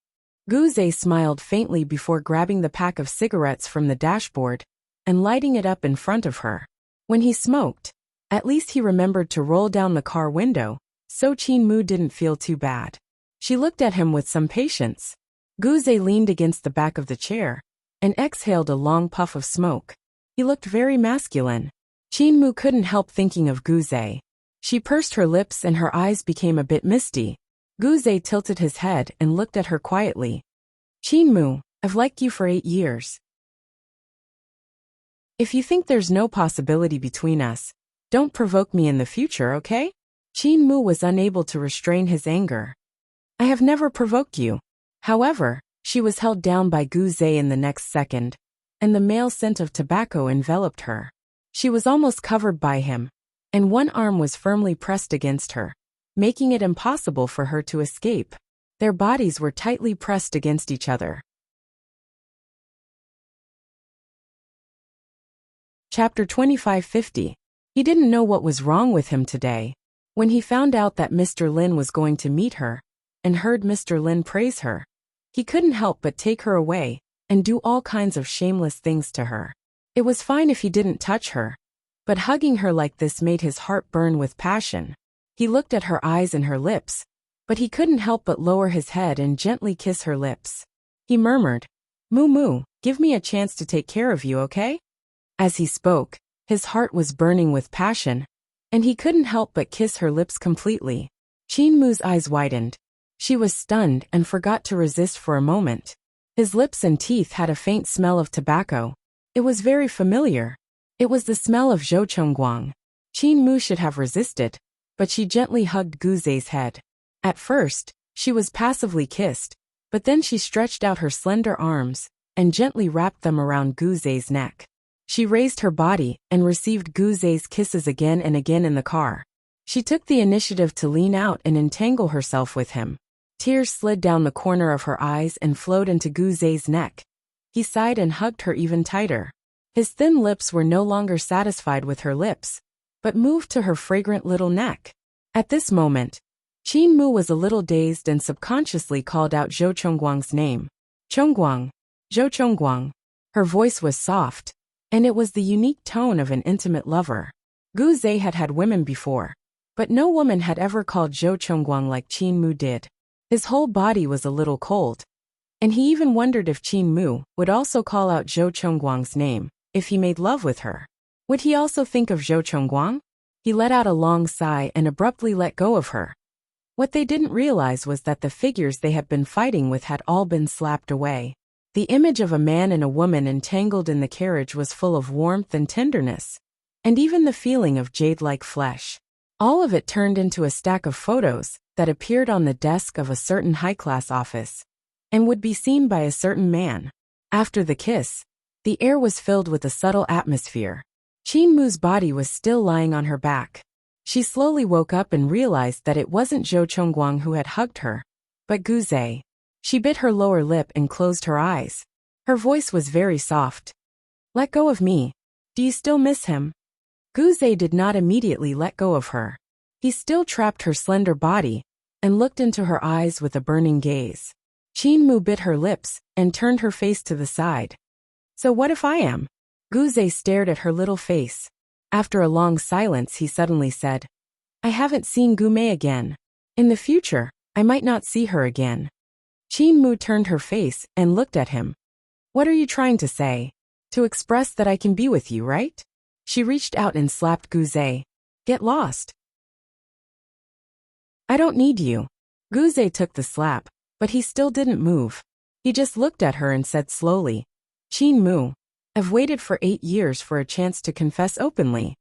Speaker 1: Guze smiled faintly before grabbing the pack of cigarettes from the dashboard and lighting it up in front of her. When he smoked, at least he remembered to roll down the car window, so Qin Mu didn't feel too bad. She looked at him with some patience. Guze leaned against the back of the chair and exhaled a long puff of smoke. He looked very masculine. Qin Mu couldn't help thinking of Guze. She pursed her lips and her eyes became a bit misty. Guze tilted his head and looked at her quietly. Qin Mu, I've liked you for 8 years. If you think there's no possibility between us, don't provoke me in the future, okay? Qin Mu was unable to restrain his anger. I have never provoked you. However, she was held down by Guze in the next second, and the male scent of tobacco enveloped her. She was almost covered by him, and one arm was firmly pressed against her, making it impossible for her to escape. Their bodies were tightly pressed against each other. Chapter 2550. He didn't know what was wrong with him today. When he found out that Mr. Lin was going to meet her, and heard Mr. Lin praise her, he couldn't help but take her away and do all kinds of shameless things to her. It was fine if he didn't touch her, but hugging her like this made his heart burn with passion. He looked at her eyes and her lips, but he couldn't help but lower his head and gently kiss her lips. He murmured, Moo Moo, give me a chance to take care of you, okay? As he spoke, his heart was burning with passion, and he couldn't help but kiss her lips completely. Qin Mu's eyes widened. She was stunned and forgot to resist for a moment. His lips and teeth had a faint smell of tobacco. It was very familiar. It was the smell of Zhou Chongguang. Qin Mu should have resisted, but she gently hugged Guze's head. At first, she was passively kissed, but then she stretched out her slender arms and gently wrapped them around Guze's neck. She raised her body and received Guze's kisses again and again in the car. She took the initiative to lean out and entangle herself with him. Tears slid down the corner of her eyes and flowed into Guze's neck. He sighed and hugged her even tighter. His thin lips were no longer satisfied with her lips, but moved to her fragrant little neck. At this moment, Qin Mu was a little dazed and subconsciously called out Zhou Chongguang's name. Chongguang. Zhou Chongguang. Her voice was soft, and it was the unique tone of an intimate lover. Guze had had women before, but no woman had ever called Zhou Chongguang like Qin Mu did. His whole body was a little cold, and he even wondered if Qin Mu would also call out Zhou Chongguang's name if he made love with her. Would he also think of Zhou Chongguang? He let out a long sigh and abruptly let go of her. What they didn't realize was that the figures they had been fighting with had all been slapped away. The image of a man and a woman entangled in the carriage was full of warmth and tenderness, and even the feeling of jade-like flesh. All of it turned into a stack of photos that appeared on the desk of a certain high-class office, and would be seen by a certain man. After the kiss, the air was filled with a subtle atmosphere. Qin Mu's body was still lying on her back. She slowly woke up and realized that it wasn't Zhou Chongguang who had hugged her, but Guze. She bit her lower lip and closed her eyes. Her voice was very soft. Let go of me. Do you still miss him? Guze did not immediately let go of her. He still trapped her slender body and looked into her eyes with a burning gaze. Qin Mu bit her lips and turned her face to the side. So what if I am? Guze stared at her little face. After a long silence, he suddenly said, I haven't seen Gume again. In the future, I might not see her again. Qin Mu turned her face and looked at him. What are you trying to say? To express that I can be with you, right? She reached out and slapped Guze. Get lost. I don't need you. Guze took the slap, but he still didn't move. He just looked at her and said slowly, Qin Mu, I've waited for 8 years for a chance to confess openly.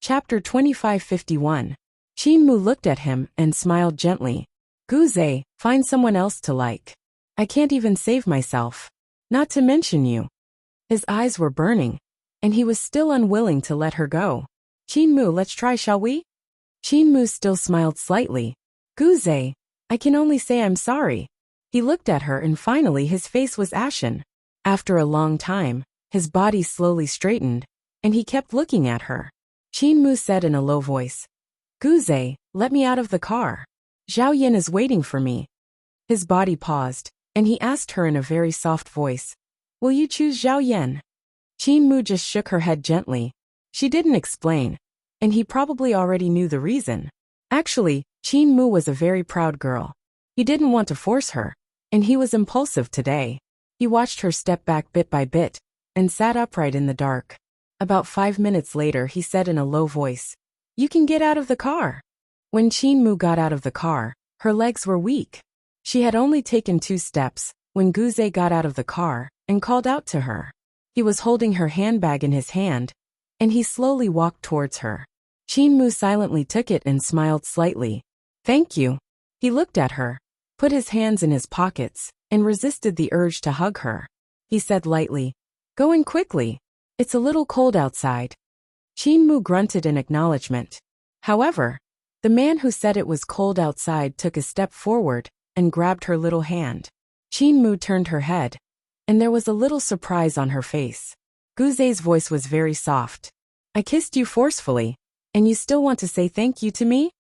Speaker 1: Chapter 2551. Qin Mu looked at him and smiled gently. Guze, find someone else to like. I can't even save myself. Not to mention you. His eyes were burning, and he was still unwilling to let her go. Qin Mu, let's try, shall we? Qin Mu still smiled slightly. Guze, I can only say I'm sorry. He looked at her and finally his face was ashen. After a long time, his body slowly straightened, and he kept looking at her. Qin Mu said in a low voice, Guze, let me out of the car. Zhao Yin is waiting for me. His body paused, and he asked her in a very soft voice, will you choose Zhao Yin? Qin Mu just shook her head gently. She didn't explain, and he probably already knew the reason. Actually, Qin Mu was a very proud girl. He didn't want to force her, and he was impulsive today. He watched her step back bit by bit, and sat upright in the dark. About 5 minutes later he said in a low voice, you can get out of the car. When Qin Mu got out of the car, her legs were weak. She had only taken 2 steps, when Guze got out of the car, and called out to her. He was holding her handbag in his hand, and he slowly walked towards her. Qin Mu silently took it and smiled slightly. Thank you. He looked at her, put his hands in his pockets, and resisted the urge to hug her. He said lightly, go in quickly. It's a little cold outside. Qin Mu grunted in acknowledgement. However, the man who said it was cold outside took a step forward and grabbed her little hand. Qin Mu turned her head, and there was a little surprise on her face. Guze's voice was very soft. I kissed you forcefully, and you still want to say thank you to me?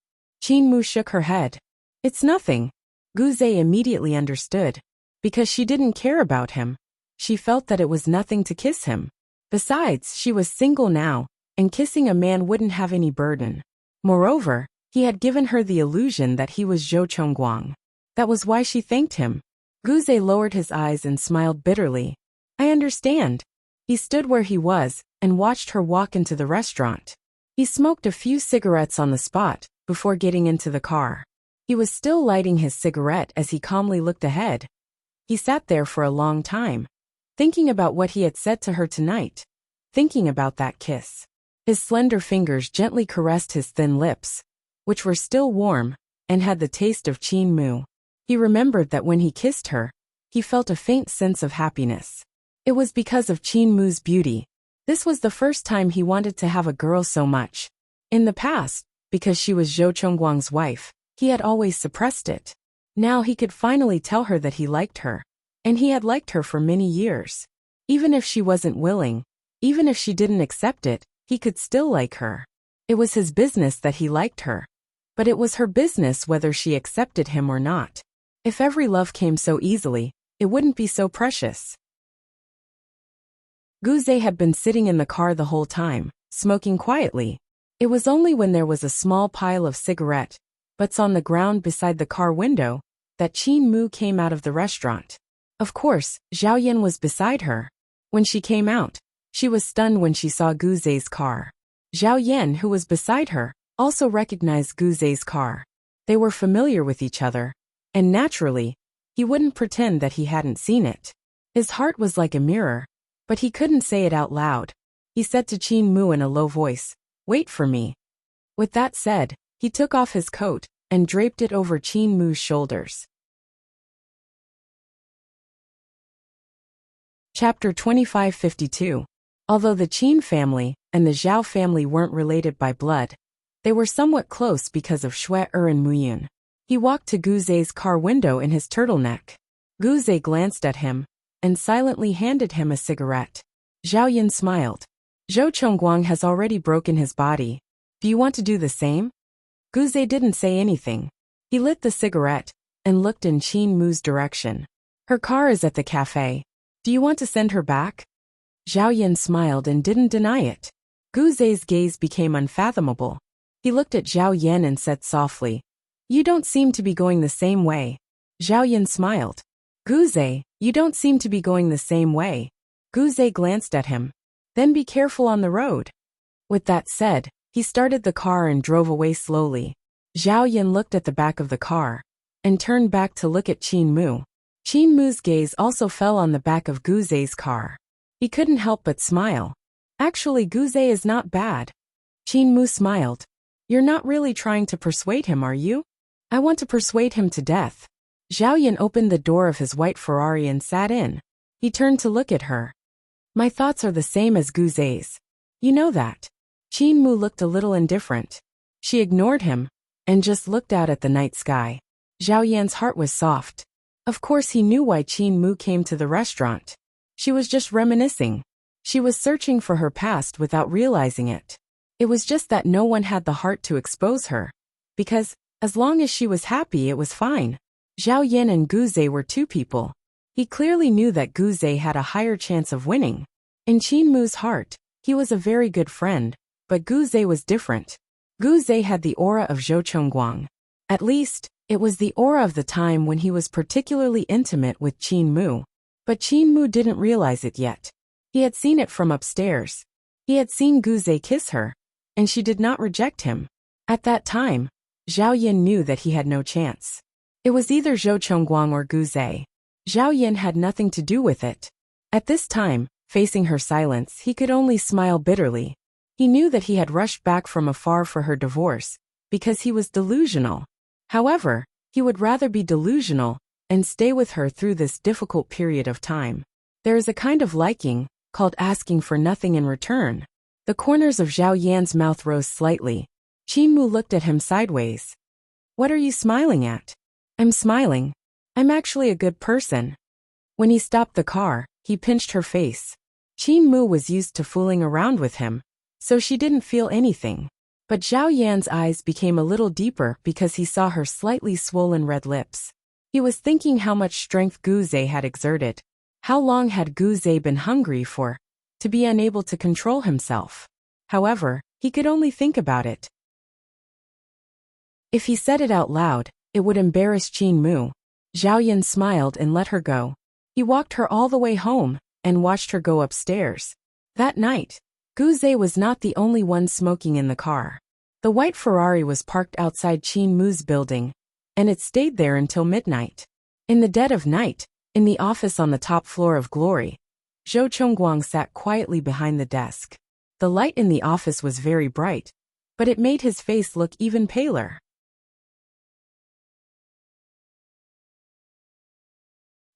Speaker 1: Qin Mu shook her head. It's nothing. Guze immediately understood. Because she didn't care about him. She felt that it was nothing to kiss him. Besides, she was single now, and kissing a man wouldn't have any burden. Moreover, he had given her the illusion that he was Zhou Chongguang. That was why she thanked him. Guze lowered his eyes and smiled bitterly. I understand. He stood where he was and watched her walk into the restaurant. He smoked a few cigarettes on the spot before getting into the car. He was still lighting his cigarette as he calmly looked ahead. He sat there for a long time, thinking about what he had said to her tonight, thinking about that kiss. His slender fingers gently caressed his thin lips, which were still warm and had the taste of Qin Mu. He remembered that when he kissed her, he felt a faint sense of happiness. It was because of Qin Mu's beauty. This was the first time he wanted to have a girl so much. In the past, because she was Zhou Chongguang's wife, he had always suppressed it. Now he could finally tell her that he liked her. And he had liked her for many years. Even if she wasn't willing, even if she didn't accept it, he could still like her. It was his business that he liked her. But it was her business whether she accepted him or not. If every love came so easily, it wouldn't be so precious. Guze had been sitting in the car the whole time, smoking quietly. It was only when there was a small pile of cigarette butts on the ground beside the car window that Qin Mu came out of the restaurant. Of course, Zhao Yin was beside her. When she came out, she was stunned when she saw Guze's car. Zhao Yin, who was beside her, also recognized Guze's car. They were familiar with each other, and naturally, he wouldn't pretend that he hadn't seen it. His heart was like a mirror, but he couldn't say it out loud. He said to Qin Mu in a low voice, wait for me. With that said, he took off his coat and draped it over Qin Mu's shoulders. Chapter 2552. Although the Qin family and the Zhao family weren't related by blood, they were somewhat close because of Xue and Muyun. He walked to Guze's car window in his turtleneck. Guze glanced at him and silently handed him a cigarette. Zhao Yin smiled. Zhou Chongguang has already broken his body. Do you want to do the same? Guze didn't say anything. He lit the cigarette and looked in Qin Mu's direction. Her car is at the cafe. Do you want to send her back? Zhao Yin smiled and didn't deny it. Guze's gaze became unfathomable. He looked at Zhao Yin and said softly, you don't seem to be going the same way. Zhao Yin smiled. Guze, you don't seem to be going the same way. Guzhe glanced at him. Then be careful on the road. With that said, he started the car and drove away slowly. Zhao Yan looked at the back of the car and turned back to look at Qin Mu. Qin Mu's gaze also fell on the back of Guzhe's car. He couldn't help but smile. Actually, Guzhe is not bad. Qin Mu smiled. You're not really trying to persuade him, are you? I want to persuade him to death. Zhao Yan opened the door of his white Ferrari and sat in. He turned to look at her. My thoughts are the same as Guzhe's. You know that. Qin Mu looked a little indifferent. She ignored him and just looked out at the night sky. Zhao Yan's heart was soft. Of course he knew why Qin Mu came to the restaurant. She was just reminiscing. She was searching for her past without realizing it. It was just that no one had the heart to expose her. Because, as long as she was happy, it was fine. Zhao Yan and Guzhe were two people. He clearly knew that Guzhe had a higher chance of winning. In Qin Mu's heart, he was a very good friend, but Guzhe was different. Guzhe had the aura of Zhou Chongguang. At least, it was the aura of the time when he was particularly intimate with Qin Mu. But Qin Mu didn't realize it yet. He had seen it from upstairs. He had seen Guzhe kiss her, and she did not reject him. At that time, Zhao Yan knew that he had no chance. It was either Zhou Chongguang or Guzhe. Zhao Yan had nothing to do with it. At this time, facing her silence, he could only smile bitterly. He knew that he had rushed back from afar for her divorce, because he was delusional. However, he would rather be delusional and stay with her through this difficult period of time. There is a kind of liking, called asking for nothing in return. The corners of Zhao Yan's mouth rose slightly. Qin Mu looked at him sideways. What are you smiling at? I'm smiling. I'm actually a good person. When he stopped the car, he pinched her face. Qin Mu was used to fooling around with him, so she didn't feel anything. But Zhao Yan's eyes became a little deeper because he saw her slightly swollen red lips. He was thinking how much strength Guzhe had exerted. How long had Guzhe been hungry for, to be unable to control himself? However, he could only think about it. If he said it out loud, it would embarrass Qin Mu. Zhao Yan smiled and let her go. He walked her all the way home and watched her go upstairs. That night, Guzhe was not the only one smoking in the car. The white Ferrari was parked outside Qin Mu's building, and it stayed there until midnight. In the dead of night, in the office on the top floor of Glory, Zhou Chongguang sat quietly behind the desk. The light in the office was very bright, but it made his face look even paler.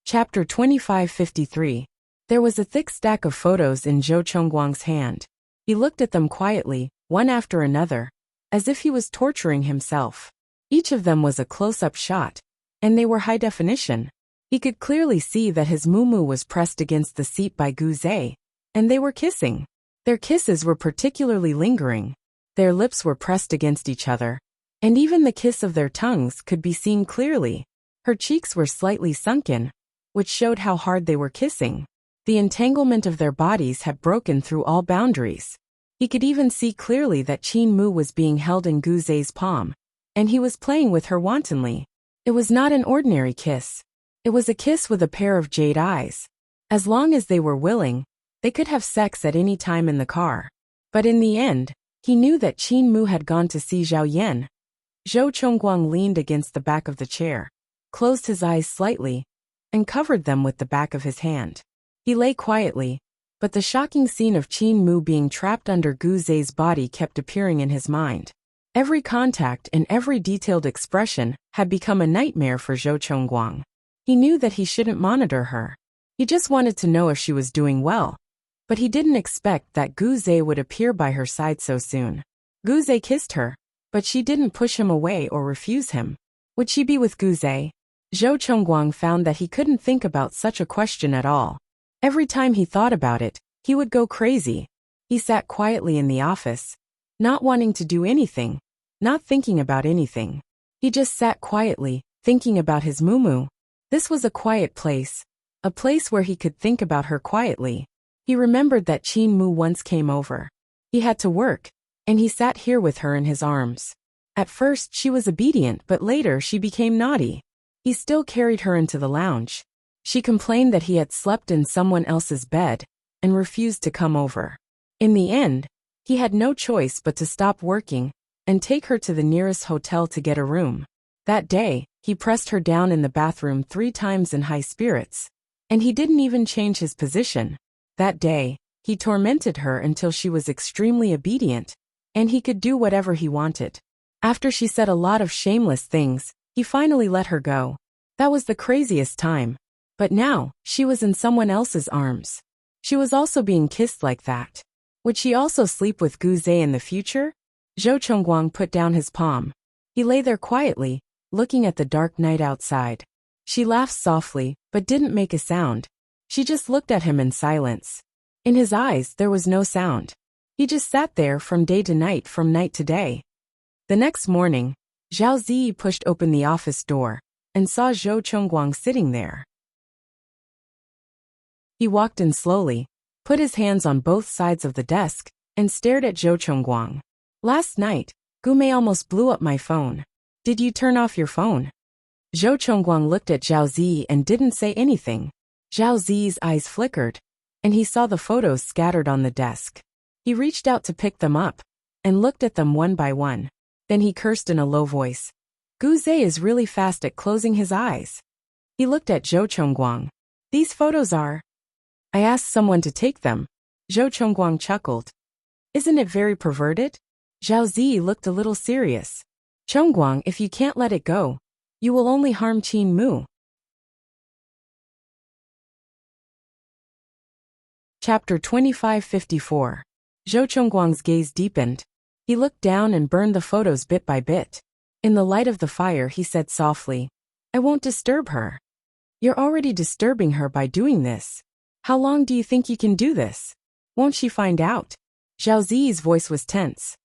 Speaker 1: Chapter 2553. There was a thick stack of photos in Zhou Chongguang's hand. He looked at them quietly, one after another, as if he was torturing himself. Each of them was a close-up shot, and they were high definition. He could clearly see that his muumuu was pressed against the seat by Guzhe, and they were kissing. Their kisses were particularly lingering. Their lips were pressed against each other, and even the kiss of their tongues could be seen clearly. Her cheeks were slightly sunken, which showed how hard they were kissing. The entanglement of their bodies had broken through all boundaries. He could even see clearly that Qin Mu was being held in Guzhe's palm, and he was playing with her wantonly. It was not an ordinary kiss. It was a kiss with a pair of jade eyes. As long as they were willing, they could have sex at any time in the car. But in the end, he knew that Qin Mu had gone to see Zhao Yan. Zhou Chongguang leaned against the back of the chair, closed his eyes slightly, and covered them with the back of his hand. He lay quietly, but the shocking scene of Qin Mu being trapped under Guzhe's body kept appearing in his mind. Every contact and every detailed expression had become a nightmare for Zhou Chongguang. He knew that he shouldn't monitor her. He just wanted to know if she was doing well. But he didn't expect that Guzhe would appear by her side so soon. Guzhe kissed her, but she didn't push him away or refuse him. Would she be with Guzhe? Zhou Chongguang found that he couldn't think about such a question at all. Every time he thought about it, he would go crazy. He sat quietly in the office, not wanting to do anything, not thinking about anything. He just sat quietly, thinking about his muumuu. This was a quiet place, a place where he could think about her quietly. He remembered that Qin Mu once came over. He had to work, and he sat here with her in his arms. At first she was obedient, but later she became naughty. He still carried her into the lounge. She complained that he had slept in someone else's bed, and refused to come over. In the end, he had no choice but to stop working and take her to the nearest hotel to get a room. That day, he pressed her down in the bathroom 3 times in high spirits. And he didn't even change his position. That day, he tormented her until she was extremely obedient, and he could do whatever he wanted. After she said a lot of shameless things, he finally let her go. That was the craziest time. But now, she was in someone else's arms. She was also being kissed like that. Would she also sleep with Gu Zhe in the future? Zhou Chongguang put down his palm. He lay there quietly, looking at the dark night outside. She laughed softly, but didn't make a sound. She just looked at him in silence. In his eyes there was no sound. He just sat there from day to night, from night to day. The next morning, Zhao Ziyi pushed open the office door and saw Zhou Chongguang sitting there. He walked in slowly, put his hands on both sides of the desk, and stared at Zhou Chongguang. Last night, Gumei almost blew up my phone. Did you turn off your phone? Zhou Chongguang looked at Zhao Ziyi and didn't say anything. Zhao Ziyi's eyes flickered, and he saw the photos scattered on the desk. He reached out to pick them up, and looked at them one by one. Then he cursed in a low voice. Gu Zhe is really fast at closing his eyes. He looked at Zhou Chongguang. These photos are... I asked someone to take them. Zhou Chongguang chuckled. Isn't it very perverted? Zhao Ziyi looked a little serious. Chongguang, if you can't let it go, you will only harm Qin Mu. Chapter 2554. Zhou Chongguang's gaze deepened. He looked down and burned the photos bit by bit. In the light of the fire he said softly, I won't disturb her. You're already disturbing her by doing this. How long do you think you can do this? Won't she find out? Zhao Ziyi's voice was tense.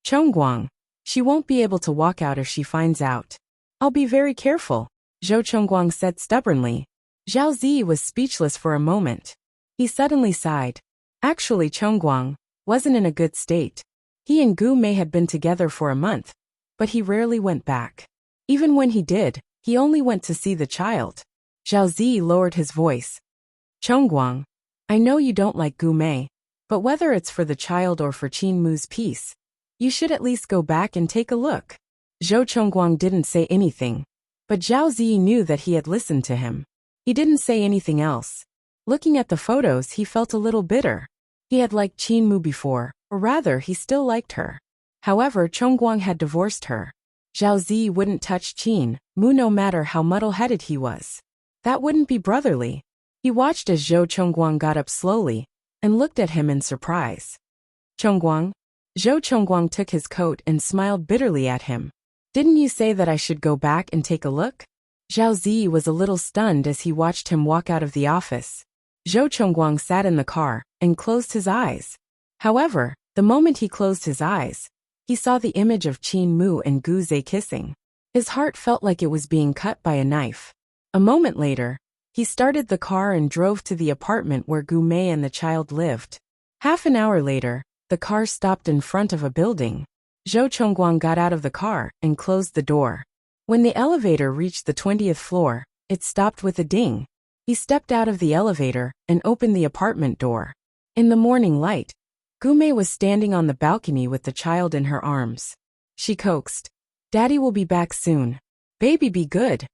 Speaker 1: Chongguang, she won't be able to walk out if she finds out. I'll be very careful, Zhou Chongguang said stubbornly. Zhao Ziyi was speechless for a moment. He suddenly sighed. Actually, Chongguang wasn't in a good state. He and Gu Mei had been together for a month, but he rarely went back. Even when he did, he only went to see the child. Zhao Ziyi lowered his voice. Chongguang, I know you don't like Gu Mei, but whether it's for the child or for Qin Mu's peace, you should at least go back and take a look. Zhou Chongguang didn't say anything, but Zhao Ziyi knew that he had listened to him. He didn't say anything else. Looking at the photos, he felt a little bitter. He had liked Qin Mu before, or rather, he still liked her. However, Chongguang had divorced her. Zhao Ziyi wouldn't touch Qin Mu no matter how muddle-headed he was. That wouldn't be brotherly. He watched as Zhou Chongguang got up slowly and looked at him in surprise. Chongguang? Zhou Chongguang took his coat and smiled bitterly at him. Didn't you say that I should go back and take a look? Zhao Ziyi was a little stunned as he watched him walk out of the office. Zhou Chongguang sat in the car and closed his eyes. However, the moment he closed his eyes, he saw the image of Qin Mu and Gu Zhe kissing. His heart felt like it was being cut by a knife. A moment later, he started the car and drove to the apartment where Gu Mei and the child lived. Half an hour later, the car stopped in front of a building. Zhou Chongguang got out of the car and closed the door. When the elevator reached the 20th floor, it stopped with a ding. He stepped out of the elevator and opened the apartment door. In the morning light, Gu Mei was standing on the balcony with the child in her arms. She coaxed, Daddy will be back soon. Baby, be good.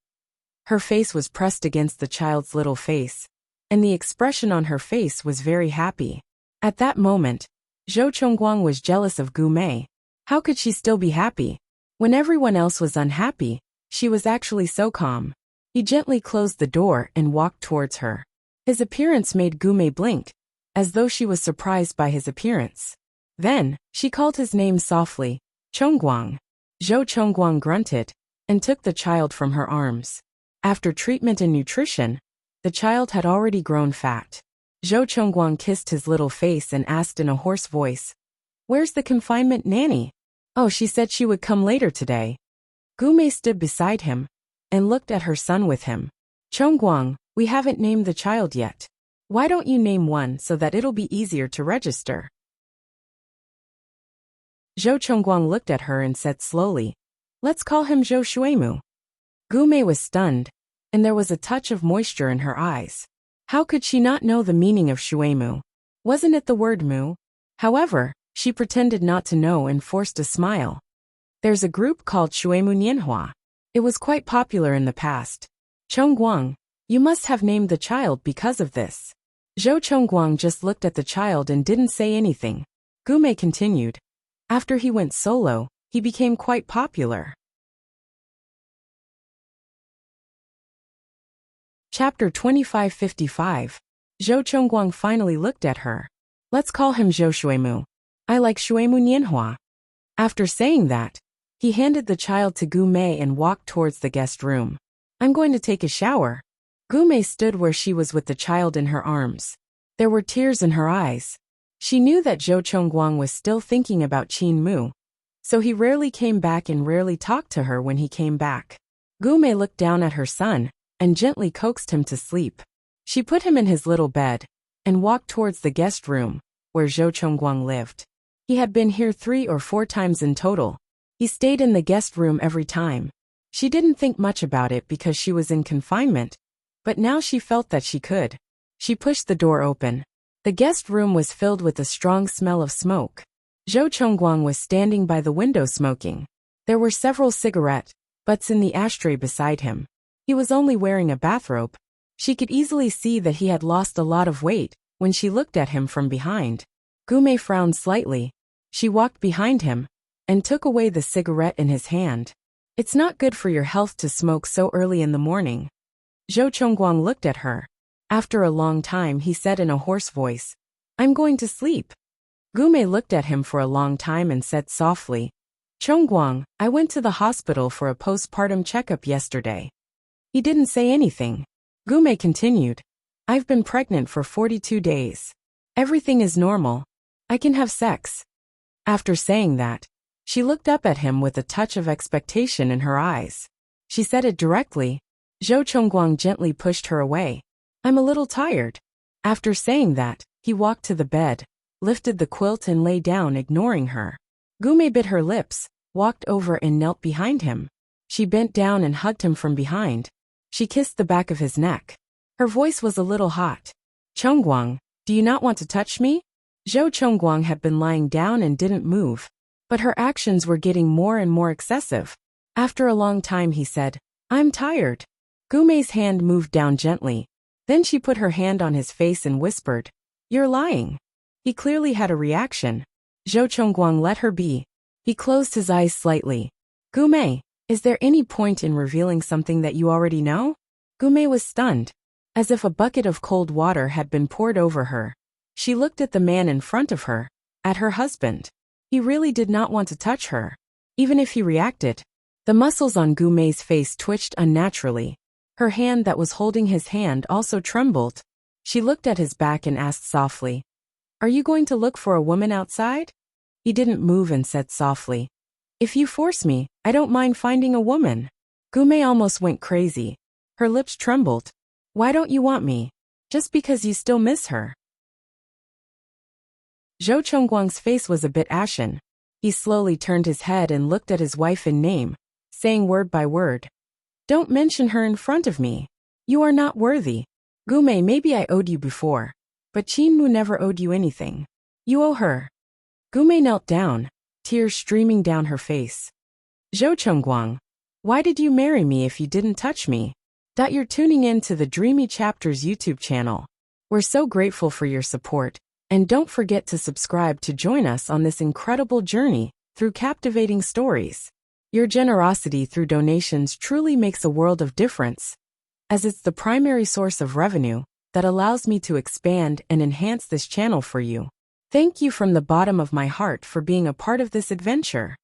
Speaker 1: Her face was pressed against the child's little face, and the expression on her face was very happy. At that moment, Zhou Chongguang was jealous of Gu Mei. How could she still be happy? When everyone else was unhappy, she was actually so calm. He gently closed the door and walked towards her. His appearance made Gu Mei blink, as though she was surprised by his appearance. Then, she called his name softly, Chongguang. Zhou Chongguang grunted and took the child from her arms. After treatment and nutrition, the child had already grown fat. Zhou Chongguang kissed his little face and asked in a hoarse voice, Where's the confinement nanny? Oh, she said she would come later today. Gu Mei stood beside him and looked at her son with him. Chongguang, we haven't named the child yet. Why don't you name one so that it'll be easier to register? Zhou Chongguang looked at her and said slowly, Let's call him Zhou Shuimu. Gu Mei was stunned, and there was a touch of moisture in her eyes. How could she not know the meaning of Shuimu? Wasn't it the word mu? However, she pretended not to know and forced a smile. There's a group called Shuemu Nianhua. It was quite popular in the past. Chongguang, you must have named the child because of this. Zhou Chongguang just looked at the child and didn't say anything. Gume continued. After he went solo, he became quite popular. Chapter 2555. Zhou Chongguang finally looked at her. Let's call him Zhou Shuemu. I like Shuemu Nianhua. After saying that, he handed the child to Gume and walked towards the guest room. I'm going to take a shower. Gume stood where she was with the child in her arms. There were tears in her eyes. She knew that Zhou Chongguang was still thinking about Qin Mu, so he rarely came back and rarely talked to her when he came back. Gume looked down at her son and gently coaxed him to sleep. She put him in his little bed and walked towards the guest room where Zhou Chongguang lived. He had been here 3 or 4 times in total. He stayed in the guest room every time. She didn't think much about it because she was in confinement, but now she felt that she could. She pushed the door open. The guest room was filled with a strong smell of smoke. Zhou Chongguang was standing by the window smoking. There were several cigarette butts in the ashtray beside him. He was only wearing a bathrobe. She could easily see that he had lost a lot of weight when she looked at him from behind. Gume frowned slightly. She walked behind him and took away the cigarette in his hand. It's not good for your health to smoke so early in the morning. Zhou Chongguang looked at her. After a long time he said in a hoarse voice, I'm going to sleep. Gume looked at him for a long time and said softly, Chongguang, I went to the hospital for a postpartum checkup yesterday. He didn't say anything. Gume continued, I've been pregnant for 42 days. Everything is normal. I can have sex. After saying that, she looked up at him with a touch of expectation in her eyes. She said it directly. Zhou Chongguang gently pushed her away. I'm a little tired. After saying that, he walked to the bed, lifted the quilt and lay down, ignoring her. Gume bit her lips, walked over and knelt behind him. She bent down and hugged him from behind. She kissed the back of his neck. Her voice was a little hot. Chongguang, do you not want to touch me? Zhou Chongguang had been lying down and didn't move, but her actions were getting more and more excessive. After a long time he said, I'm tired. Gume's hand moved down gently. Then she put her hand on his face and whispered, You're lying. He clearly had a reaction. Zhou Chongguang let her be. He closed his eyes slightly. Gume, is there any point in revealing something that you already know? Gume was stunned, as if a bucket of cold water had been poured over her. She looked at the man in front of her, at her husband. He really did not want to touch her. Even if he reacted, the muscles on Gume's face twitched unnaturally. Her hand that was holding his hand also trembled. She looked at his back and asked softly, Are you going to look for a woman outside? He didn't move and said softly, If you force me, I don't mind finding a woman. Gume almost went crazy. Her lips trembled. Why don't you want me? Just because you still miss her. Zhou Chongguang's face was a bit ashen. He slowly turned his head and looked at his wife in name, saying word by word, Don't mention her in front of me. You are not worthy. Gume, maybe I owed you before, but Qin Mu never owed you anything. You owe her. Gume knelt down, tears streaming down her face. Zhou Chongguang, why did you marry me if you didn't touch me? You're tuning in to the Dreamy Chapters YouTube channel. We're so grateful for your support, and don't forget to subscribe to join us on this incredible journey through captivating stories. Your generosity through donations truly makes a world of difference, as it's the primary source of revenue that allows me to expand and enhance this channel for you. Thank you from the bottom of my heart for being a part of this adventure.